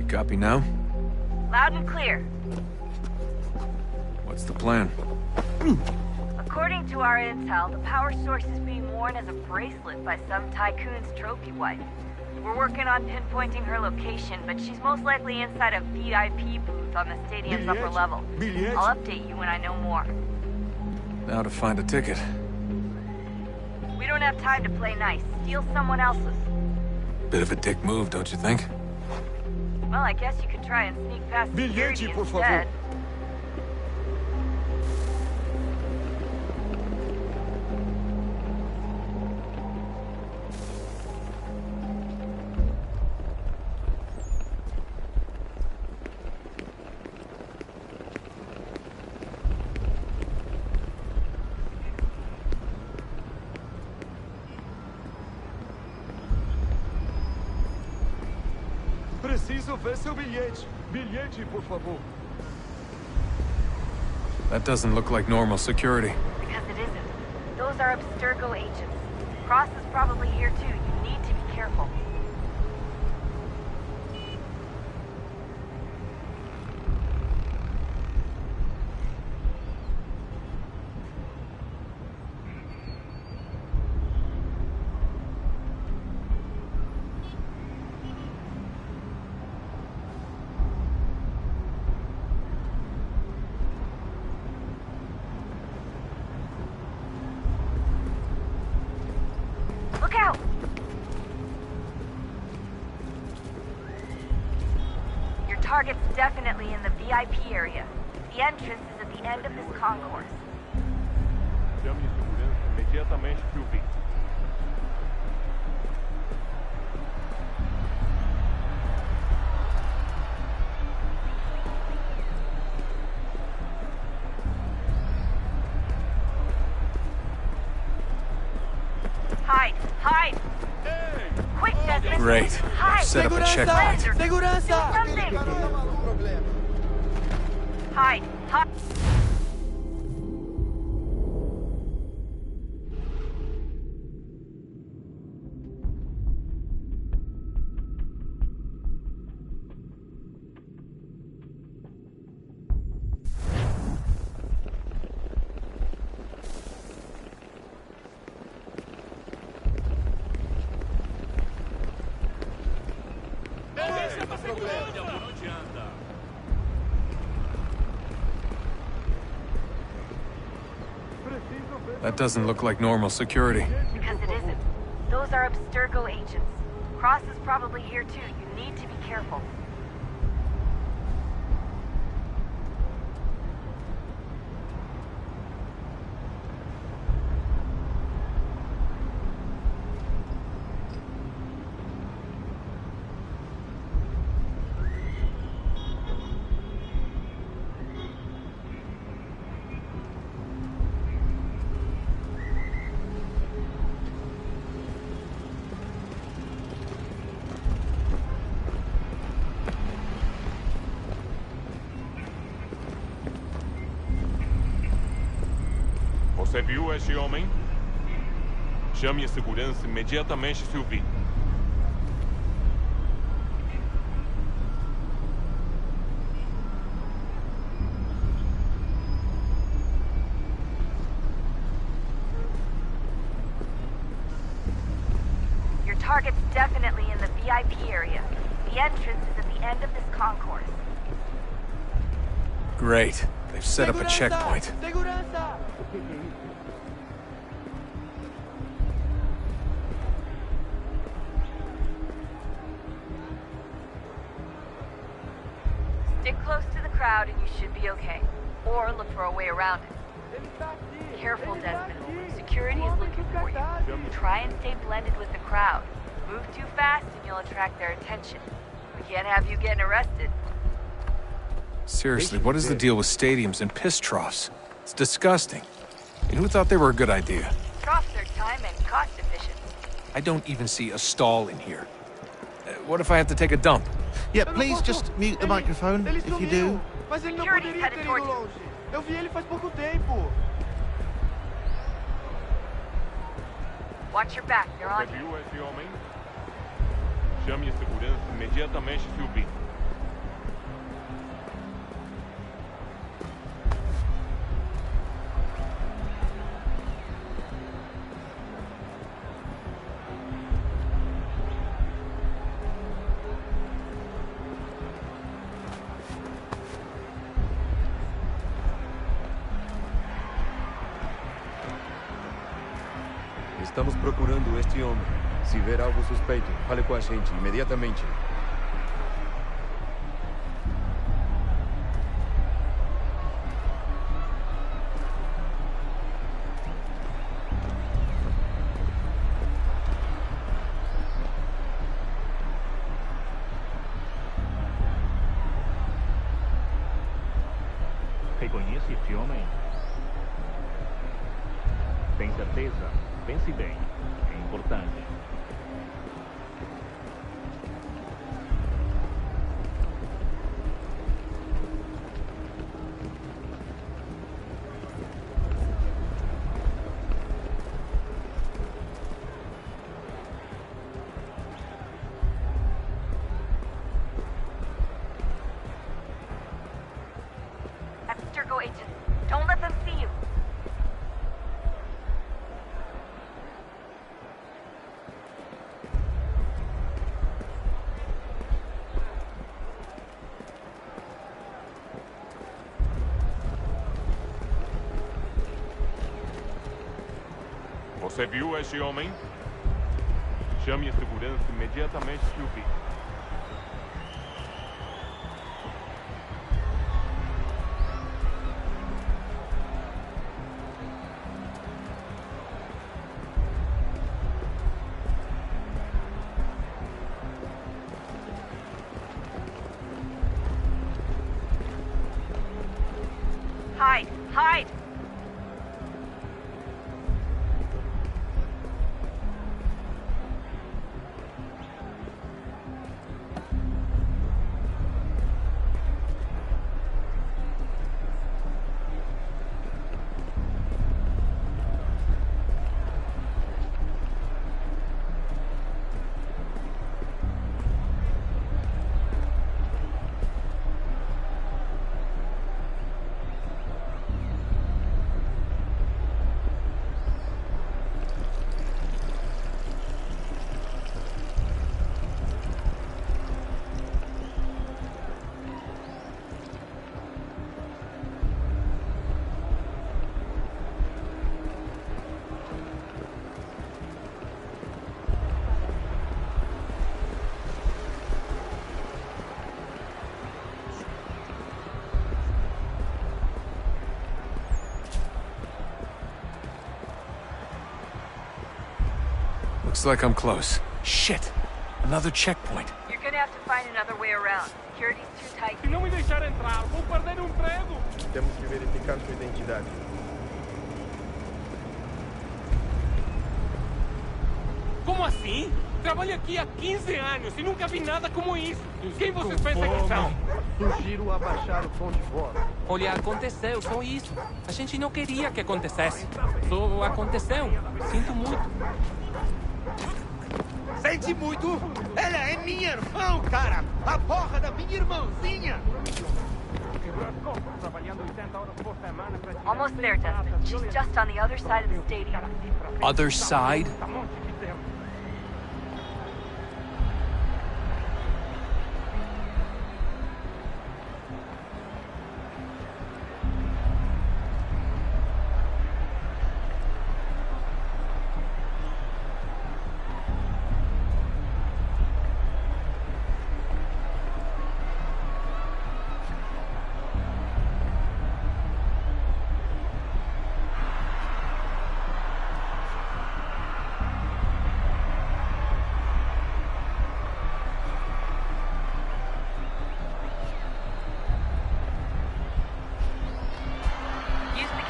Copy now? Loud and clear. What's the plan? According to our intel, the power source is being worn as a bracelet by some tycoon's trophy wife. We're working on pinpointing her location, but she's most likely inside a VIP booth on the stadium's upper level. I'll update you when I know more. Now to find a ticket. We don't have time to play nice. Steal someone else's. Bit of a dick move, don't you think? Well, I guess you could try and sneak past security instead. Preciso ver seu bilhete. Bilhete, por favor. That doesn't look like normal security. Because it isn't. Those are Abstergo agents. Cross is probably here too. You need to be careful. Look out! Your target's definitely in the VIP area. The entrance is at the end of this concourse. Chame segurança imediatamente que o vi. Hide! Hide! Quick, Desmond! Great. Hide! Set up a checkpoint. Segurança! Hide! Hide! That doesn't look like normal security. Because it isn't. Those are Abstergo agents. Cross is probably here too. You need to be careful. Você viu este homem? Chame a segurança imediatamente se o vir. Your target's definitely in the VIP area. The entrance is at the end of this concourse. Great. They've set up a checkpoint. Stick close to the crowd and you should be okay. Or look for a way around it. Careful, Desmond. Security is looking for you. Try and stay blended with the crowd. Move too fast and you'll attract their attention. We can't have you getting arrested. Seriously, what is the deal with stadiums and piss troughs? It's disgusting. And who thought they were a good idea? Troughs are time and cost efficient. I don't even see a stall in here. What if I have to take a dump? Yeah, please just mute the microphone if you do. Mas ele não Security's poderia headed ter ido towards you. longe. Eu vi ele faz pouco tempo. Watch your back, they're Você on you. viu este homem? Chame a segurança imediatamente se o vir. Estamos procurando este homem. Se ver algo suspeito, fale com a gente imediatamente. Reconhece este homem? Tem certeza? Pense bem. É importante. Abstergo agents. Don't let them see you. Você viu este homem? Chame a segurança imediatamente que o vi. Hide! Hide! Looks like I'm close. Shit! Another checkpoint. You're gonna have to find another way around. Security's too tight. Se não me deixar entrar, vou perder o emprego. Temos que verificar sua identidade. Como assim? Trabalho aqui há 15 anos e nunca vi nada como isso. Quem vocês pensam que são? Sugiro abaixar o tom de voz. Olha, aconteceu, só isso. A gente não queria que acontecesse. Só aconteceu. Sinto muito. Sente muito? Ela é minha irmã, cara! A porra da minha irmãzinha! Almost there, Desmond. She's just on the other side of the stadium. Other side?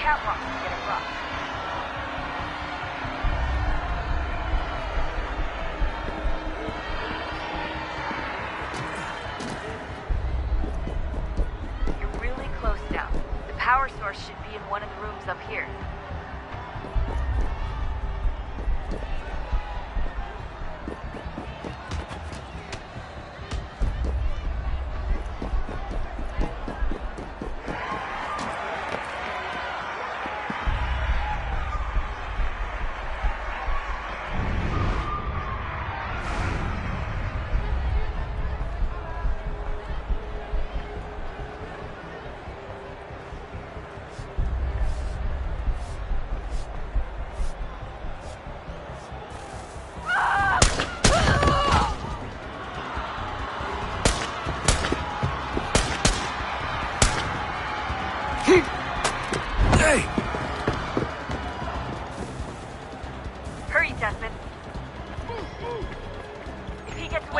Catwalk to get across. You're really close now. The power source should be in one of the rooms up here.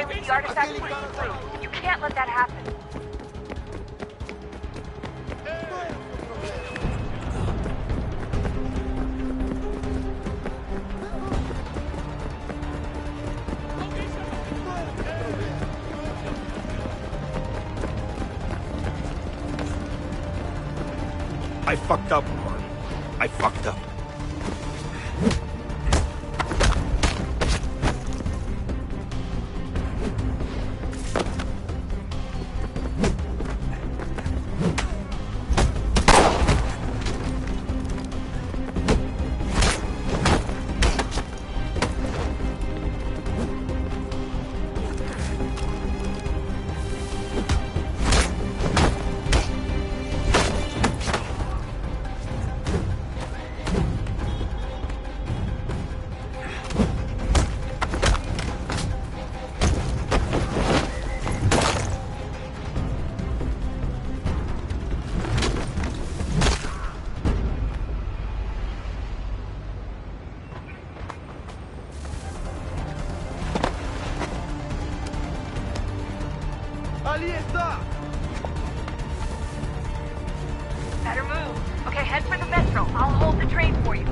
away with the artifact put in place. You can't let that happen. I fucked up, Mark. I fucked up. Ali está! Better move. Okay, head for the metro. I'll hold the train for you.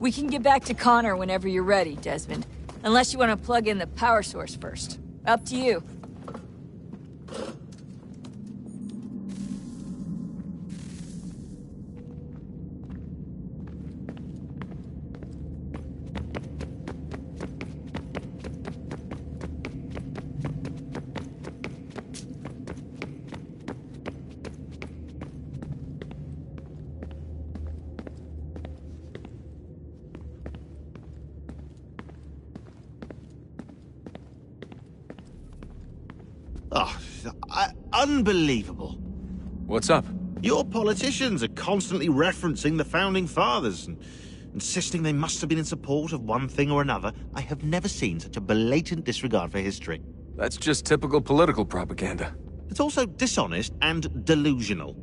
We can get back to Connor whenever you're ready, Desmond. Unless you want to plug in the power source first. Up to you. Oh, unbelievable. What's up? Your politicians are constantly referencing the Founding Fathers and insisting they must have been in support of one thing or another. I have never seen such a blatant disregard for history. That's just typical political propaganda. It's also dishonest and delusional.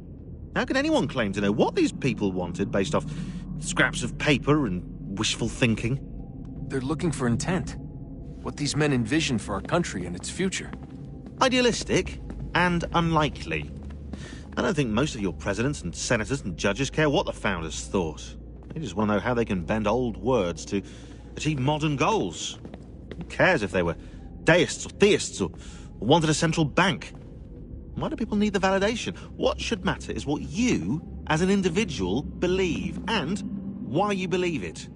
How can anyone claim to know what these people wanted based off scraps of paper and wishful thinking? They're looking for intent. What these men envision for our country and its future. Idealistic and unlikely. I don't think most of your presidents and senators and judges care what the founders thought. They just want to know how they can bend old words to achieve modern goals. Who cares if they were deists or theists or wanted a central bank? Why do people need the validation? What should matter is what you, as an individual, believe and why you believe it.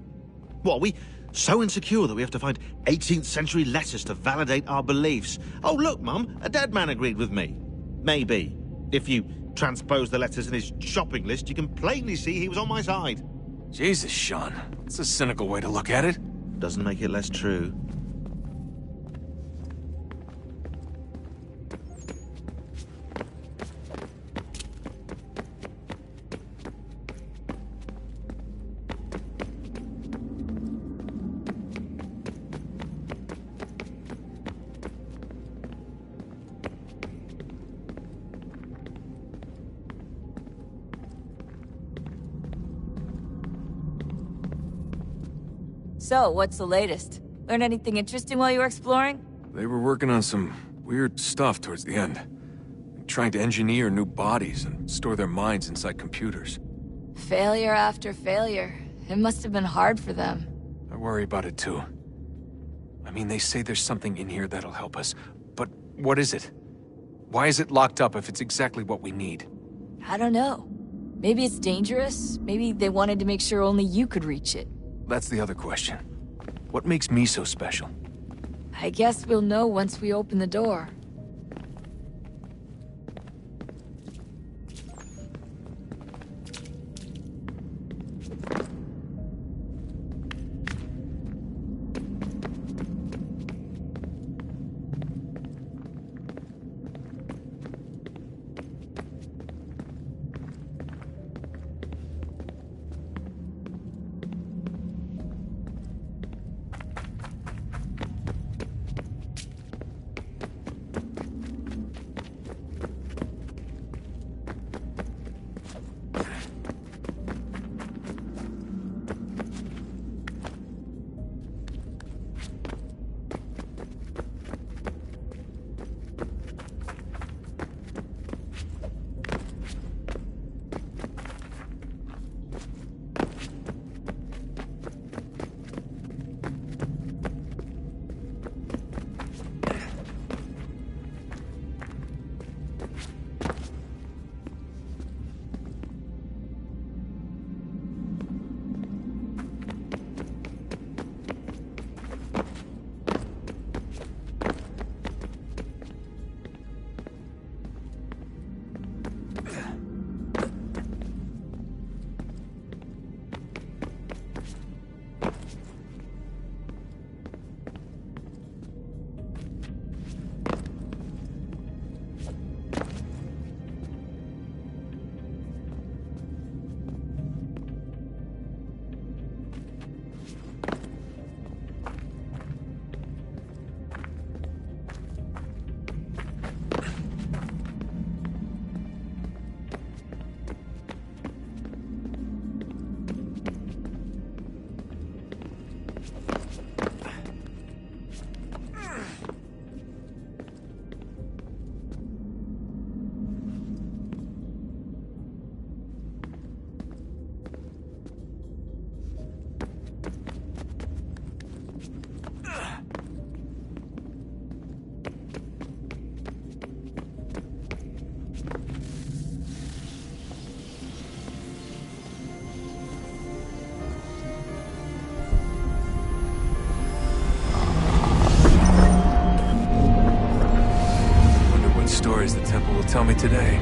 What, are we so insecure that we have to find 18th century letters to validate our beliefs? Oh, look, Mum, a dead man agreed with me. Maybe. If you transpose the letters in his shopping list, you can plainly see he was on my side. Jesus, Sean. That's a cynical way to look at it. Doesn't make it less true. So, what's the latest? Learn anything interesting while you were exploring? They were working on some Weird stuff towards the end. Trying to engineer new bodies and store their minds inside computers. Failure after failure. It must have been hard for them. I worry about it too. I mean, they say there's something in here that'll help us, but what is it? Why is it locked up if it's exactly what we need? I don't know. Maybe it's dangerous. Maybe they wanted to make sure only you could reach it. That's the other question. What makes me so special? I guess we'll know once we open the door. The temple will tell me today.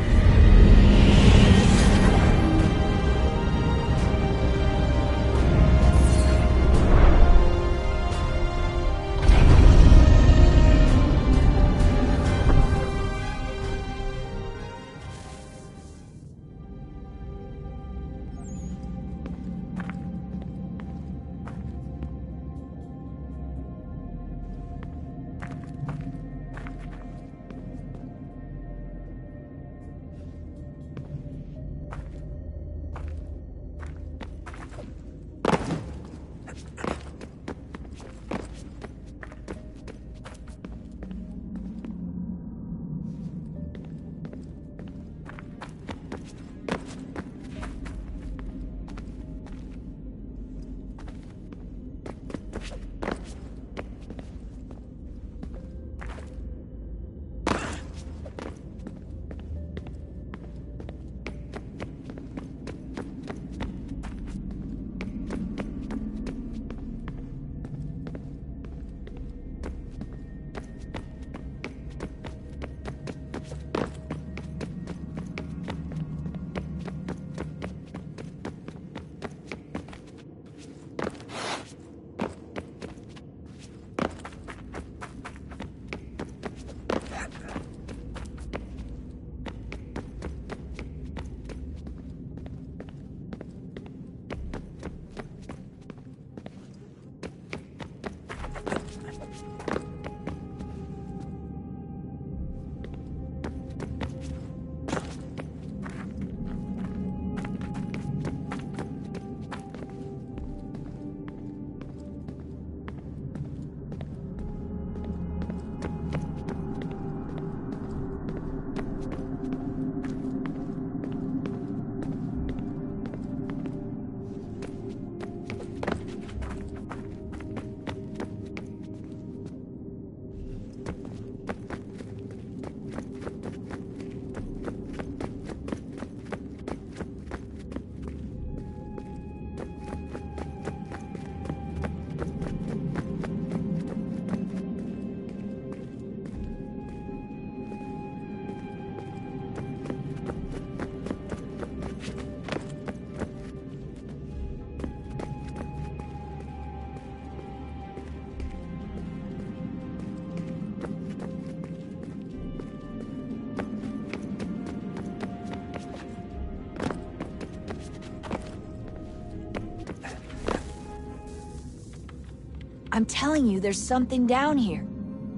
I'm telling you, there's something down here.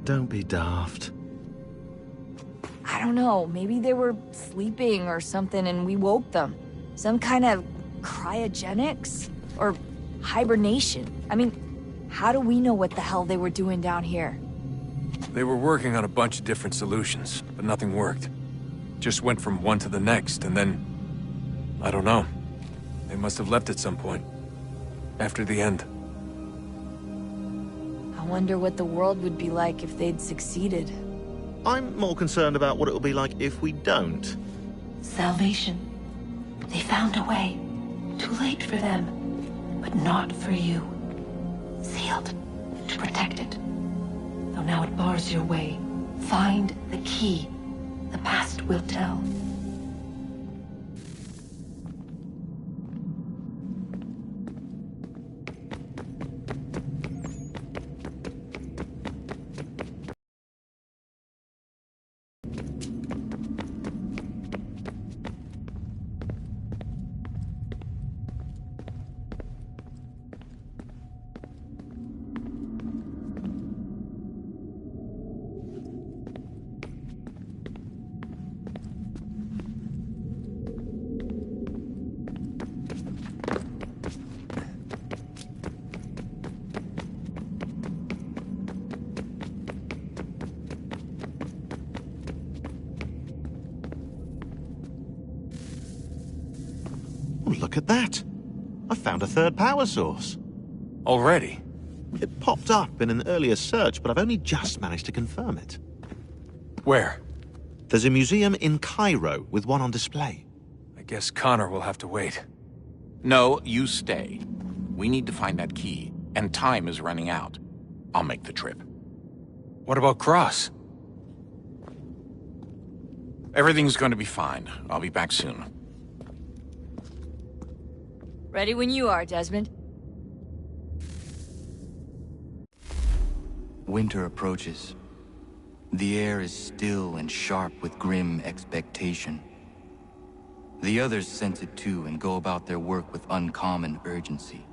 Don't be daft. I don't know, maybe they were sleeping or something and we woke them. Some kind of cryogenics? Or hibernation? I mean, how do we know what the hell they were doing down here? They were working on a bunch of different solutions, but nothing worked. Just went from one to the next, and then... I don't know. They must have left at some point. After the end. I wonder what the world would be like if they'd succeeded. I'm more concerned about what it'll be like if we don't. Salvation. They found a way. Too late for them, but not for you. Sealed to protect it. Though now it bars your way. Find the key. The past will tell. Oh, look at that. I found a third power source. Already? It popped up in an earlier search, but I've only just managed to confirm it. Where? There's a museum in Cairo with one on display. I guess Connor will have to wait. No, you stay. We need to find that key, and time is running out. I'll make the trip. What about Cross? Everything's going to be fine. I'll be back soon. Ready when you are, Desmond. Winter approaches. The air is still and sharp with grim expectation. The others sense it too and go about their work with uncommon urgency.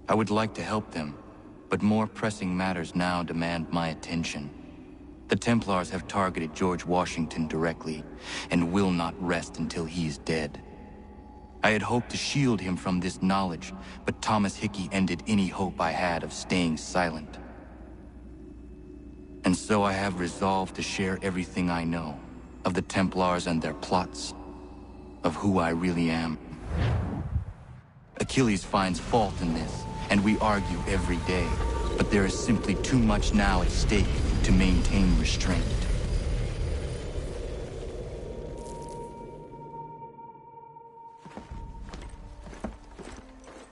I would like to help them, but more pressing matters now demand my attention. The Templars have targeted George Washington directly, and will not rest until he is dead. I had hoped to shield him from this knowledge, but Thomas Hickey ended any hope I had of staying silent. And so I have resolved to share everything I know, of the Templars and their plots, of who I really am. Achilles finds fault in this, and we argue every day, but there is simply too much now at stake to maintain restraint.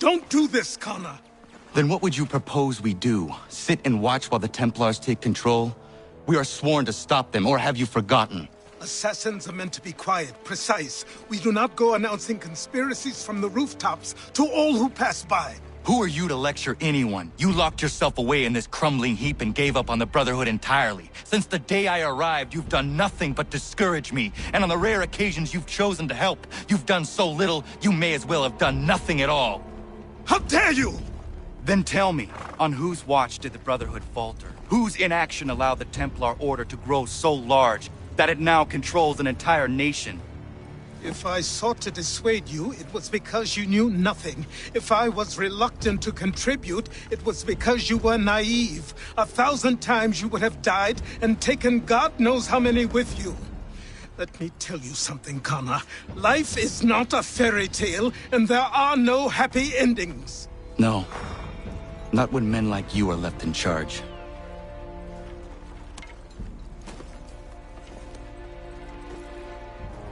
Don't do this, Connor! Then what would you propose we do? Sit and watch while the Templars take control? We are sworn to stop them, or have you forgotten? Assassins are meant to be quiet, precise. We do not go announcing conspiracies from the rooftops to all who pass by. Who are you to lecture anyone? You locked yourself away in this crumbling heap and gave up on the Brotherhood entirely. Since the day I arrived, you've done nothing but discourage me. And on the rare occasions you've chosen to help, you've done so little, you may as well have done nothing at all. How dare you! Then tell me, on whose watch did the Brotherhood falter? Whose inaction allowed the Templar Order to grow so large that it now controls an entire nation? If I sought to dissuade you, it was because you knew nothing. If I was reluctant to contribute, it was because you were naive. 1,000 times you would have died and taken God knows how many with you. Let me tell you something, Connor. Life is not a fairy tale, and there are no happy endings. No. Not when men like you are left in charge.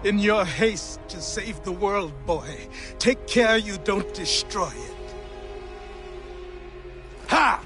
In your haste to save the world, boy, take care you don't destroy it. Ha!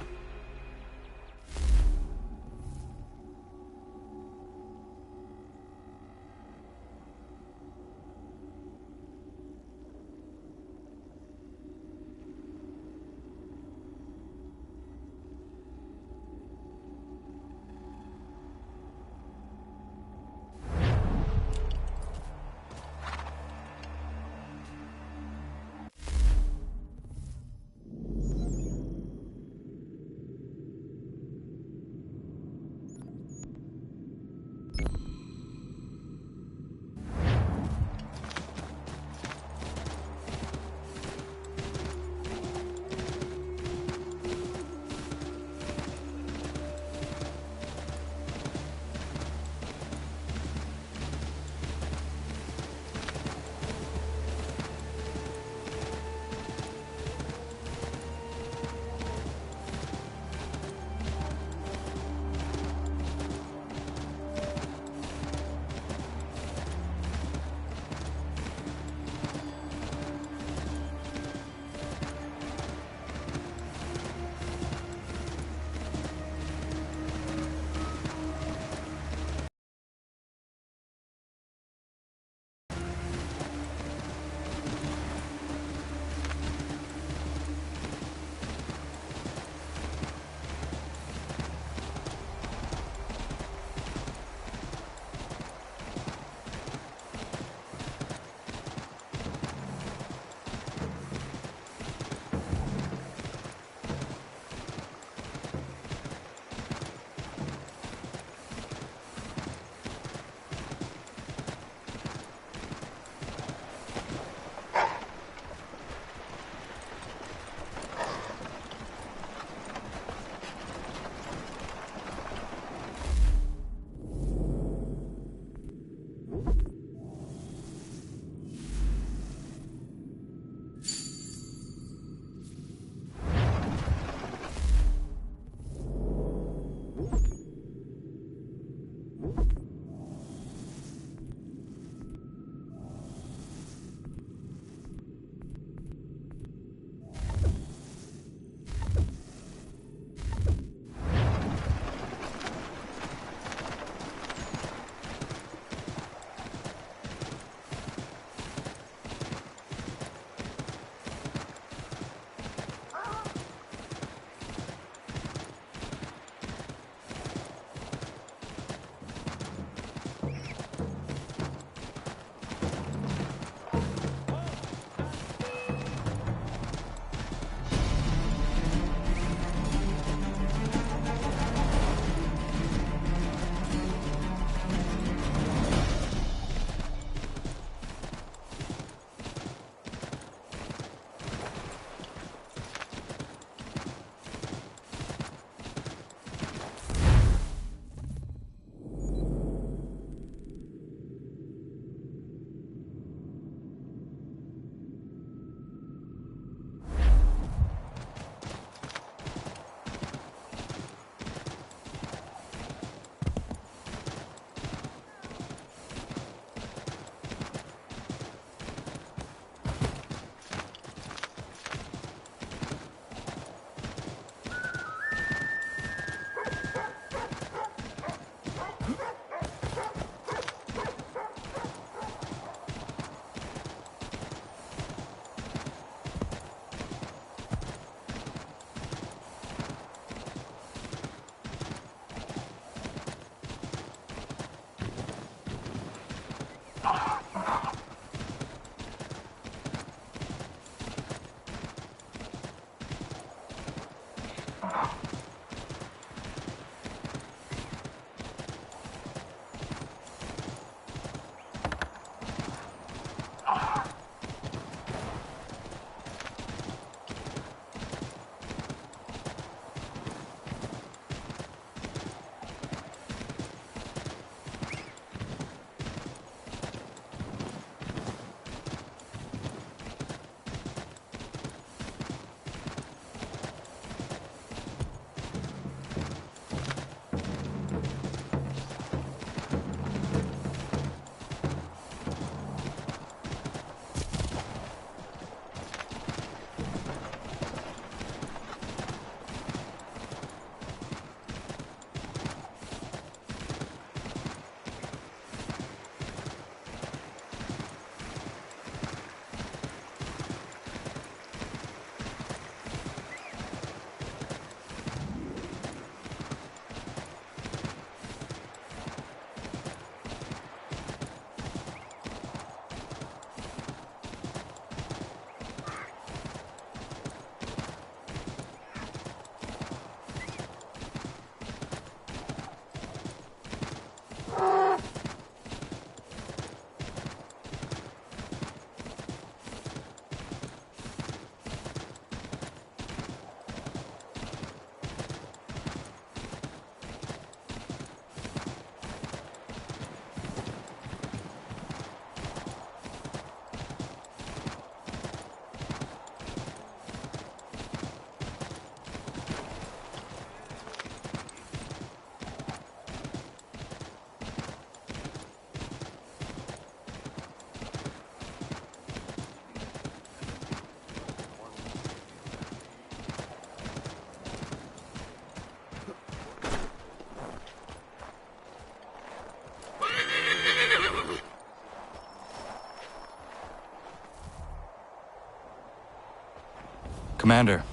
Commander.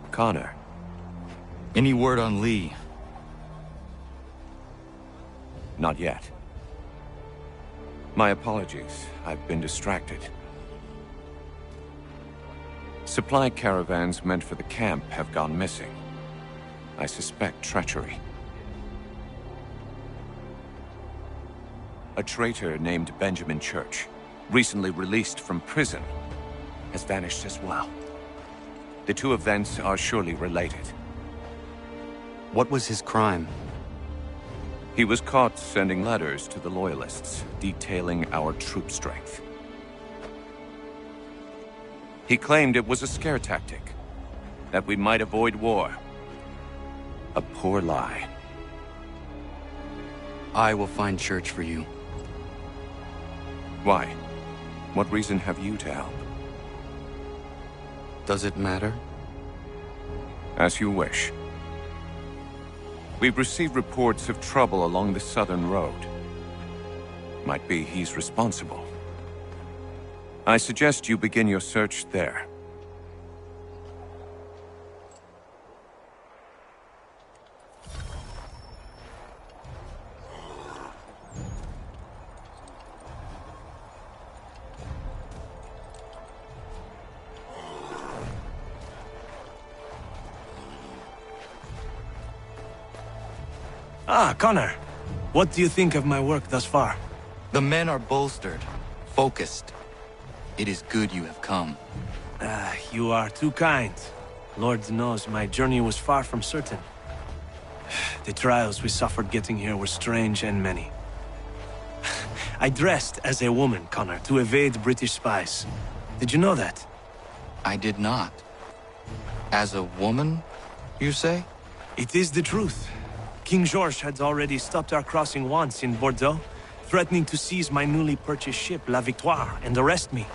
Connor. Any word on Lee? Not yet. My apologies. I've been distracted. Supply caravans meant for the camp have gone missing. I suspect treachery. A traitor named Benjamin Church, recently released from prison, has vanished as well. The two events are surely related. What was his crime? He was caught sending letters to the Loyalists, detailing our troop strength. He claimed it was a scare tactic, that we might avoid war. A poor lie. I will find Church for you. Why? What reason have you to help? Does it matter? As you wish. We've received reports of trouble along the southern road. Might be he's responsible. I suggest you begin your search there. Ah, Connor. What do you think of my work thus far? The men are bolstered, focused. It is good you have come. You are too kind. Lord knows my journey was far from certain. The trials we suffered getting here were strange and many. I dressed as a woman, Connor, to evade British spies. Did you know that? I did not. As a woman, you say? It is the truth. King George had already stopped our crossing once in Bordeaux, threatening to seize my newly purchased ship, La Victoire, and arrest me.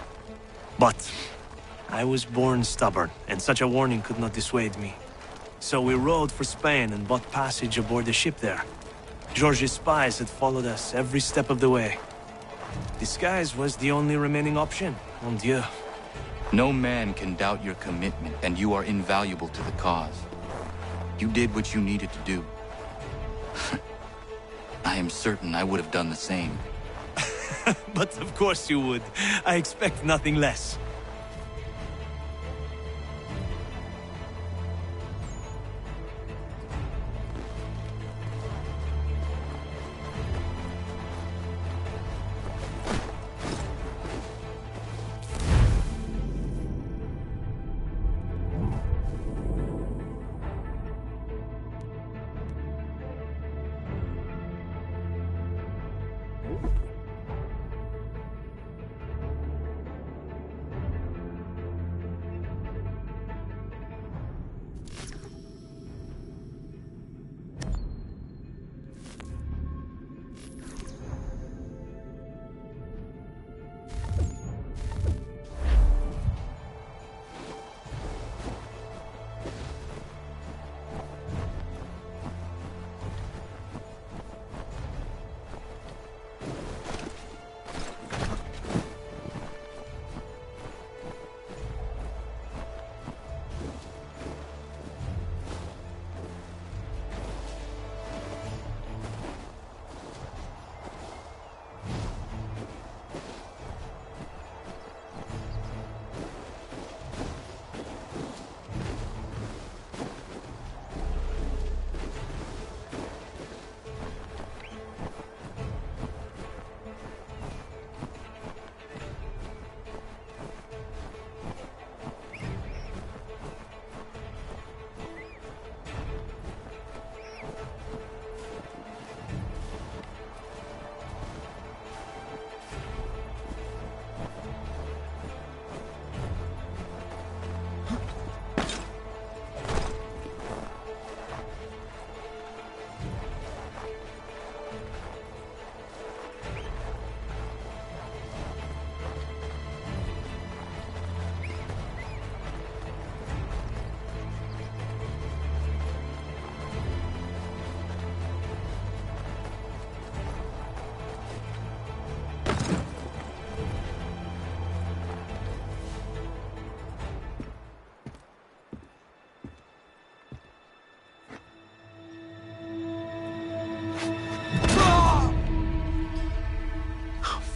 But I was born stubborn, and such a warning could not dissuade me. So we rode for Spain and bought passage aboard the ship there. George's spies had followed us every step of the way. Disguise was the only remaining option, mon Dieu. No man can doubt your commitment, and you are invaluable to the cause. You did what you needed to do. I am certain I would have done the same. But of course you would. I expect nothing less.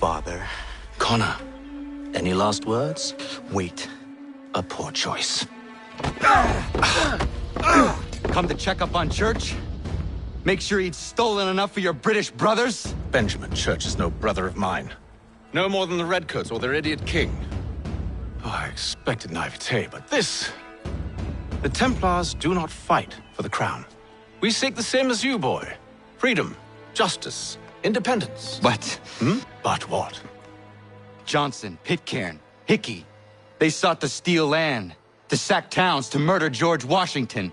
Father. Connor, any last words? Wait. A poor choice. Come to check up on Church? Make sure he'd stolen enough for your British brothers? Benjamin Church is no brother of mine. No more than the Redcoats or their idiot king. Oh, I expected naivete, but this... The Templars do not fight for the crown. We seek the same as you, boy. Freedom, justice, independence. But... But what? Johnson, Pitcairn, Hickey. They sought to steal land, to sack towns, to murder George Washington.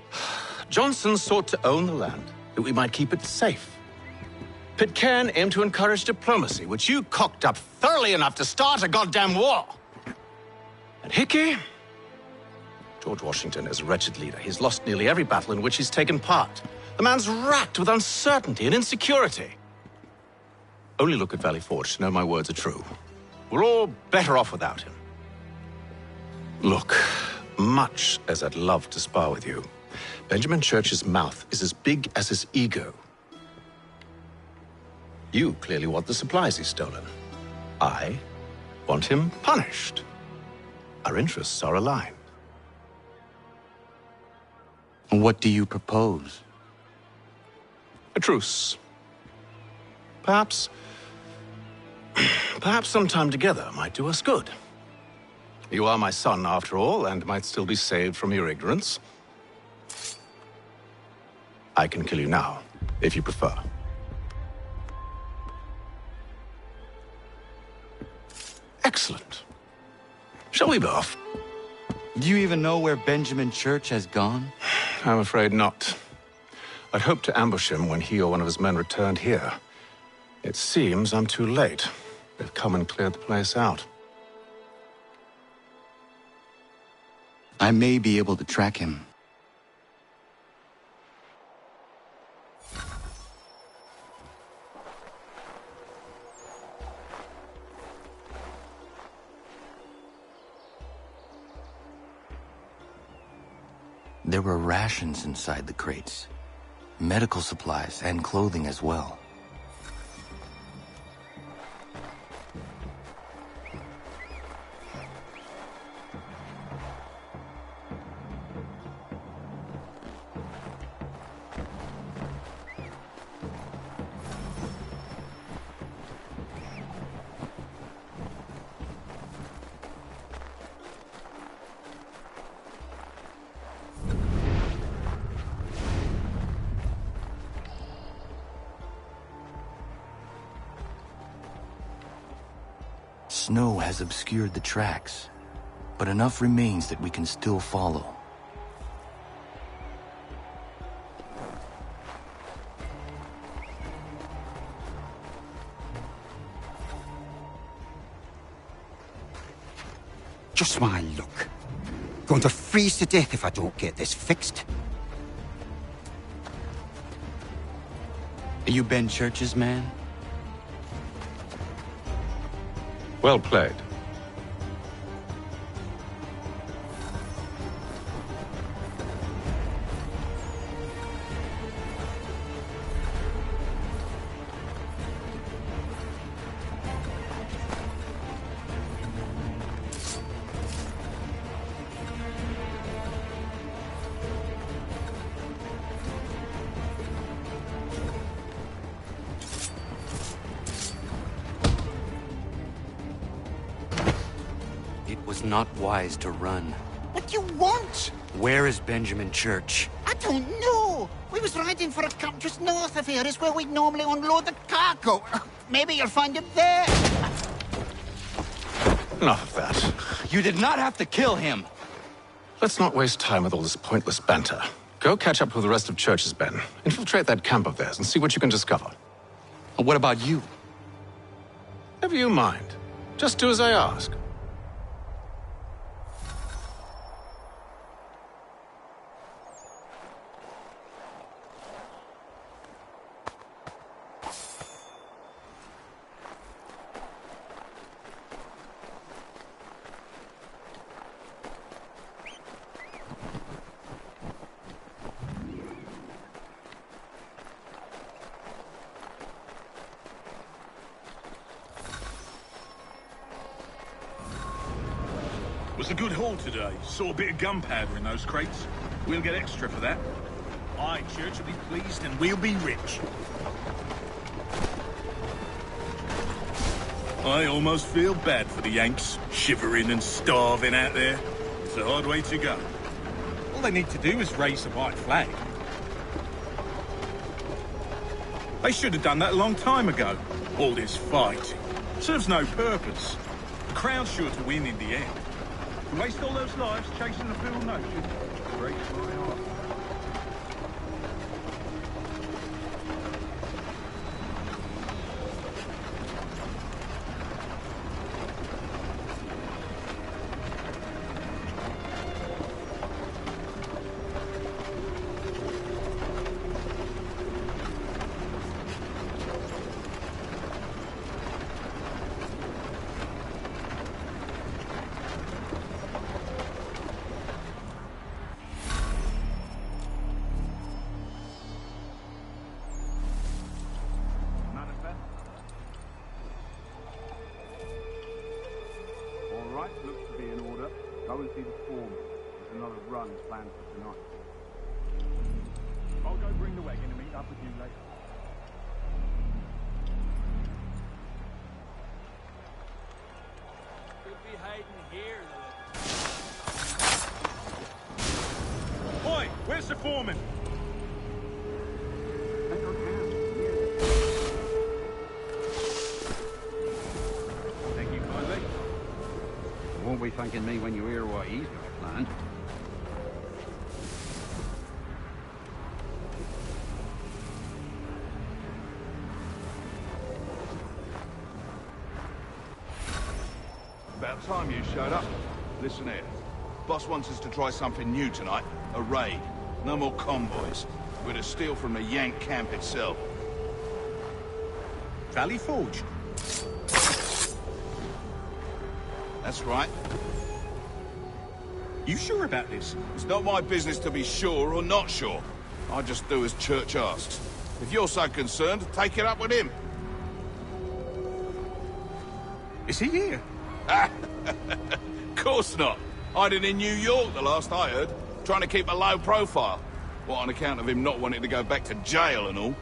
Johnson sought to own the land, that we might keep it safe. Pitcairn aimed to encourage diplomacy, which you cocked up thoroughly enough to start a goddamn war. And Hickey? George Washington is a wretched leader. He's lost nearly every battle in which he's taken part. The man's racked with uncertainty and insecurity. Only look at Valley Forge to know my words are true. We're all better off without him. Look, much as I'd love to spar with you, Benjamin Church's mouth is as big as his ego. You clearly want the supplies he's stolen. I want him punished. Our interests are aligned. What do you propose? A truce. Perhaps some time together might do us good. You are my son, after all, and might still be saved from your ignorance. I can kill you now, if you prefer. Excellent. Shall we be off? Do you even know where Benjamin Church has gone? I'm afraid not. I'd hoped to ambush him when he or one of his men returned here. It seems I'm too late. They've come and cleared the place out. I may be able to track him. There were rations inside the crates, medical supplies and clothing as well. Snow has obscured the tracks, but enough remains that we can still follow. Just my luck. Going to freeze to death if I don't get this fixed. Are you Ben Church's man? Well played. Not wise to run. What do you want? Where is Benjamin Church? I don't know. We was riding for a camp just north of here. Is where we'd normally unload the cargo. Maybe you'll find him there. Enough of that. You did not have to kill him. Let's not waste time with all this pointless banter. Go catch up with the rest of Church's men. Infiltrate that camp of theirs and see what you can discover. What about you? Never you mind. Just do as I ask. Was a good haul today. Saw a bit of gunpowder in those crates. We'll get extra for that. Aye, church will be pleased and we'll be rich. I almost feel bad for the Yanks, shivering and starving out there. It's a hard way to go. All they need to do is raise the white flag. They should have done that a long time ago. All this fighting serves no purpose. The Crown's sure to win in the end. To waste all those lives chasing the fool notion breaks my heart. Looks to be in order. Go and see the form. There's another run planned for tonight. I'll go bring the wagon and meet up with you later. Could be hiding here. Oi, where's the foreman? Thank you kindly. You won't be thanking me when you hear what he's got planned. About time you showed up. Listen here. Boss wants us to try something new tonight. A raid. No more convoys. We're to steal from the Yank camp itself. Valley Forge? That's right. You sure about this? It's not my business to be sure or not sure. I just do as Church asks. If you're so concerned, take it up with him. Is he here? Course not. Hiding in New York, the last I heard. Trying to keep a low profile. What, on account of him not wanting to go back to jail and all?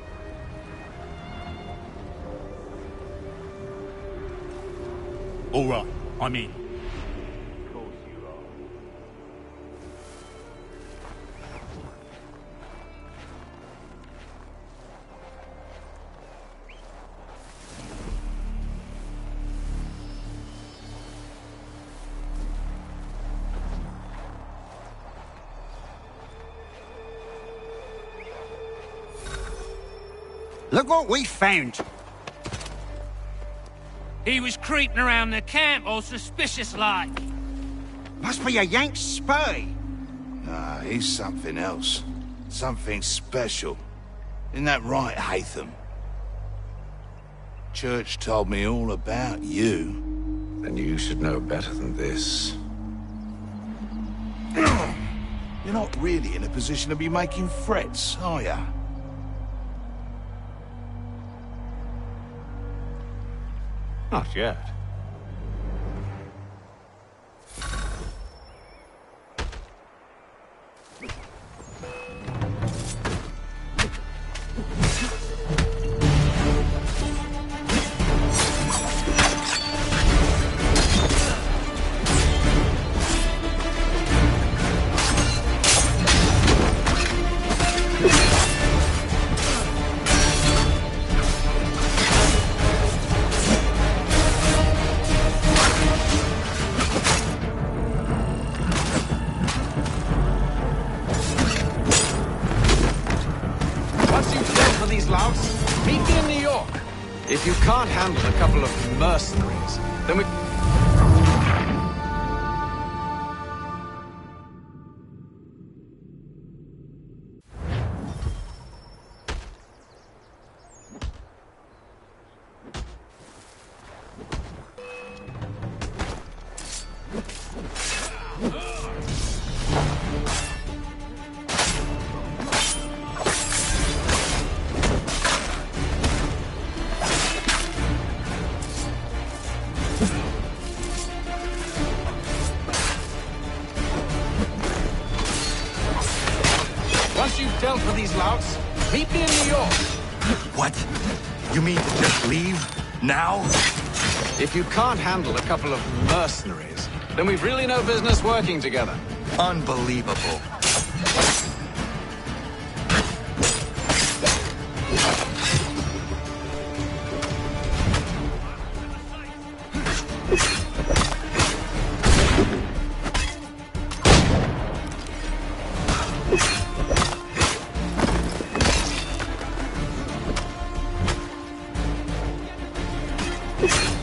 All right, I'm in. Of course you are. Look what we found. He was creeping around the camp all suspicious-like. Must be a Yank spy. Nah, he's something else. Something special. Isn't that right, Hatham? Church told me all about you. Then you should know better than this. You're not really in a position to be making threats, are ya? Not yet. If you can't handle a couple of mercenaries, then we... Meet me in New York. What? You mean to just leave? Now? If you can't handle a couple of mercenaries, then we've really no business working together. Unbelievable. You